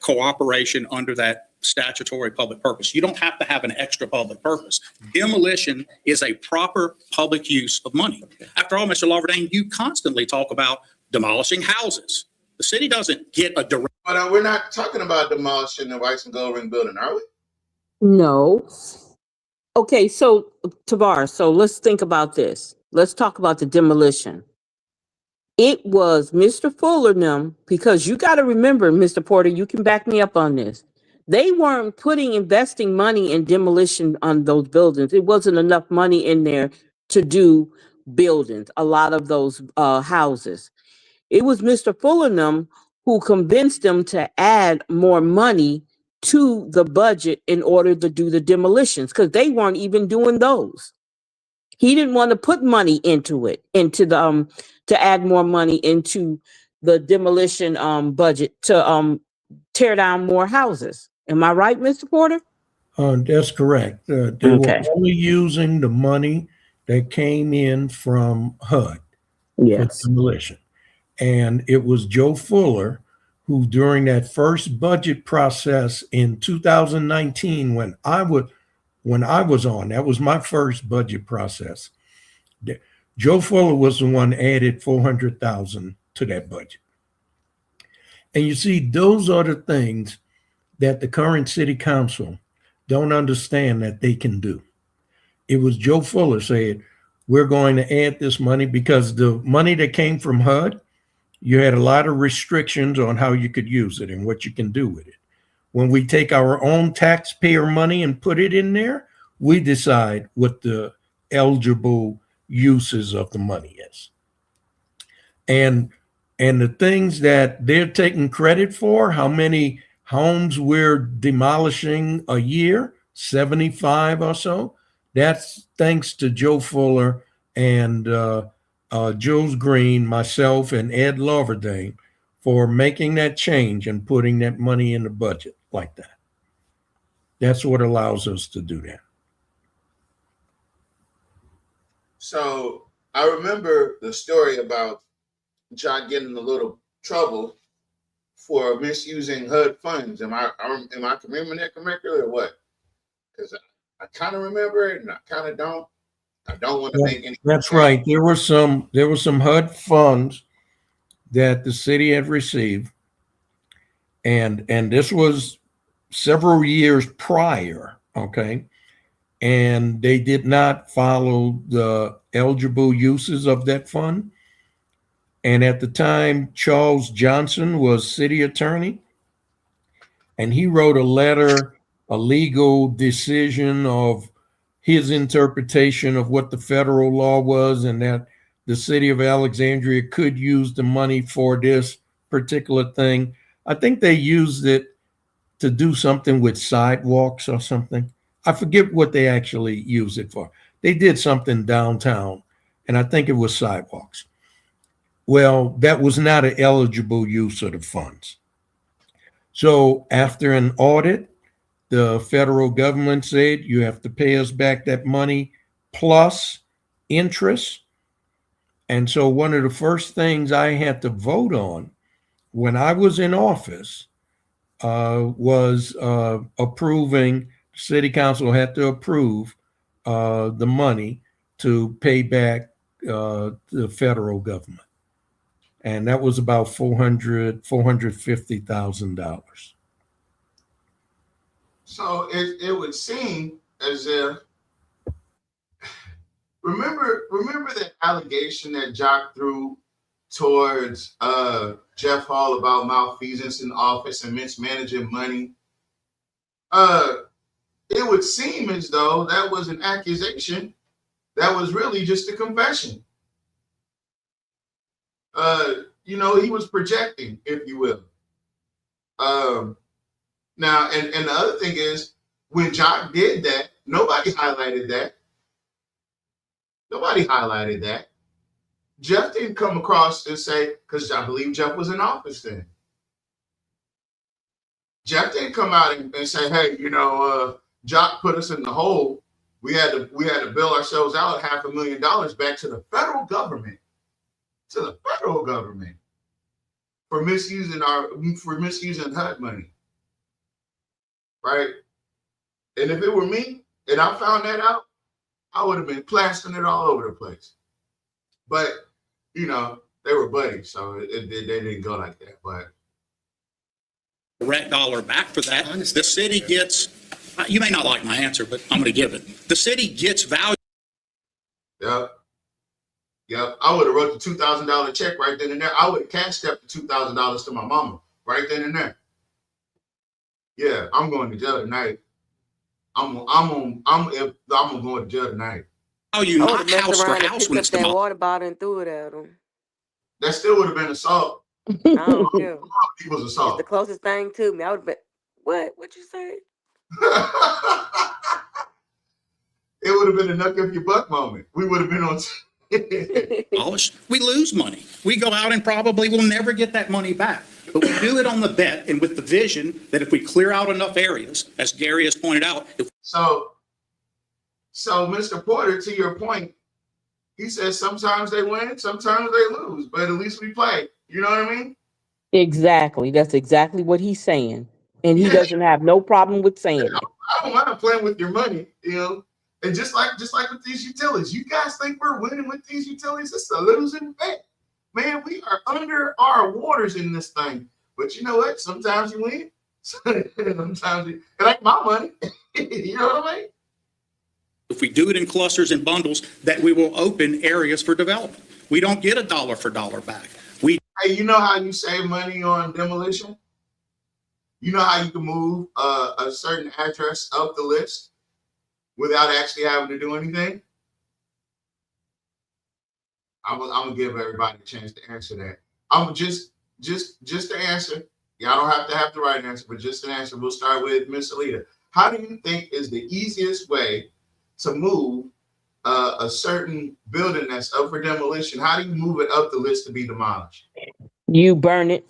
cooperation under that statutory public purpose. You don't have to have an extra public purpose. Demolition is a proper public use of money. After all, Mr. Laverdane, you constantly talk about demolishing houses. The city doesn't get a direct. But we're not talking about demolishing the Weiss and Gold Ring building, are we? No. Okay, so Tavar, so let's think about this. Let's talk about the demolition. It was Mr. Fuller them, because you got to remember, Mr. Porter, you can back me up on this. They weren't investing money in demolition on those buildings. It wasn't enough money in there to do buildings, a lot of those houses. It was Mr. Fuller them who convinced them to add more money to the budget in order to do the demolitions, because they weren't even doing those. He didn't want to put money into it, into the to add more money into the demolition budget to tear down more houses. Am I right, Mr. Porter? That's correct. They were only using the money that came in from HUD for demolition. And it was Joe Fuller who, during that first budget process in 2019, when I was on, that was my first budget process. Joe Fuller was the one added $400,000 to that budget. And you see, those are the things that the current city council don't understand that they can do. It was Joe Fuller said, we're going to add this money, because the money that came from HUD, you had a lot of restrictions on how you could use it and what you can do with it. When we take our own taxpayer money and put it in there, we decide what the eligible uses of the money is. And the things that they're taking credit for, how many homes we're demolishing a year, 75 or so, that's thanks to Joe Fuller and Jules Green, myself, and Ed Loverdane for making that change and putting that money in the budget like that. That's what allows us to do that. So I remember the story about John getting in a little trouble for misusing HUD funds. Am I remembering that correctly or what? Because I kind of remember it and I kind of don't. I don't want to make any. That's right. There were some HUD funds that the city had received, and this was several years prior. Okay. And they did not follow the eligible uses of that fund. And at the time, Charles Johnson was city attorney, and he wrote a letter, a legal decision of his interpretation of what the federal law was, and that the city of Alexandria could use the money for this particular thing. I think they used it to do something with sidewalks or something. I forget what they actually used it for. They did something downtown, and I think it was sidewalks. Well, that was not an eligible use of the funds. So after an audit, the federal government said, you have to pay us back that money plus interest. And so one of the first things I had to vote on when I was in office was approving, city council had to approve the money to pay back the federal government. And that was about $450,000. So it would seem as if, remember that allegation that Jock threw towards Jeff Hall about malfeasance in office and mismanaging money? It would seem as though that was an accusation that was really just a confession. He was projecting, if you will. Now, and the other thing is, when Jock did that, nobody highlighted that. Nobody highlighted that. Jeff didn't come across and say, because I believe Jeff was in office then. Jeff didn't come out and say, hey, Jock put us in the hole. We had to bill ourselves out $500,000 back to the federal government. For misusing HUD money. Right? And if it were me and I found that out, I would have been plastering it all over the place. But, they were buddies, so they didn't go like that. But direct dollar back for that. The city gets, you may not like my answer, but I'm going to give it. The city gets value. Yep. I would have wrote the $2,000 check right then and there. I would have cashed up the $2,000 to my mama right then and there. Yeah, I'm going to jail tonight. I'm going to go to jail tonight. Oh, you not house for house when it's that water bottle and threw it at him. That still would have been assault. I don't care. It was assault. It's the closest thing to me. I would have been, what you say? It would have been a knock up your butt moment. We would have been on. We lose money. We go out and probably will never get that money back. But we do it on the bet and with the vision that if we clear out enough areas, as Gary has pointed out. So Mr. Porter, to your point, he says sometimes they win, sometimes they lose, but at least we play. You know what I mean? Exactly. That's exactly what he's saying. And he doesn't have no problem with saying it. I don't mind playing with your money, And just like with these utilities, you guys think we're winning with these utilities? It's a losing bet. Man, we are under our waters in this thing. But you know what? Sometimes you win. Sometimes it ain't my money. You know what I mean? If we do it in clusters and bundles, that we will open areas for development. We don't get a dollar for dollar back. Hey, you know how you save money on demolition? You know how you can move a certain address up the list without actually having to do anything? I'm gonna give everybody a chance to answer that. I'm just to answer. Y'all don't have to have the right answer, but just an answer. We'll start with Miss Alita. How do you think is the easiest way to move a certain building that's up for demolition? How do you move it up the list to be demolished? You burn it.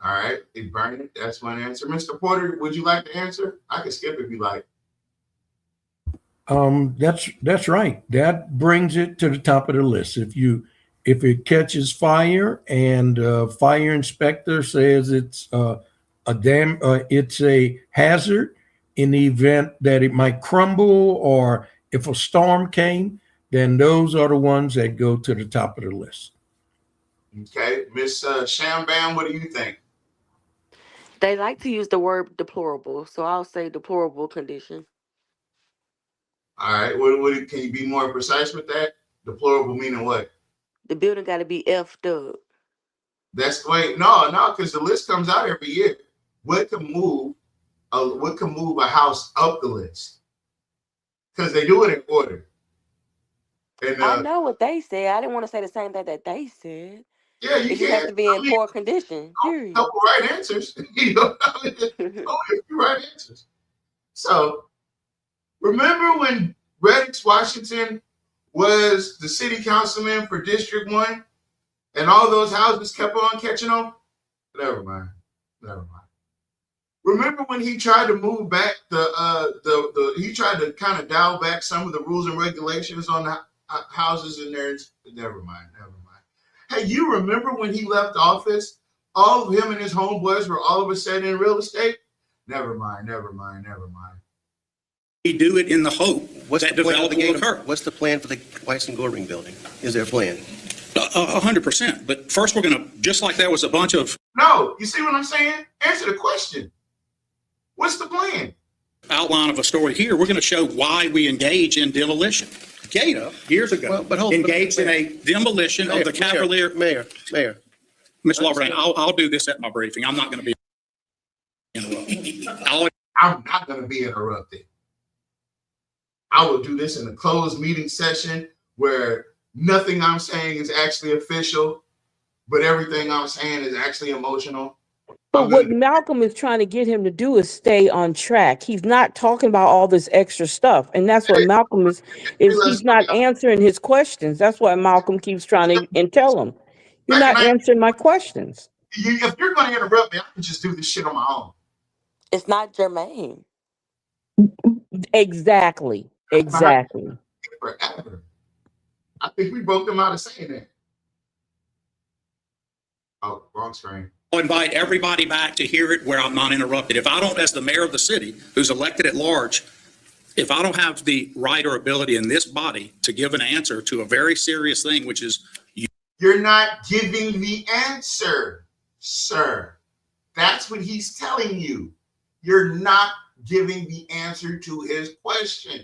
All right, you burn it. That's one answer. Mr. Porter, would you like to answer? I can skip if you like. That's right. That brings it to the top of the list. If it catches fire and fire inspector says it's it's a hazard in the event that it might crumble, or if a storm came, then those are the ones that go to the top of the list. Okay, Miss Shambam, what do you think? They like to use the word deplorable, so I'll say deplorable condition. All right, what can you be more precise with that? Deplorable meaning what? The building got to be effed up. That's wait, no, because the list comes out every year. What can move a house up the list? Because they do it in order. And I know what they said. I didn't want to say the same thing that they said. yeah, you It just has to be in poor condition. Period. Couple right answers. You know, only a few right answers. So remember when Reddix Washington was the city councilman for District 1 and all those houses kept on catching on? Never mind. Remember when he tried to move back he tried to kind of dial back some of the rules and regulations on the houses in there? Never mind. Hey, you remember when he left office, all of him and his homeboys were all of a sudden in real estate? Never mind. We do it in the hope that development will occur. What's the plan for the Weiss and Goldring building? Is there a plan? 100%. But first we're going to, just like there was a bunch of... No, you see what I'm saying? Answer the question. What's the plan? Outline of a story here, we're going to show why we engage in demolition. Gata, years ago, engaged in a demolition of the Cavalier. Mayor. Mr. Lawbert, I'll do this at my briefing. I'm not going to be interrupted. I'm not going to be interrupted. I will do this in a closed meeting session where nothing I'm saying is actually official, but everything I'm saying is actually emotional. But what Malcolm is trying to get him to do is stay on track. He's not talking about all this extra stuff. And that's what Malcolm is he's not answering his questions. That's why Malcolm keeps trying to tell him, you're not answering my questions. If you're going to interrupt me, I can just do this shit on my own. It's not germane. Exactly. Forever. I think we broke them out of saying that. Oh, wrong screen. I'll invite everybody back to hear it where I'm not interrupted. If I don't, as the mayor of the city, who's elected at large, if I don't have the right or ability in this body to give an answer to a very serious thing, which is... You're not giving the answer, sir. That's what he's telling you. You're not giving the answer to his question.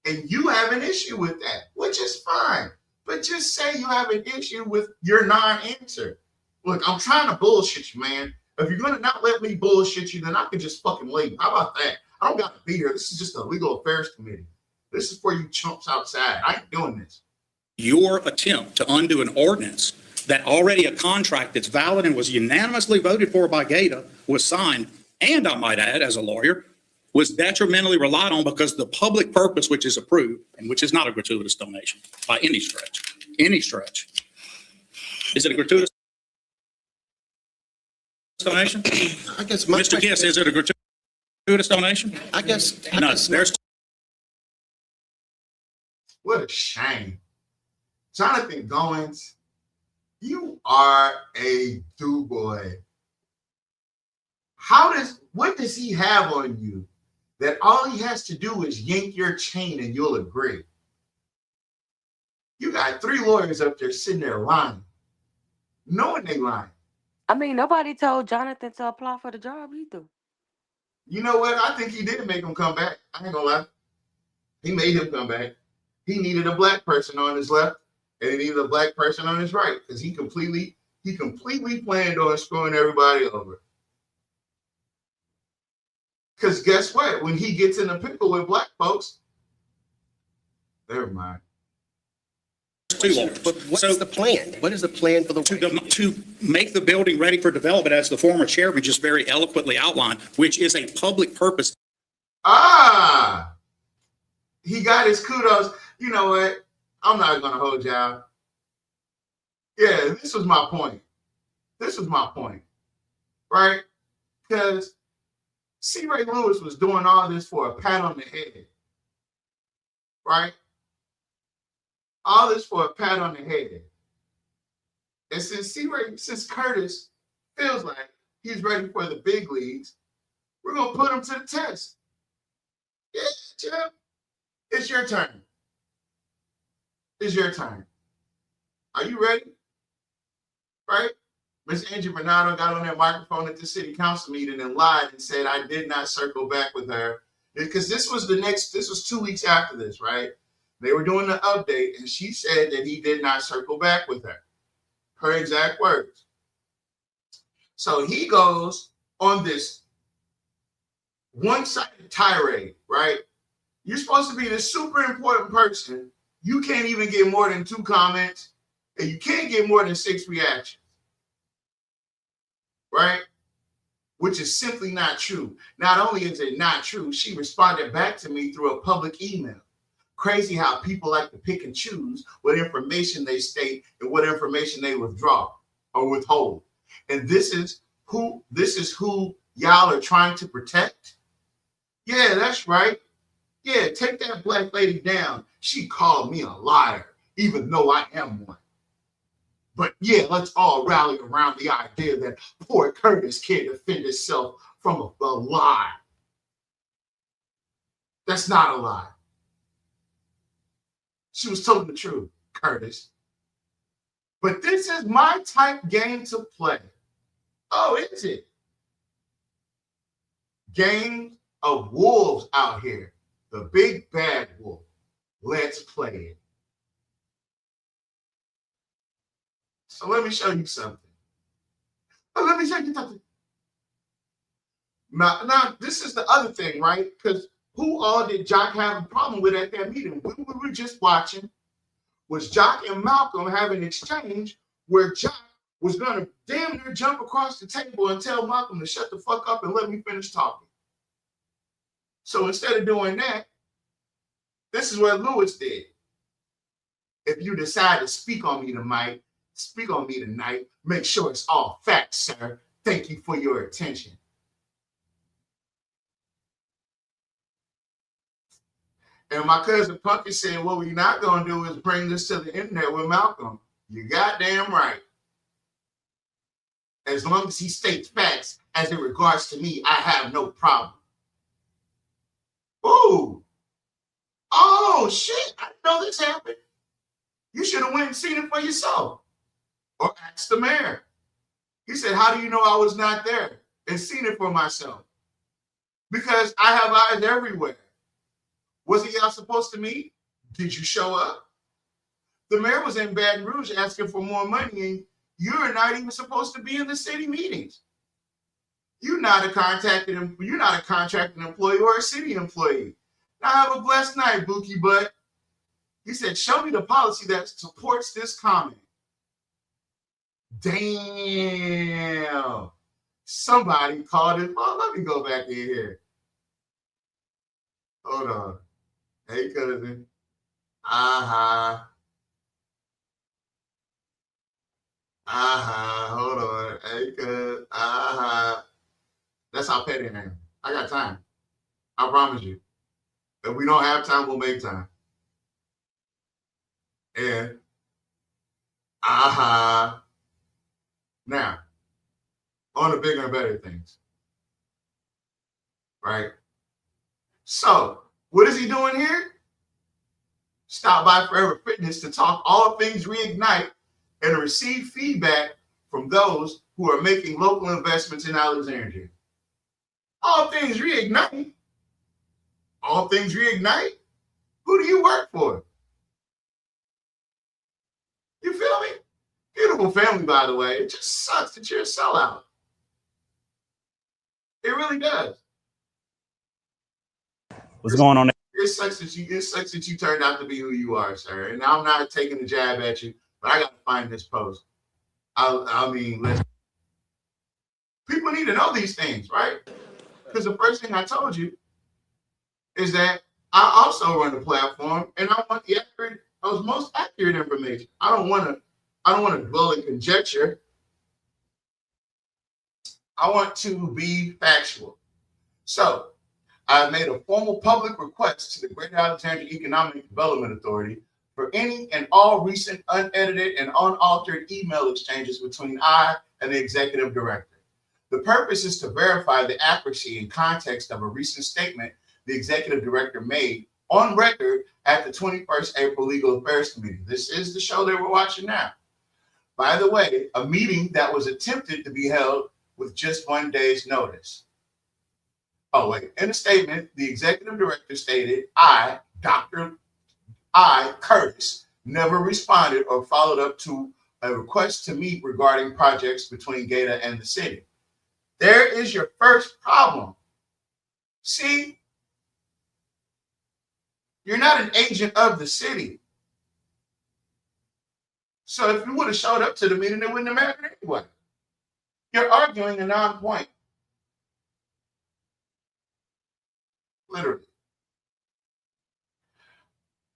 And you have an issue with that, which is fine. But just say you have an issue with your non-answer. Look, I'm trying to bullshit you, man. If you're going to not let me bullshit you, then I can just fucking leave. How about that? I don't got to be here. This is just a legal affairs committee. This is for you chumps outside. I ain't doing this. Your attempt to undo an ordinance that already a contract that's valid and was unanimously voted for by Gata was signed, and I might add, as a lawyer, was detrimentally relied on because the public purpose which is approved, and which is not a gratuitous donation by any stretch. Is it a gratuitous donation? I guess Mr. Kiss, is it a gratuitous donation? I guess there's... What a shame. Jonathan Goins, you are a do-boy. What does he have on you that all he has to do is yank your chain and you'll agree? You got 3 lawyers up there sitting there lying, knowing they lying. I mean, nobody told Jonathan to apply for the job either. You know what? I think he did make him come back. I ain't gonna lie. He made him come back. He needed a black person on his left, and he needed a black person on his right, because he completely planned on screwing everybody over. Because guess what? When he gets in a pickle with black folks, never mind. too large. But what's the plan? What is the plan for the To make the building ready for development, as the former chairman just very eloquently outlined, which is a public purpose. He got his kudos. You know what? I'm not going to hold y'all. Yeah, this was my point. Right? Because C. Ray Lewis was doing all this for a pat on the head. Right? All this for a pat on the head. And since Curtis feels like he's ready for the big leagues, we're going to put him to the test. Yeah, Jim. It's your turn. Are you ready? Right? Ms. Angie Bernardo got on that microphone at the city council meeting and lied and said I did not circle back with her. Because this was 2 weeks after this, right? They were doing the update and she said that he did not circle back with her. Her exact words. So he goes on this one-sided tirade, right? You're supposed to be this super important person. You can't even get more than 2 comments, and you can't get more than 6 reactions, right? Which is simply not true. Not only is it not true, she responded back to me through a public email. Crazy how people like to pick and choose what information they state and what information they withdraw or withhold. And this is who y'all are trying to protect? Yeah, that's right. Yeah, take that black lady down. She called me a liar, even though I am one. But yeah, let's all rally around the idea that poor Curtis can't defend himself from a lie. That's not a lie. She was telling the truth, Curtis. But this is my type game to play. Oh, is it? Games of wolves out here. The big bad wolf. Let's play it. So let me show you something. Now, this is the other thing, right? Because who all did Jock have a problem with at that meeting? We were just watching. Was Jock and Malcolm having an exchange where Jock was going to damn near jump across the table and tell Malcolm to shut the fuck up and let me finish talking. So instead of doing that, this is what Lewis did. If you decide to speak on me tonight, make sure it's all facts, sir. Thank you for your attention. And my cousin Punky said, what we're not going to do is bring this to the internet with Malcolm. You goddamn right. As long as he states facts as it regards to me, I have no problem. Ooh. Oh, shit. I didn't know this happened. You should have went and seen it for yourself. Or asked the mayor. He said, how do you know I was not there and seen it for myself? Because I have eyes everywhere. Wasn't y'all supposed to meet? Did you show up? The mayor was in Baton Rouge asking for more money, and you're not even supposed to be in the city meetings. You're not a contracted employee or a city employee. Now have a blessed night, Bookie Butt. He said, show me the policy that supports this comment. Damn. Somebody called it. Oh, let me go back in here. Hold on. Hey, cousin. Hold on. Hey, cousin. That's how petty I am. I got time. I promise you. If we don't have time, we'll make time. And now, on the bigger and better things. Right? So, what is he doing here? Stop by Forever Fitness to talk all things Reignite and receive feedback from those who are making local investments in Alexandria. All things Reignite? All things Reignite? Who do you work for? You feel me? Beautiful family, by the way. It just sucks that you're a sellout. It really does. What's going on? It sucks that you turned out to be who you are, sir. And I'm not taking a jab at you, but I got to find this post. I mean, listen, people need to know these things, right? Because the first thing I told you is that I also run a platform, and I want the most accurate information. I don't want to dwell in conjecture. I want to be factual. So I made a formal public request to the Greater Alexandria Economic Development Authority for any and all recent unedited and unaltered email exchanges between I and the executive director. The purpose is to verify the accuracy and context of a recent statement the executive director made on record at the 21st April Legal Affairs Committee. This is the show that we're watching now. By the way, a meeting that was attempted to be held with just 1 day's notice. Oh, wait. In the statement, the executive director stated, I, Curtis, never responded or followed up to a request to meet regarding projects between Gator and the city. There is your first problem. See, you're not an agent of the city. So if you would have showed up to the meeting, it wouldn't have mattered anyway. You're arguing a non-point. Literally.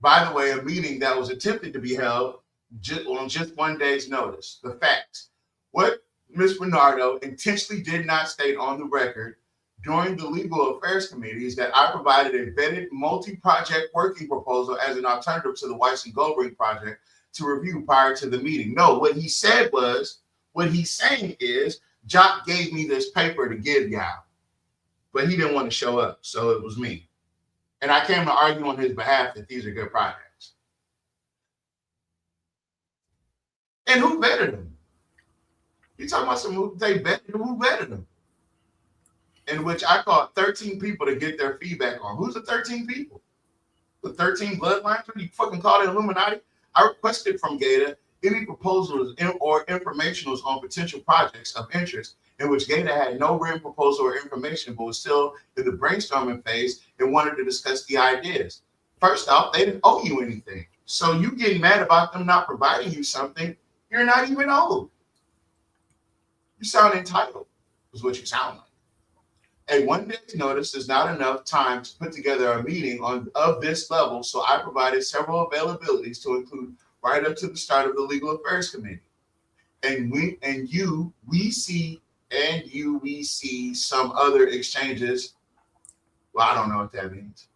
By the way, a meeting that was attempted to be held on just 1 day's notice. The facts. What Ms. Bernardo intentionally did not state on the record during the Legal Affairs Committee is that I provided a vetted multi-project working proposal as an alternative to the Weiss and Goldring project to review prior to the meeting. No, what he's saying is, Jock gave me this paper to give y'all, but he didn't want to show up, so it was me. And I came to argue on his behalf that these are good projects. And who vetted them? You talking about who vetted them? In which I called 13 people to get their feedback on. Who's the 13 people? The 13 bloodlines? What do you fucking call it, Illuminati? I requested from Gator any proposals or informationals on potential projects of interest in which Gator had no written proposal or information, but was still in the brainstorming phase and wanted to discuss the ideas. First off, they didn't owe you anything. So you getting mad about them not providing you something you're not even owed. You sound entitled, is what you sound like. A 1 day's notice is not enough time to put together a meeting of this level, so I provided several availabilities to include right up to the start of the Legal Affairs Committee. And we see some other exchanges. Well, I don't know what that means.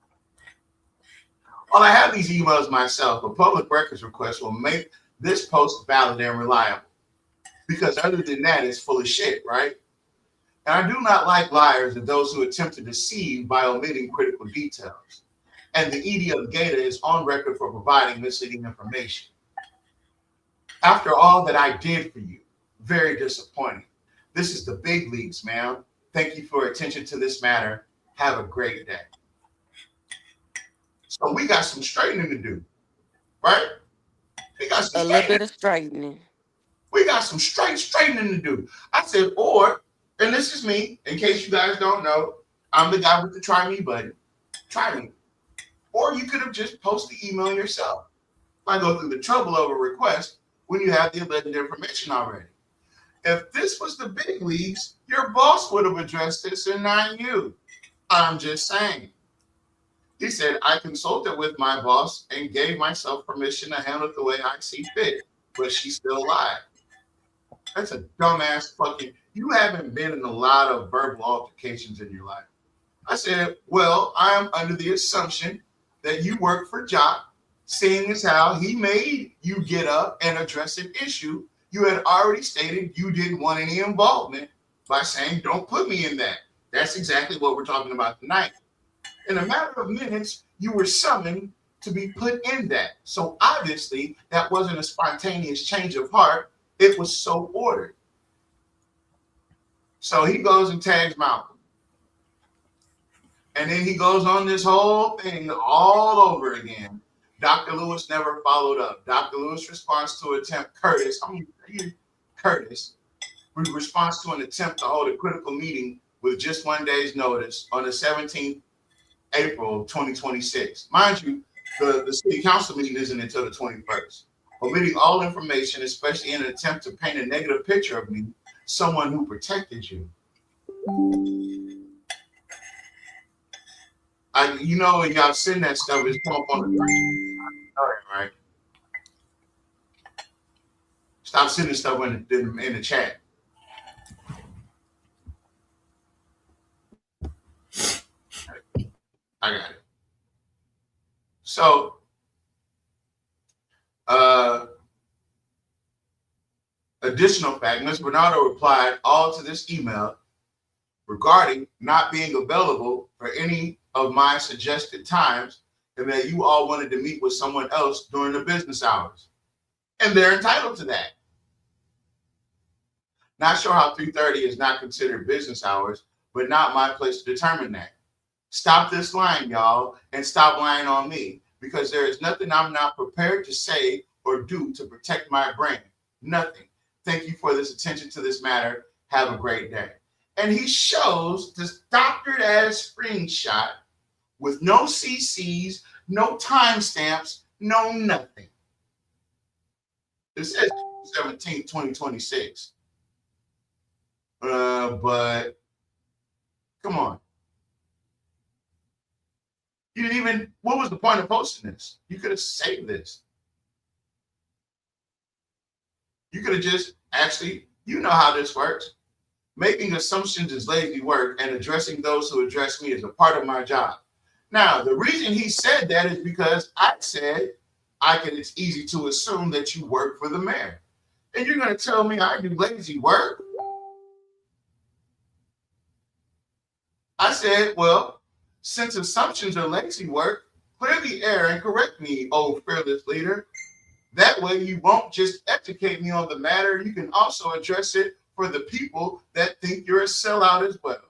Well, I have these emails myself. A public records request will make this post valid and reliable. Because other than that, it's full of shit, right? And I do not like liars and those who attempt to deceive by omitting critical details. And the ED of Gator is on record for providing misleading information. After all that I did for you, very disappointing. This is the big leagues, ma'am. Thank you for your attention to this matter. Have a great day. So we got some straightening to do, right? We got some a little bit of straightening. We got some straightening to do. I said, and this is me, in case you guys don't know, I'm the guy with the try me button. Try me. Or you could have just posted the email yourself. Why go through the trouble of a request when you have the alleged information already? If this was the big leagues, your boss would have addressed this and not you. I'm just saying. He said, I consulted with my boss and gave myself permission to handle it the way I see fit, but she still lied. That's a dumbass fucking, you haven't been in a lot of verbal altercations in your life. I said, well, I am under the assumption that you work for Jock, seeing as how he made you get up and address an issue you had already stated you didn't want any involvement by saying, don't put me in that. That's exactly what we're talking about tonight. In a matter of minutes, you were summoned to be put in that. So obviously, that wasn't a spontaneous change of heart. It was so ordered. So he goes and tags Malcolm. And then he goes on this whole thing all over again. Dr. Lewis never followed up. Dr. Lewis responds to Curtis, in response to an attempt to hold a critical meeting with just 1 day's notice on the 17th April 2026. Mind you, the city council meeting isn't until the 21st. Omitting all information, especially in an attempt to paint a negative picture of me, someone who protected you. You know, when y'all send that stuff, it's come up on the right? Stop sending stuff in the chat. I got it. So, additional fact, Ms. Bernardo replied all to this email regarding not being available for any of my suggested times and that you all wanted to meet with someone else during the business hours. And they're entitled to that. Not sure how 3:30 is not considered business hours, but not my place to determine that. Stop this lying, y'all, and stop lying on me, because there is nothing I'm not prepared to say or do to protect my brand. Nothing. Thank you for this attention to this matter. Have a great day. And he shows this doctored ass screenshot with no CCs, no timestamps, no nothing. It says 17, 2026. But come on. You didn't even, what was the point of posting this? You could have saved this. You could have just actually, you know how this works. Making assumptions is lazy work, and addressing those who address me is a part of my job. Now, the reason he said that is because I said it's easy to assume that you work for the mayor. And you're going to tell me I do lazy work? I said, well, since assumptions are lazy work, clear the air and correct me, oh fearless leader. That way you won't just educate me on the matter, you can also address it for the people that think you're a sellout as well.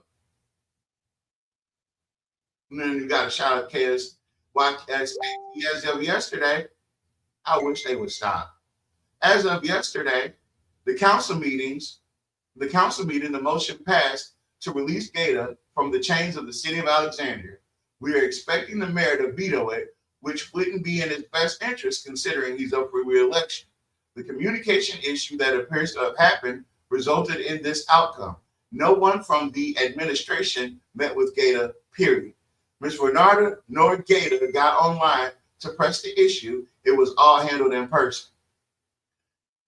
And then you got a shout out KS as of yesterday. I wish they would stop. As of yesterday, the council meeting, the motion passed to release Gator from the chains of the city of Alexandria. We are expecting the mayor to veto it, which wouldn't be in his best interest considering he's up for re-election. The communication issue that appears to have happened resulted in this outcome. No one from the administration met with Gator, period. Ms. Renata nor Gator got online to press the issue. It was all handled in person.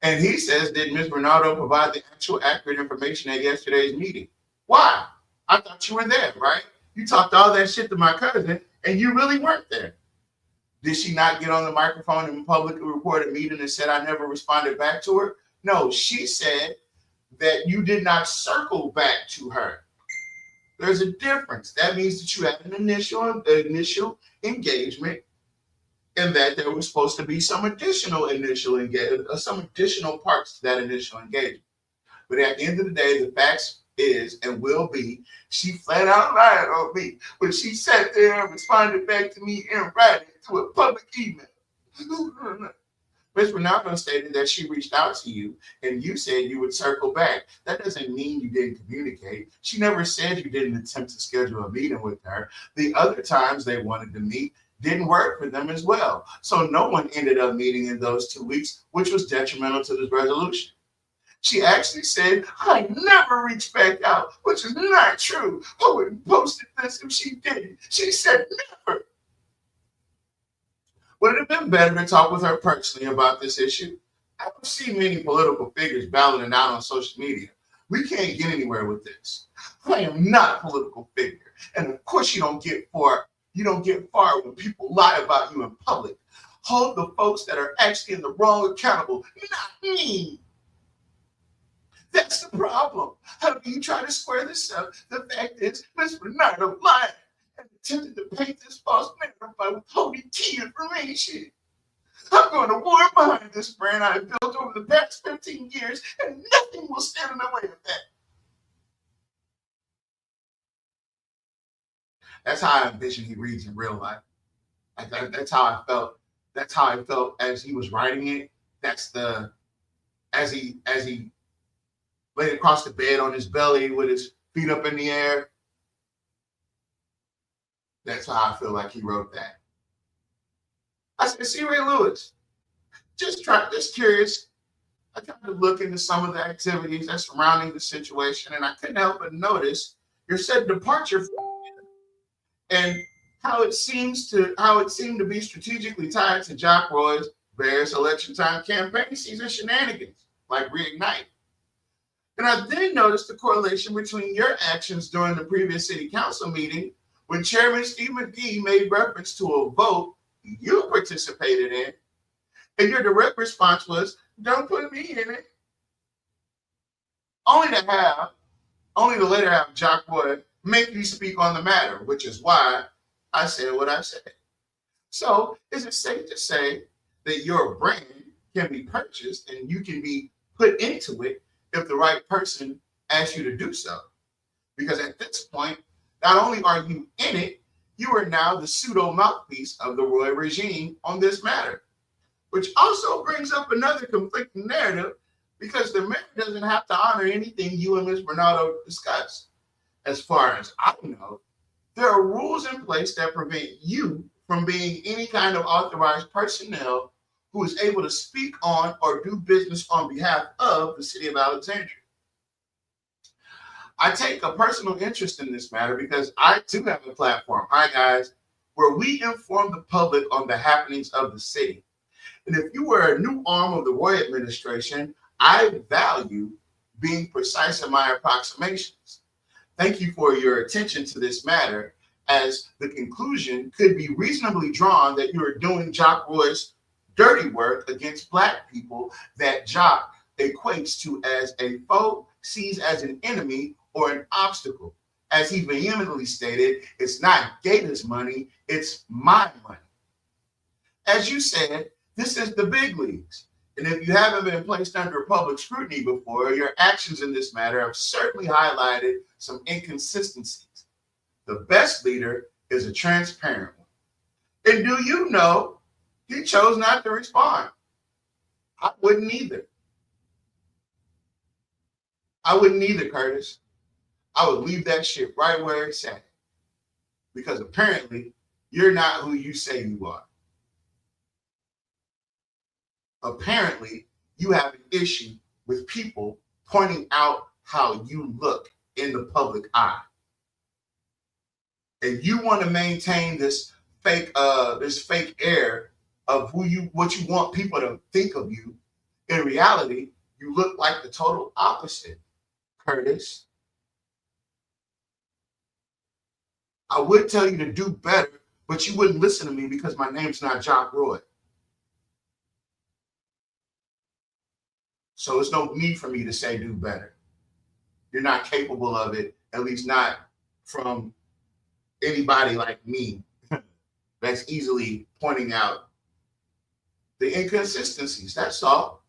And he says, did Ms. Bernardo provide the actual accurate information at yesterday's meeting? Why? I thought you were there, right? You talked all that shit to my cousin, and you really weren't there. Did she not get on the microphone and publicly report a meeting and said I never responded back to her? No, she said that you did not circle back to her. There's a difference. That means that you had an initial engagement, and that there was supposed to be some additional some additional parts to that initial engagement. But at the end of the day, the facts is and will be, she flat out lied on me when she sat there and responded back to me in writing to a public email. Ms. Renata stated that she reached out to you and you said you would circle back. That doesn't mean you didn't communicate. She never said you didn't attempt to schedule a meeting with her. The other times they wanted to meet didn't work for them as well. So no one ended up meeting in those 2 weeks, which was detrimental to this resolution. She actually said, I never reached back out, which is not true. I wouldn't post this if she didn't. She said never. Would it have been better to talk with her personally about this issue? I don't see many political figures balloting out on social media. We can't get anywhere with this. I am not a political figure. And of course you don't get far when people lie about you in public. Hold the folks that are actually in the wrong accountable, not me. That's the problem. How do you try to square this up? The fact is, Ms. Bernardo lied and attempted to paint this false narrative by withholding key information. I'm going to war behind this brand I have built over the past 15 years, and nothing will stand in the way of that. That's how I envision he reads in real life. That's how I felt. That's how I felt as he was writing it. As he laid across the bed on his belly with his feet up in the air. That's how I feel like he wrote that. I said, C. Ray Lewis, just curious. I tried to look into some of the activities that's surrounding the situation, and I couldn't help but notice your said departure and how it seemed to be strategically tied to Jock Roy's various election time campaign season shenanigans, like Reignite. And I then noticed the correlation between your actions during the previous city council meeting when Chairman Steve McGee made reference to a vote you participated in, and your direct response was, "Don't put me in it." Only to later have Jock Roy make you speak on the matter, which is why I said what I said. So is it safe to say that your brand can be purchased and you can be put into it if the right person asks you to do so? Because at this point, not only are you in it, you are now the pseudo mouthpiece of the Roy regime on this matter, which also brings up another conflicting narrative because the mayor doesn't have to honor anything you and Ms. Bernardo discussed. As far as I know, there are rules in place that prevent you from being any kind of authorized personnel who is able to speak on or do business on behalf of the city of Alexandria. I take a personal interest in this matter because I too have a platform, hi guys, where we inform the public on the happenings of the city. And if you were a new arm of the Roy administration, I value being precise in my approximations. Thank you for your attention to this matter, as the conclusion could be reasonably drawn that you are doing Jock Roy's dirty work against Black people that Jock equates to as a foe, sees as an enemy or an obstacle. As he vehemently stated, it's not Gator's money, it's my money. As you said, this is the big leagues. And if you haven't been placed under public scrutiny before, your actions in this matter have certainly highlighted some inconsistencies. The best leader is a transparent one. And do you know, he chose not to respond. I wouldn't either. Curtis. I would leave that shit right where it's at. Because apparently, you're not who you say you are. Apparently, you have an issue with people pointing out how you look in the public eye. And you want to maintain this fake air of what you want people to think of you. In reality, you look like the total opposite, Curtis. I would tell you to do better, but you wouldn't listen to me because my name's not Jock Roy. So there's no need for me to say do better. You're not capable of it, at least not from anybody like me that's easily pointing out the inconsistencies. That's all.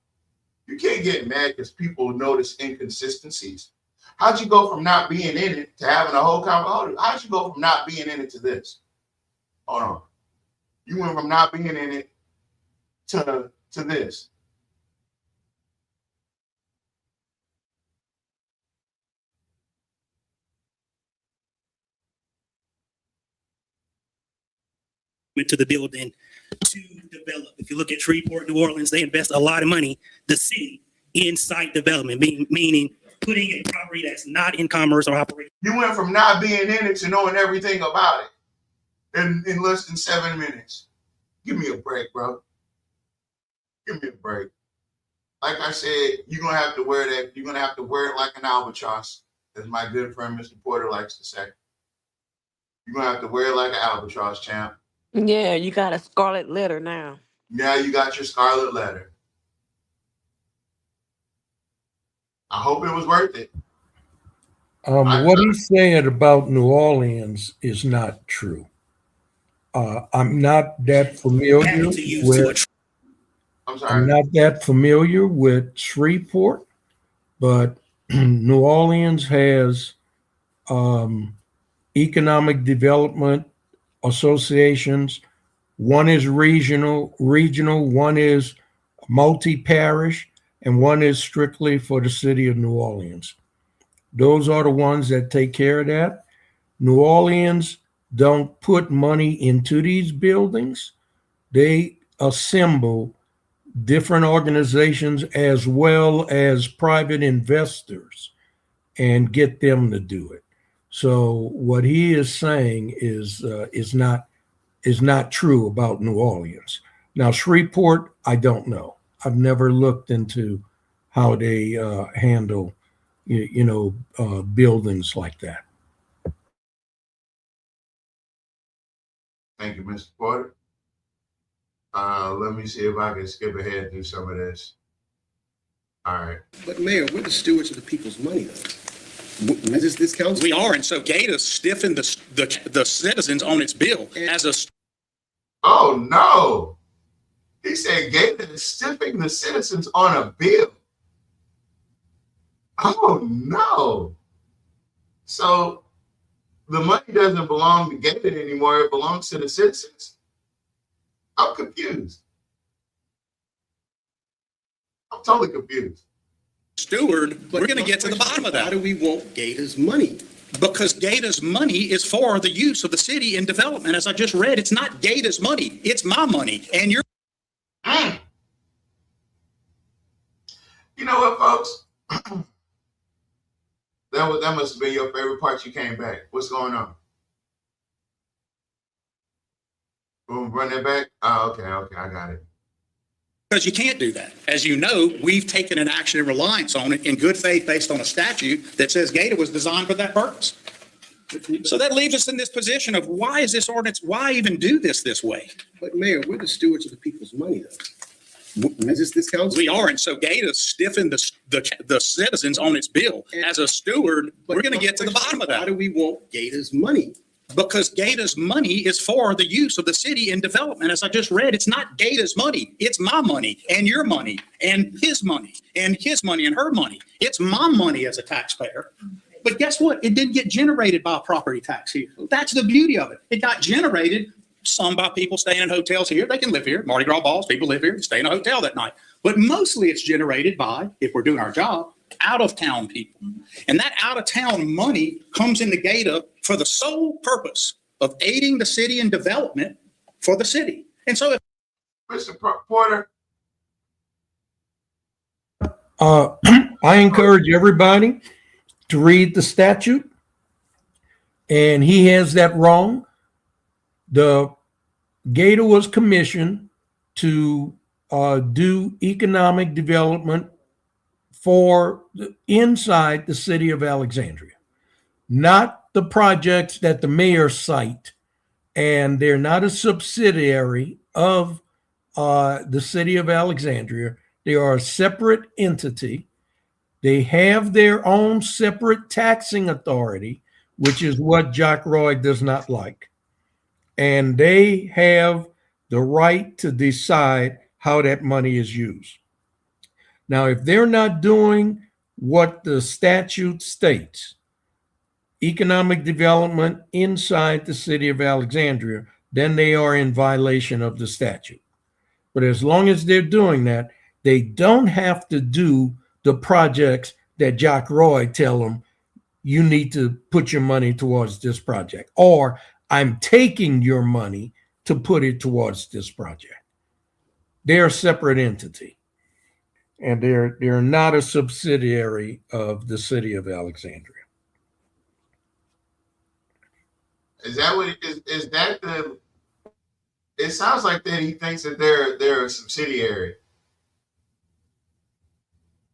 You can't get mad because people notice inconsistencies. How'd you go from not being in it to having a whole conversation? How'd you go from not being in it to this? Hold on. You went from not being in it to this. To the building to develop. If you look at Shreveport, New Orleans, they invest a lot of money, the city, in site development, meaning putting a property that's not in commerce or operation. You went from not being in it to knowing everything about it in less than 7 minutes. Give me a break, bro. Give me a break. Like I said, you're gonna have to wear that. You're gonna have to wear it like an albatross, as my good friend Mr. Porter likes to say. You're gonna have to wear it like an albatross, champ. Yeah, you got a scarlet letter now. Now you got your scarlet letter. I hope it was worth it. What he said about New Orleans is not true. I'm not that familiar with. I'm not that familiar with Shreveport, but New Orleans has economic development associations. One is regional, one is multi-parish, and one is strictly for the city of New Orleans. Those are the ones that take care of that. New Orleans don't put money into these buildings. They assemble different organizations as well as private investors and get them to do it. So what he is saying is not true about New Orleans. Now Shreveport, I don't know. I've never looked into how they handle buildings like that. Thank you, Mr. Porter. Let me see if I can skip ahead through some of this. All right. But Mayor, we're the stewards of the people's money, though. This council. We are, and so Gator stiffened the citizens on its bill as a. Oh no! He said Gator is stiffing the citizens on a bill. Oh no! So the money doesn't belong to Gator anymore; it belongs to the citizens. I'm confused. I'm totally confused. Steward, we're going to get to the bottom of that. Why do we want Gator's money? Because Gator's money is for the use of the city in development. As I just read, it's not Gator's money. It's my money. And you're. You know what, folks? that must have been your favorite part. You came back. What's going on? We'll run that back? Oh, okay, I got it. Because you can't do that. As you know, we've taken an action in reliance on it in good faith based on a statute that says Gator was designed for that purpose. So that leaves us in this position of why is this ordinance, why even do this way? But Mayor, we're the stewards of the people's money, though. Is this council? We are, and so Gator stiffened the citizens on its bill. As a steward, we're going to get to the bottom of that. Why do we want Gator's money? Because Gator's money is for the use of the city in development. As I just read, it's not Gator's money. It's my money and your money and his money and his money and her money. It's my money as a taxpayer. But guess what? It didn't get generated by a property tax here. That's the beauty of it. It got generated, some by people staying in hotels here. They can live here. Mardi Gras balls, people live here and stay in a hotel that night. But mostly it's generated by, if we're doing our job, out-of-town people. And that out-of-town money comes into Gator for the sole purpose of aiding the city in development for the city. And so if Mr. Porter. I encourage everybody to read the statute, and he has that wrong. The Gator was commissioned to do economic development for inside the city of Alexandria, not the projects that the mayor cite, and they're not a subsidiary of the city of Alexandria. They are a separate entity. They have their own separate taxing authority, which is what Jack Roy does not like. And they have the right to decide how that money is used. Now, if they're not doing what the statute states, economic development inside the city of Alexandria, then they are in violation of the statute. But as long as they're doing that, they don't have to do the projects that Jack Roy tell them, you need to put your money towards this project, or I'm taking your money to put it towards this project. They're a separate entity, and they're not a subsidiary of the city of Alexandria. Is that what is that the? It sounds like that he thinks that they're a subsidiary.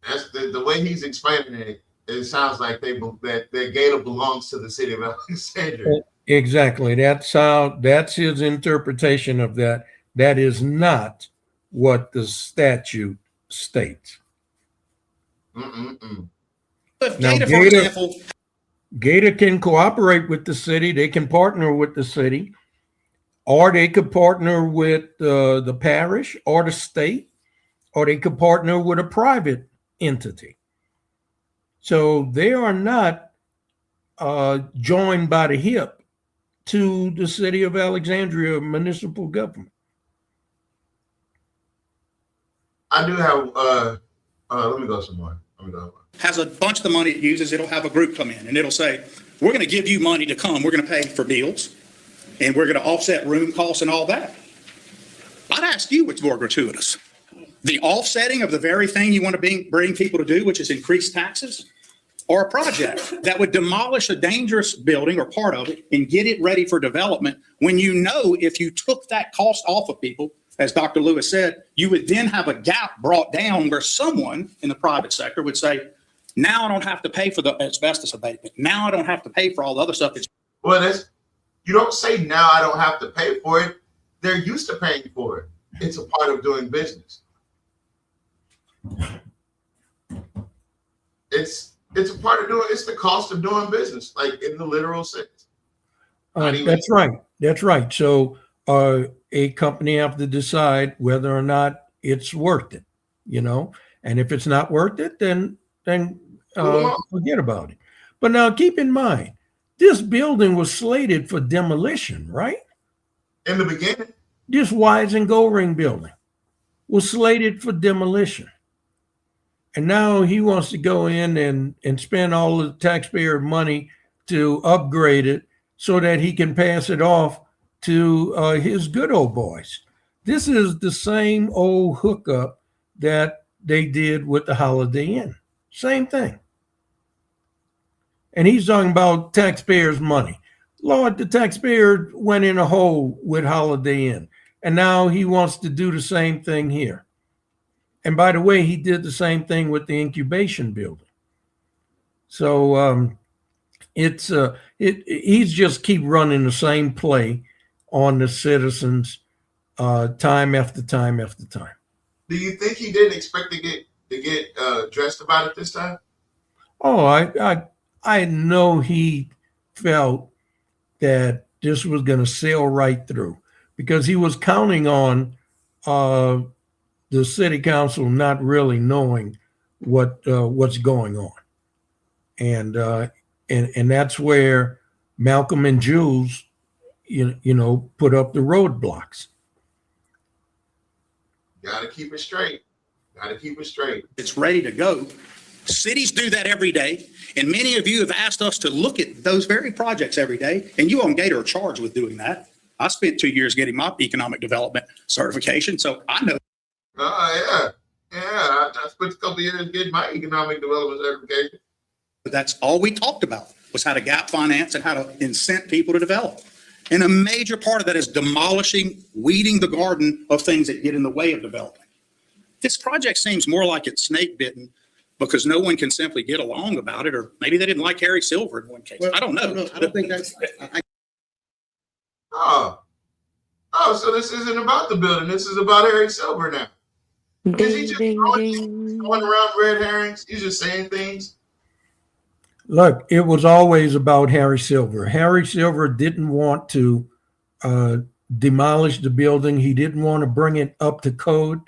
That's the way he's explaining it. It sounds like that Gator belongs to the city of Alexandria. Exactly. That's his interpretation of that. That is not what the statute states. If Now, Gator, for example, Gator can cooperate with the city. They can partner with the city, or they could partner with the parish or the state, or they could partner with a private entity. So they are not joined by the hip to the city of Alexandria municipal government. I do have, let me go some more. has a bunch of the money it uses, it'll have a group come in and it'll say, we're going to give you money to come. We're going to pay for meals. and we're going to offset room costs and all that. I'd ask you what's more gratuitous. The offsetting of the very thing you want to bring people to do, which is increase taxes, or a project that would demolish a dangerous building or part of it and get it ready for development when you know if you took that cost off of people, as Dr. Lewis said, you would then have a gap brought down where someone in the private sector would say, now I don't have to pay for the asbestos abatement. Now I don't have to pay for all the other stuff. Well, you don't say now I don't have to pay for it. They're used to paying for it. It's a part of doing business. It's a part of doing, it's the cost of doing business, like in the literal sense. That's right. That's right. So a company have to decide whether or not it's worth it, and if it's not worth it, then forget about it. But now keep in mind, this building was slated for demolition, right? In the beginning. This Wise and Goldring building was slated for demolition. And now he wants to go in and spend all the taxpayer money to upgrade it so that he can pass it off to his good old boys. This is the same old hookup that they did with the Holiday Inn. Same thing. And he's talking about taxpayers' money. Lord, the taxpayer went in a hole with Holiday Inn. And now he wants to do the same thing here. And by the way, he did the same thing with the incubation building. So he's just keep running the same play on the citizens time after time after time. Do you think he didn't expect to get dressed about it this time? Oh, I know he felt that this was going to sail right through because he was counting on the city council not really knowing what's going on, and that's where Malcolm and Jules, put up the roadblocks. Gotta keep it straight. It's ready to go. Cities do that every day. And many of you have asked us to look at those very projects every day. And you on Gator are charged with doing that. I spent 2 years getting my economic development certification. So I know. Yeah. I spent a couple of years getting my economic development certification. But that's all we talked about was how to gap finance and how to incent people to develop. And a major part of that is demolishing, weeding the garden of things that get in the way of development. This project seems more like it's snake bitten because no one can simply get along about it, or maybe they didn't like Harry Silver in one case. Well, I don't know. No, I don't think that's. Oh, so this isn't about the building. This is about Harry Silver now. Is he just going around red herrings? He's just saying things. Look, it was always about Harry Silver. Harry Silver didn't want to demolish the building. He didn't want to bring it up to code.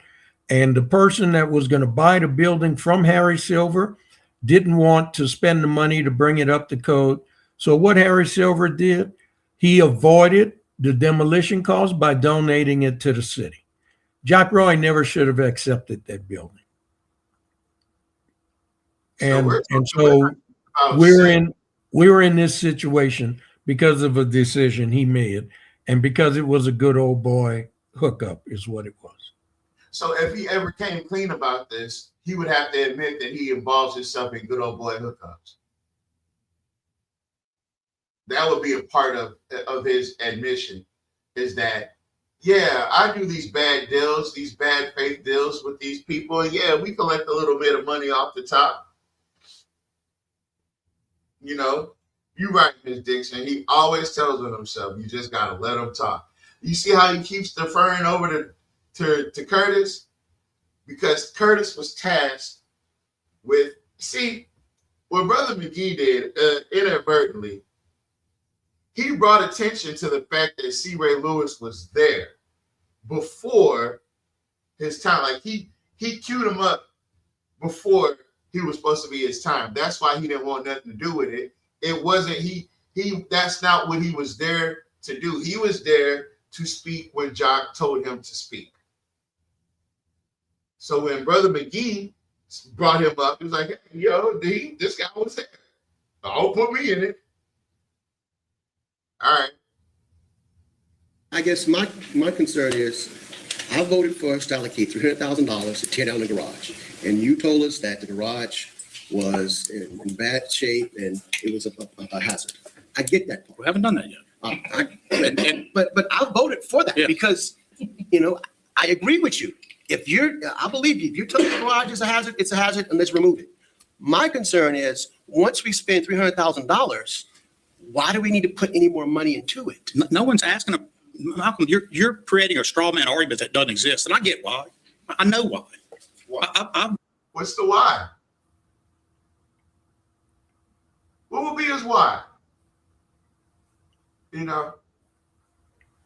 And the person that was going to buy the building from Harry Silver didn't want to spend the money to bring it up to code. So what Harry Silver did, he avoided the demolition cost by donating it to the city. Jack Roy never should have accepted that building. And so we're in this situation because of a decision he made and because it was a good old boy hookup is what it was. So if he ever came clean about this, he would have to admit that he involves himself in good old boy hookups. That would be a part of his admission, is that, yeah, I do these bad deals, these bad faith deals with these people. And yeah, we collect a little bit of money off the top. You're right, Ms. Dixon. He always tells on himself, you just got to let him talk. You see how he keeps deferring over to Curtis? Because Curtis was tasked with, what Brother McGee did inadvertently, he brought attention to the fact that C. Ray Lewis was there before his time. Like he queued him up before he was supposed to be his time. That's why he didn't want nothing to do with it. It wasn't that's not what he was there to do. He was there to speak when Jock told him to speak. So when Brother McGee brought him up, he was like, hey, yo, D, this guy was there. Don't put me in it. All right. I guess my concern is, I voted for us to allocate $300,000 to tear down the garage. And you told us that the garage was in bad shape and it was a hazard. I get that part. We haven't done that yet. But I voted for that because, I agree with you. I believe you. If you tell the garage is a hazard, it's a hazard, and let's remove it. My concern is, once we spend $300,000, why do we need to put any more money into it? No one's asking. Malcolm, you're creating a straw man argument that doesn't exist, and I get why. I know why. What's the why? What would be his why?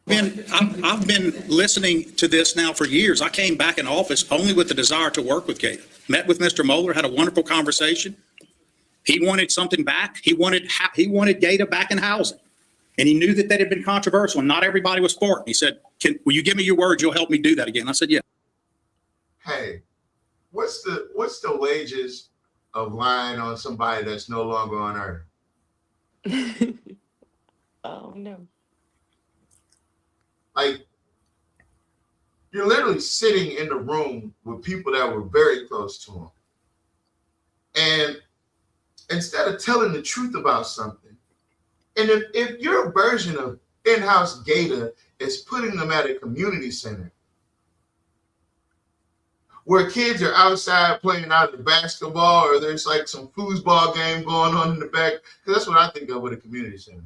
I've been listening to this now for years. I came back in office only with the desire to work with Gator. Met with Mr. Moeller, had a wonderful conversation. He wanted something back. He wanted Gator back in housing. And he knew that had been controversial and not everybody was for it. He said, will you give me your word? You'll help me do that again. I said, yeah. Hey, what's the wages of lying on somebody that's no longer on earth? Oh, no. Like, you're literally sitting in the room with people that were very close to him. And instead of telling the truth about something, and if your version of in-house Gator is putting them at a community center where kids are outside playing either basketball or there's like some foosball game going on in the back, because that's what I think of with a community center.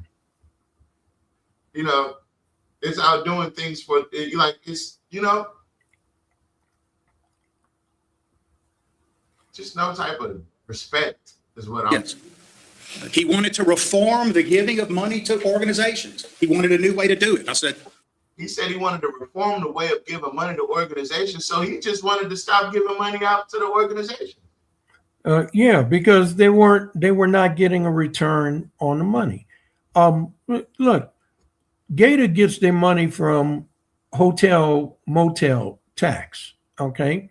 It's out doing things for, just no type of respect is what I'm saying. He wanted to reform the giving of money to organizations. He wanted a new way to do it. I said, he said he wanted to reform the way of giving money to organizations. So he just wanted to stop giving money out to the organization. Yeah, because they were not getting a return on the money. Look, Gator gets their money from hotel motel tax. Okay.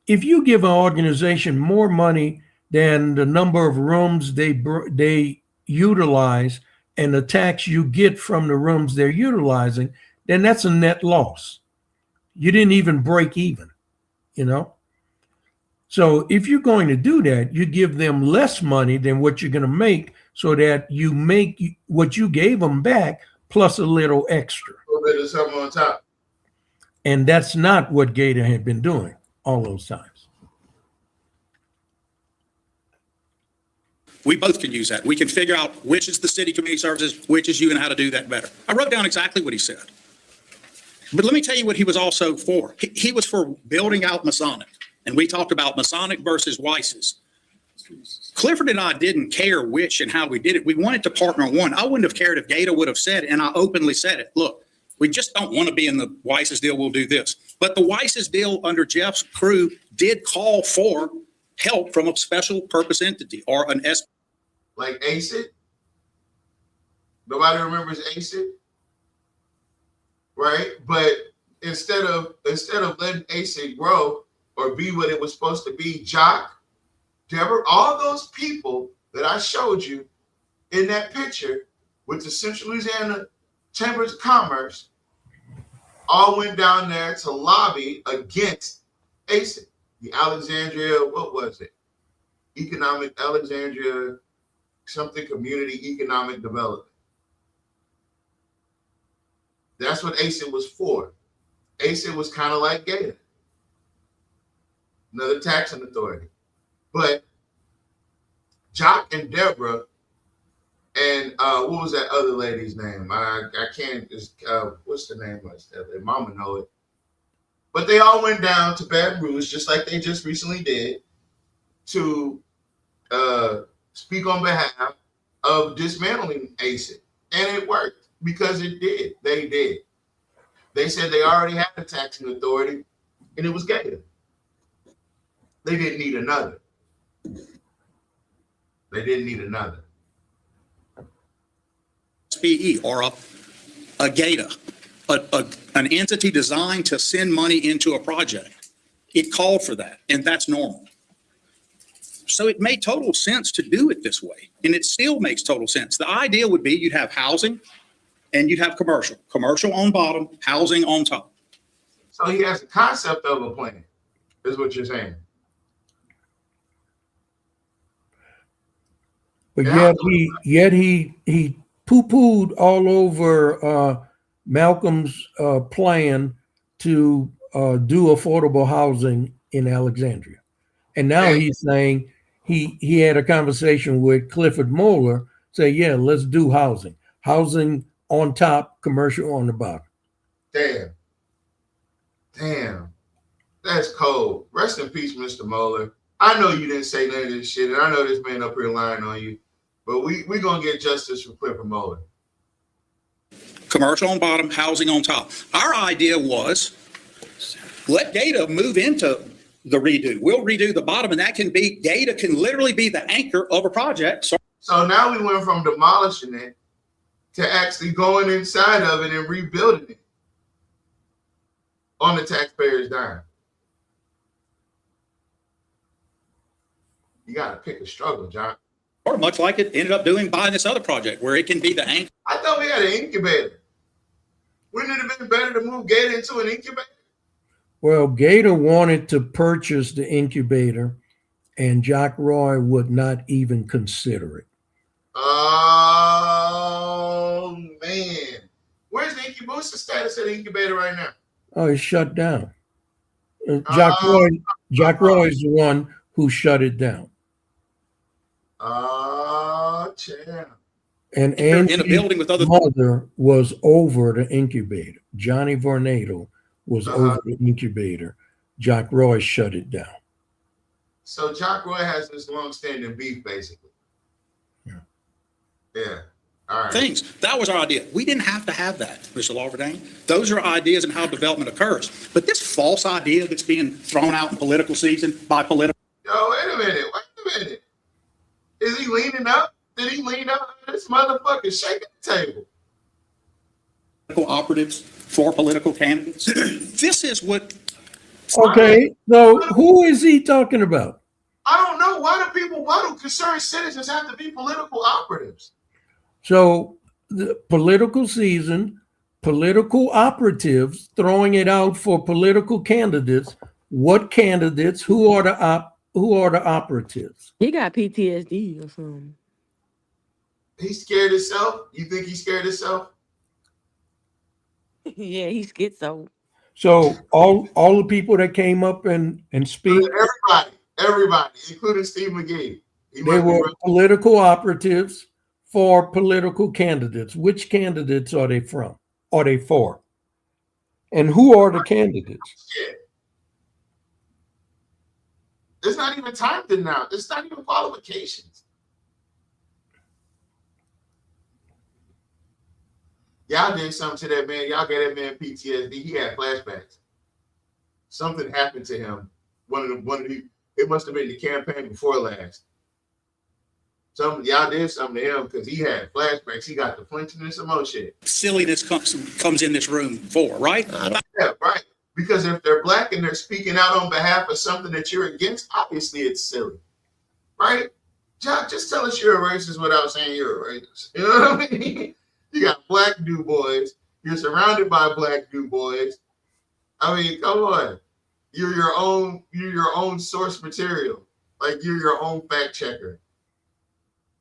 If you give an organization more money than the number of rooms they utilize and the tax you get from the rooms they're utilizing, then that's a net loss. You didn't even break even, So if you're going to do that, you give them less money than what you're going to make so that you make what you gave them back plus a little extra. A little bit of something on top. And that's not what Gator had been doing all those times. we both can use that. We can figure out which is the city community services, which is you, and how to do that better. I wrote down exactly what he said. But let me tell you what he was also for. He was for building out Masonic. And we talked about Masonic versus Weiss's. Clifford and I didn't care which and how we did it. We wanted to partner on one. I wouldn't have cared if Gator would have said it, and I openly said it. Look, we just don't want to be in the Weiss's deal. We'll do this. But the Weiss's deal under Jeff's crew did call for help from a special purpose entity or an S. Like ACID? Nobody remembers ACID? Right? But instead of letting ACID grow or be what it was supposed to be, Jock, Deborah, all those people that I showed you in that picture with the Central Louisiana Chambers of Commerce all went down there to lobby against ACID, the Alexandria, what was it? Alexandria, something community economic development. That's what ACID was for. ACID was kind of like Gator, another taxing authority. But Jock and Deborah and what was that other lady's name? I can't just what's the name of it? Mama know it. But they all went down to Baton Rouge, just like they just recently did, to speak on behalf of dismantling ACID. And it worked because it did. They did. They said they already had a taxing authority, and it was Gator. They didn't need another. They didn't need another. SPE or a Gator, an entity designed to send money into a project. It called for that, and that's normal. So it made total sense to do it this way, and it still makes total sense. The idea would be you'd have housing, and you'd have commercial on bottom, housing on top. So he has a concept of a plan, is what you're saying. But yet he poo-pooed all over Malcolm's plan to do affordable housing in Alexandria. And now he's saying he had a conversation with Clifford Moeller, say, yeah, let's do housing. Housing on top, commercial on the bottom. Damn. That's cold. Rest in peace, Mr. Moeller. I know you didn't say none of this shit, and I know this man up here lying on you, but we're going to get justice for Clifford Moeller. Commercial on bottom, housing on top. Our idea was let Gata move into the redo. We'll redo the bottom, and Gata can literally be the anchor of a project. So now we went from demolishing it to actually going inside of it and rebuilding it on the taxpayers' dime. You got to pick a struggle, John. Or much like it ended up doing buying this other project where it can be the anchor. I thought we had an incubator. Wouldn't it have been better to move Gata into an incubator? Well, Gata wanted to purchase the incubator, and Jack Roy would not even consider it. Oh, man. Where's the incubator? What's the status of the incubator right now? Oh, it's shut down. Jack Roy is the one who shut it down. Champ. And in a building with other mother was over the incubator. Johnny Vornado was over the incubator. Jack Roy shut it down. So Jack Roy has this long-standing beef, basically. Yeah. All right. Things. That was our idea. We didn't have to have that, Mr. Lawverdane. Those are ideas and how development occurs. But this false idea that's being thrown out in political season by political. Yo, wait a minute. Is he leaning up? Did he lean up? This motherfucker shaking the table. Political operatives for political candidates. This is what. Okay, so who is he talking about? I don't know. Why do concerned citizens have to be political operatives? So the political season, political operatives throwing it out for political candidates. What candidates? Who are the operatives? He got PTSD or something. He's scared himself? You think he's scared himself? Yeah, he's schizo. So all the people that came up and speak. Everybody, including Steve McGee. They were political operatives for political candidates. Which candidates are they from? Are they for? And who are the candidates? It's not even time to now. It's not even qualifications. Y'all did something to that man. Y'all gave that man PTSD. He had flashbacks. Something happened to him. It must have been the campaign before last. Y'all did something to him because he had flashbacks. He got the flinching and some more shit. Silliness comes in this room for, right? Yeah, right. Because if they're black and they're speaking out on behalf of something that you're against, obviously it's silly. Right? Just tell us you're a racist without saying you're a racist. You know what I mean? You got black Du Bois. You're surrounded by black Du Bois. I mean, come on. You're your own source material. Like you're your own fact checker.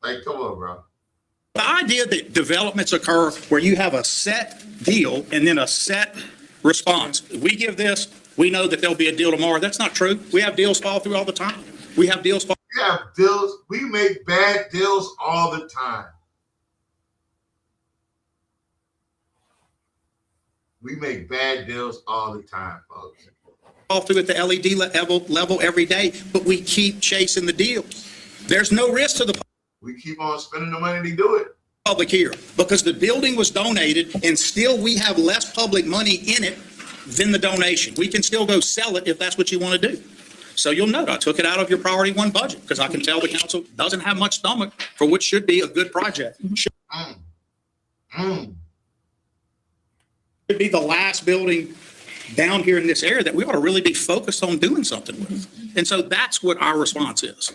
Like, come on, bro. The idea that developments occur where you have a set deal and then a set response. We give this, we know that there'll be a deal tomorrow. That's not true. We have deals fall through all the time. We have deals fall. We have deals. We make bad deals all the time. We make bad deals all the time, folks. Fall through at the LED level every day, but we keep chasing the deals. There's no risk to the public. We keep on spending the money to do it. Public here because the building was donated and still we have less public money in it than the donation. We can still go sell it if that's what you want to do. So you'll note I took it out of your priority one budget because I can tell the council doesn't have much stomach for what should be a good project. Should be the last building down here in this area that we ought to really be focused on doing something with. And so that's what our response is.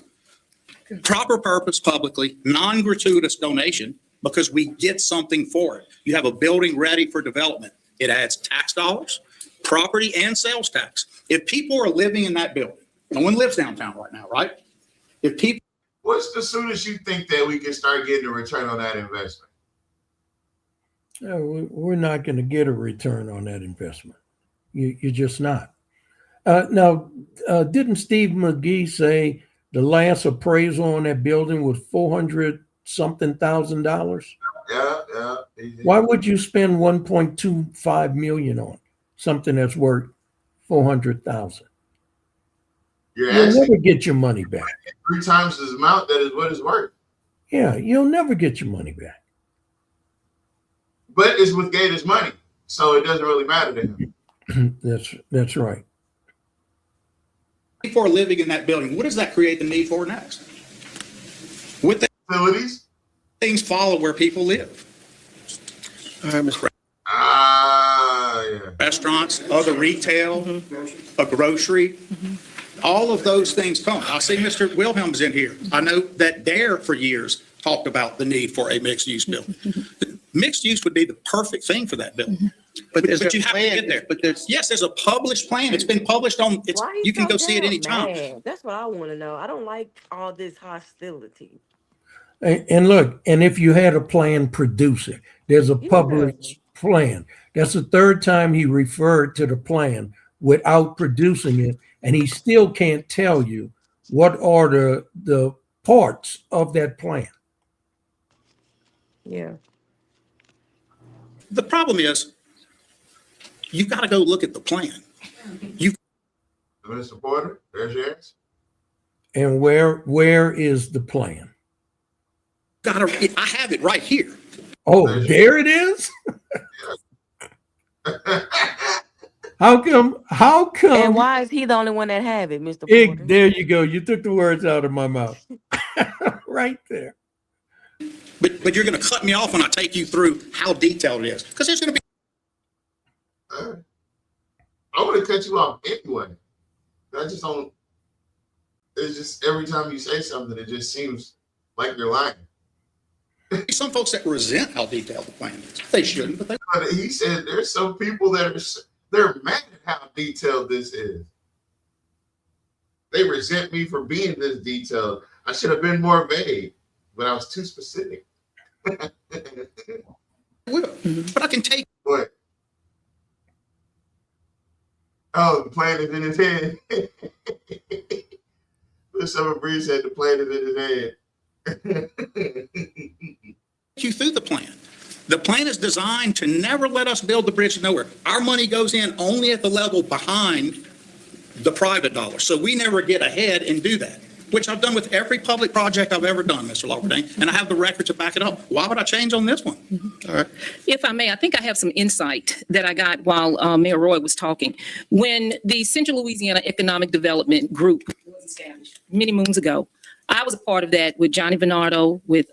Proper purpose publicly, non-gratuitous donation, because we get something for it. You have a building ready for development. It adds tax dollars, property and sales tax. If people are living in that building, no one lives downtown right now, right? If people. What's the soonest you think that we can start getting a return on that investment? No, we're not going to get a return on that investment. You're just not. Now, didn't Steve McGee say the last appraisal on that building was $400-something thousand? Yeah. Why would you spend $1.25 million on something that's worth $400,000? You'll never get your money back. 3 times this amount, that is what it's worth. Yeah, you'll never get your money back. But it's with Gator's money, so it doesn't really matter to him. That's right. People are living in that building. What does that create the need for next? With the facilities, things follow where people live. All right, Ms. Restaurants, other retail, a grocery, all of those things come. I see Mr. Wilhelm's in here. I know that DARE for years talked about the need for a mixed use building. Mixed use would be the perfect thing for that building. But you have to get there. But there's a published plan. It's been published on. You can go see it anytime. That's what I want to know. I don't like all this hostility. And look, and if you had a plan, produce it. There's a published plan. That's the third time he referred to the plan without producing it, and he still can't tell you what are the parts of that plan. Yeah. The problem is, you've got to go look at the plan. Mr. Porter, there's your answer. And where is the plan? I have it right here. Oh, there it is. How come? And why is he the only one that have it, Mr. Porter? There you go. You took the words out of my mouth. Right there. But you're going to cut me off when I take you through how detailed it is, because there's going to be. I want to cut you off anyway. I just don't. It's just every time you say something, it just seems like you're lying. Some folks that resent how detailed the plan is. They shouldn't, but they. He said there's some people that they're mad at how detailed this is. They resent me for being this detailed. I should have been more vague, but I was too specific. But I can take. What? Oh, the plan is in his head. Summer Breeze said the plan is in his head. You through the plan. The plan is designed to never let us build the bridge to nowhere. Our money goes in only at the level behind the private dollar. So we never get ahead and do that, which I've done with every public project I've ever done, Mr. Lawberdane, and I have the record to back it up. Why would I change on this one? All right. If I may, I think I have some insight that I got while Mayor Roy was talking. When the Central Louisiana Economic Development Group was established many moons ago, I was a part of that with Johnny Bernardo, with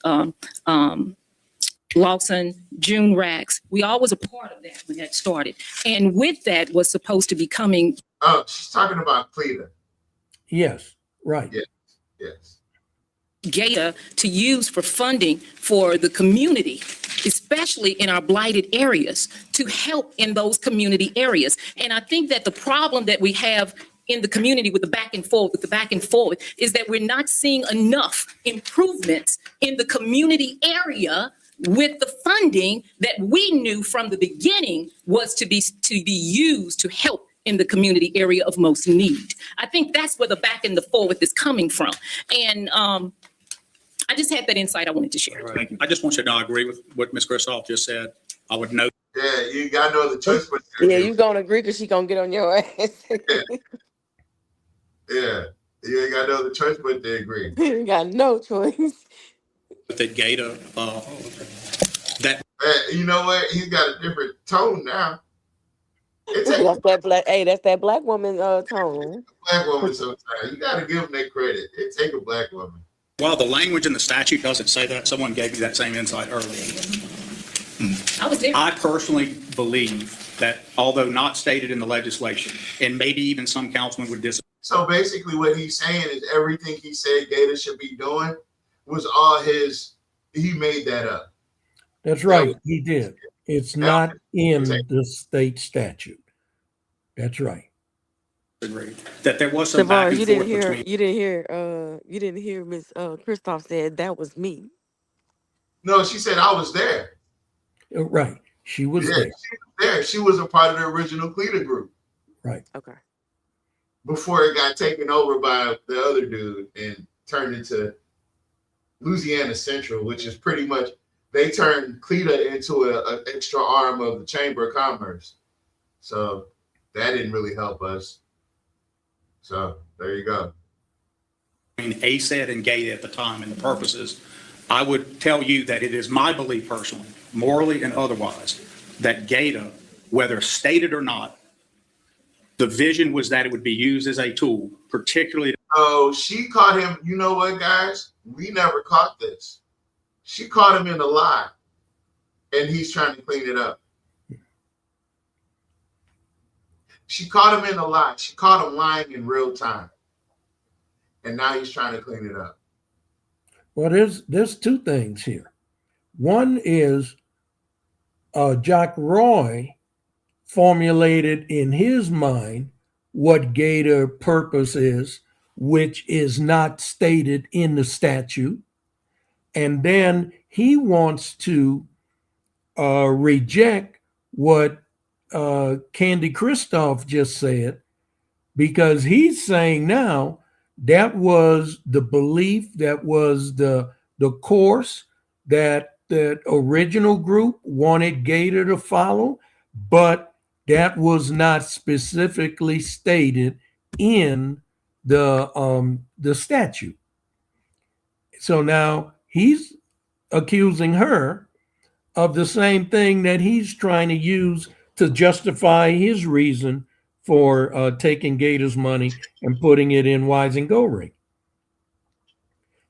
Lawson, June Rax. We all was a part of that when that started. And with that was supposed to be coming. Oh, she's talking about Cleta. Yes, right. Yes. Gator to use for funding for the community, especially in our blighted areas, to help in those community areas. And I think that the problem that we have in the community with the back and forth, is that we're not seeing enough improvements in the community area with the funding that we knew from the beginning was to be used to help in the community area of most need. I think that's where the back and the forth is coming from. And I just had that insight I wanted to share. Right. Thank you. I just want you to know I agree with what Ms. Kristoff just said. I would know. Yeah, you got no other choice but to. Yeah, you're going to agree because she's going to get on your ass. Yeah, you ain't got no other choice but to agree. You got no choice. That Gator, you know what? He's got a different tone now. That's that black woman tone. Black woman sometimes. You got to give them that credit. It take a black woman. While the language in the statute doesn't say that, someone gave me that same insight earlier. I personally believe that, although not stated in the legislation, and maybe even some councilmen would disagree. So basically what he's saying is everything he said Gator should be doing was all his, he made that up. That's That right. was, He did. It's that not was in the state statute. That's right. Agreed. That there was some back Tavares, and forth between. you didn't hear Miss Christoph said that was me. no, she said I was there. Right. She was Yeah, there. she was there. She was a part of the original Cleater group. Right. Okay. Before it got taken over by the other dude and turned into Louisiana Central, which is pretty much, they turned CLETA into an extra arm of the Chamber of Commerce. So that didn't really help us. So there you go. ASED and GATA at the time and the purposes, I would tell you that it is my belief personally, morally and otherwise, that GATA, whether stated or not, the vision was that it would be used as a tool, particularly. Oh, she caught him. You know what, guys? We never caught this. She caught him in a lie, and he's trying to clean it up. She caught him in a lie. She caught him lying in real time. And now he's trying to clean it up. Well, there's two things here. One is Jack Roy formulated in his mind what Gator purpose is, which is not stated in the statute. And then he wants to reject what Candy Christoph just said, because he's saying now that was the belief, that was the course that the original group wanted Gator to follow, but that was not specifically stated in the statute. So now he's accusing her of the same thing that he's trying to use to justify his reason for taking Gator's money and putting it in Wise and Go Ring.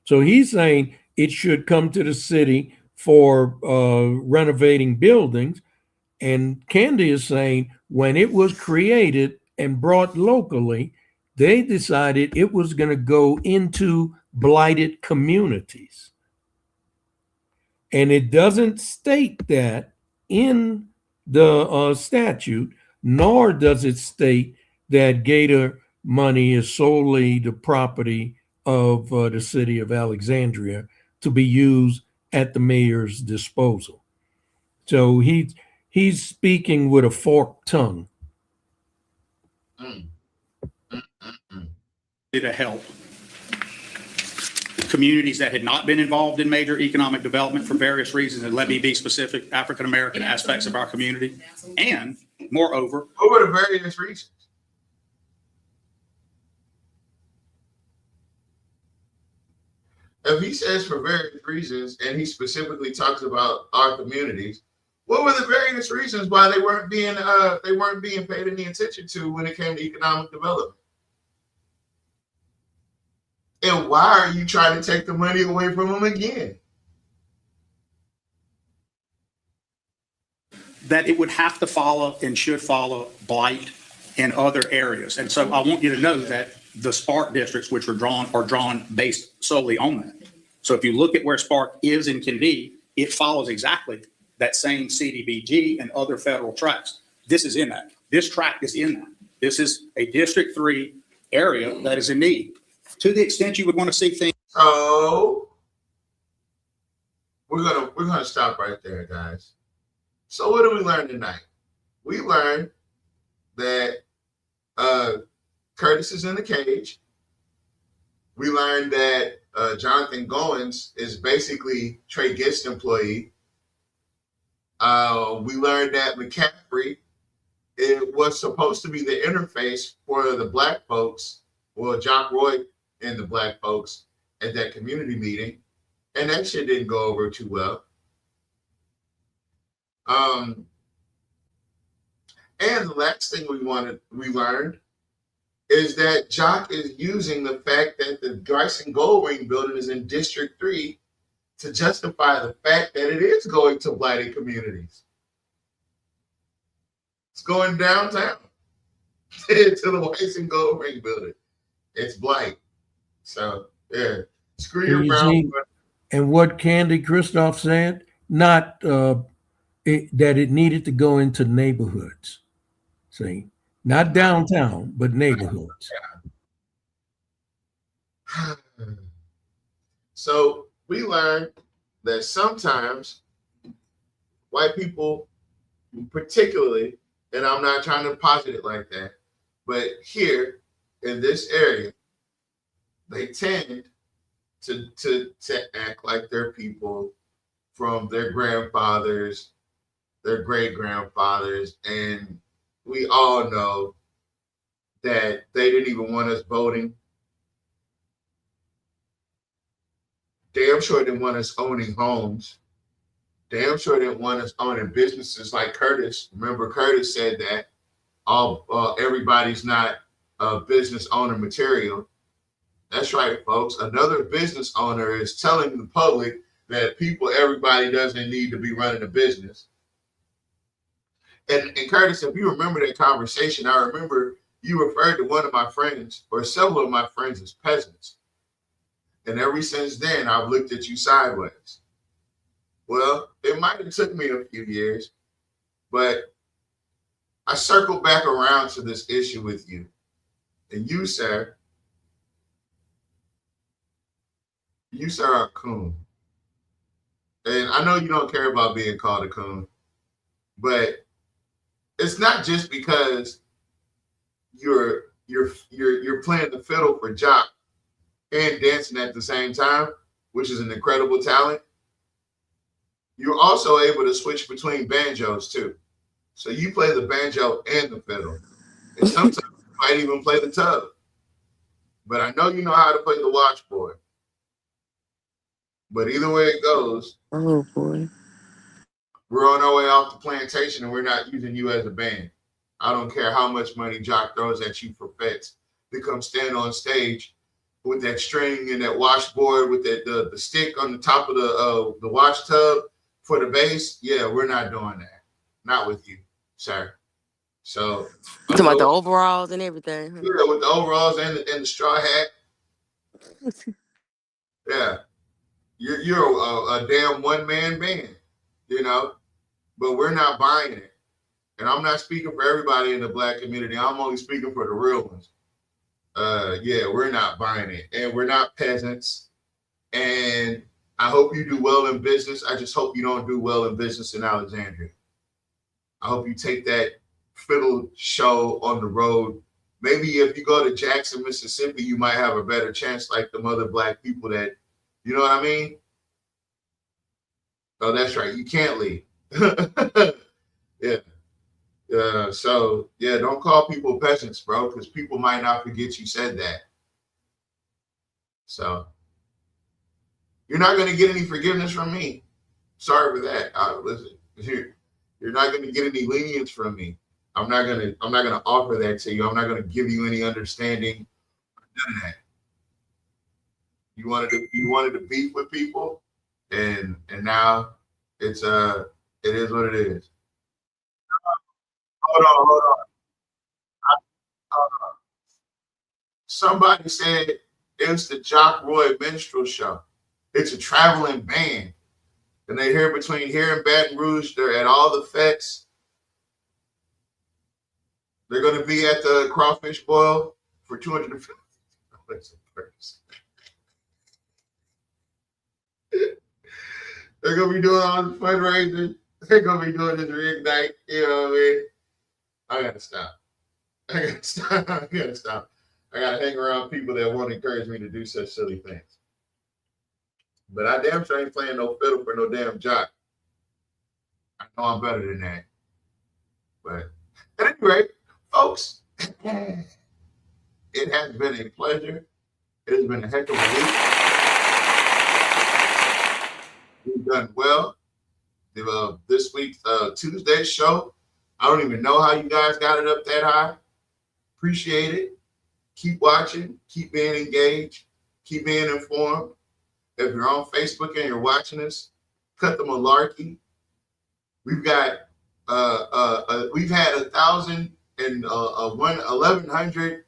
So he's saying it should come to the city for renovating buildings. And Candy is saying when it was created and brought locally, they decided it was going to go into blighted communities. And it doesn't state that in the statute, nor does it state that Gator money is solely the property of the city of Alexandria to be used at the mayor's disposal. So he's speaking with a forked tongue. To help communities that had not been involved in major economic development for various reasons, and let me be specific, African-American aspects of our community. And moreover, what were the various reasons? If he says for various reasons, and he specifically talks about our communities, what were the various reasons why they weren't being paid any attention to when it came to economic development? And why are you trying to take the money away from them again? that it would have to follow and should follow blight in other areas. And so I want you to know that the Spark districts, which are drawn based solely on that. So if you look at where Spark is and can be, it follows exactly that same CDBG and other federal tracks. This is in that. This track is in that. This is a District 3 area that is in need. To the extent you would want to see things. So we're gonna stop right there, guys. So what did we learn tonight? We learned that Curtis is in the cage. We learned that Jonathan Goins is basically Trey Gist employee. We learned that McCaffrey, it was supposed to be the interface for the black folks, well, Jock Roy and the black folks at that community meeting, and that shit didn't go over too well. And the last thing we learned is that Jock is using the fact that the Dyson Gold Ring building is in District 3 to justify the fact that it is going to blighted communities. It's going downtown to the Dyson Gold Ring building. It's blight. So, yeah. Screw your brown. And what Candy Christoph said, not that it needed to go into neighborhoods. See, not downtown, but neighborhoods. So we learned that sometimes white people, particularly, and I'm not trying to posit it like that, but here in this area, they tend to act like they're people from their grandfathers, their great grandfathers, and we all know that they didn't even want us voting. Damn sure didn't want us owning homes. Damn sure didn't want us owning businesses like Curtis. Remember, Curtis said that everybody's not business owner material. That's right, folks. Another business owner is telling the public that everybody doesn't need to be running a business. And Curtis, if you remember that conversation, I remember you referred to one of my friends or several of my friends as peasants. And ever since then, I've looked at you sideways. Well, it might have took me a few years, but I circled back around to this issue with you. And you, sir, are a coon. And I know you don't care about being called a coon, but it's not just because you're playing the fiddle for Jock and dancing at the same time, which is an incredible talent. You're also able to switch between banjos too. So you play the banjo and the fiddle. And sometimes you might even play the tub. But I know you know how to play the washboard. But either way it goes, Oh boy. we're on our way off the plantation and we're not using you as a band. I don't care how much money Jock throws at you for fets to come stand on stage with that string and that washboard with the stick on the top of the wash tub for the bass. Yeah, we're not doing that. Not with you, sir. So You talking about the overalls and everything? Huh? Yeah, with the overalls and the straw hat. Yeah, you're a damn one-man band, you know, but we're not buying it. And I'm not speaking for everybody in the Black community. I'm only speaking for the real ones. Yeah, we're not buying it. And we're not peasants. And I hope you do well in business. I just hope you don't do well in business in Alexandria. I hope you take that fiddle show on the road. Maybe if you go to Jackson, Mississippi, you might have a better chance like them other Black people that, you know what I mean? Oh, that's right. You can't leave. Yeah. So, yeah, don't call people peasants, bro, because people might not forget you said that. So, you're not going to get any forgiveness from me. Sorry for that. Listen, you're not going to get any lenience from me. I'm not going to offer that to you. I'm not going to give you any understanding. None of that. You wanted to beef with people, and now it is what it is. Hold on. Somebody said it's the Jock Roy Minstrel Show. It's a traveling band. And they're here between here and Baton Rouge. They're at all the fetes. They're going to be at the Crawfish Boil for 250. They're going to be doing all the fundraising. They're going to be doing this reignite. You know what I mean? I got to stop. I got to hang around people that won't encourage me to do such silly things. But I damn sure ain't playing no fiddle for no damn Jock. I know I'm better than that. But at any rate, folks, it has been a pleasure. It has been a heck of a week. We've done well. This week's Tuesday show, I don't even know how you guys got it up that high. Appreciate it. Keep watching. Keep being engaged. Keep being informed. If you're on Facebook and you're watching us, cut the malarkey. We've got we've had 1,100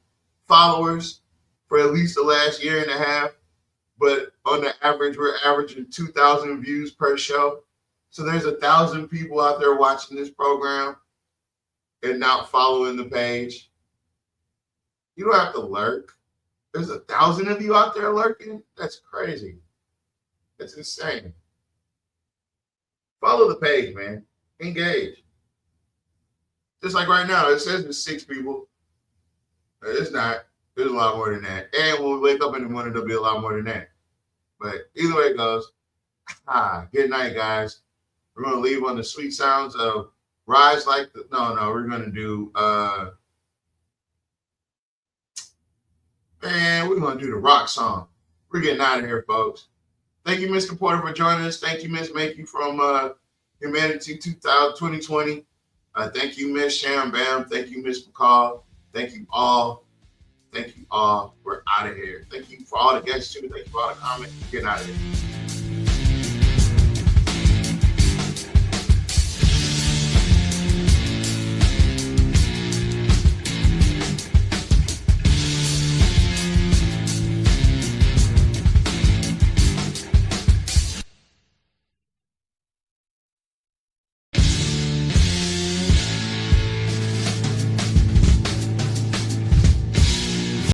followers for at least the last year and a half, but on the average, we're averaging 2,000 views per show. So there's 1,000 people out there watching this program and not following the page. You don't have to lurk. There's 1,000 of you out there lurking. That's crazy. That's insane. Follow the page, man. Engage. Just like right now, it says there's 6 people. It's not. There's a lot more than that. And when we wake up in the morning, there'll be a lot more than that. But either way it goes, good night, guys. We're going to leave on the sweet sounds of Rise Like the... No, we're going to do... we're going to do the rock song. We're getting out of here, folks. Thank you, Mr. Porter, for joining us. Thank you, Miss Makey from Humanity 2020. Thank you, Miss Sharon Bam. Thank you, Miss McCall. Thank you all. Thank you all. We're out of here. Thank you for all the guests, too. Thank you for all the comments. We're getting out of here.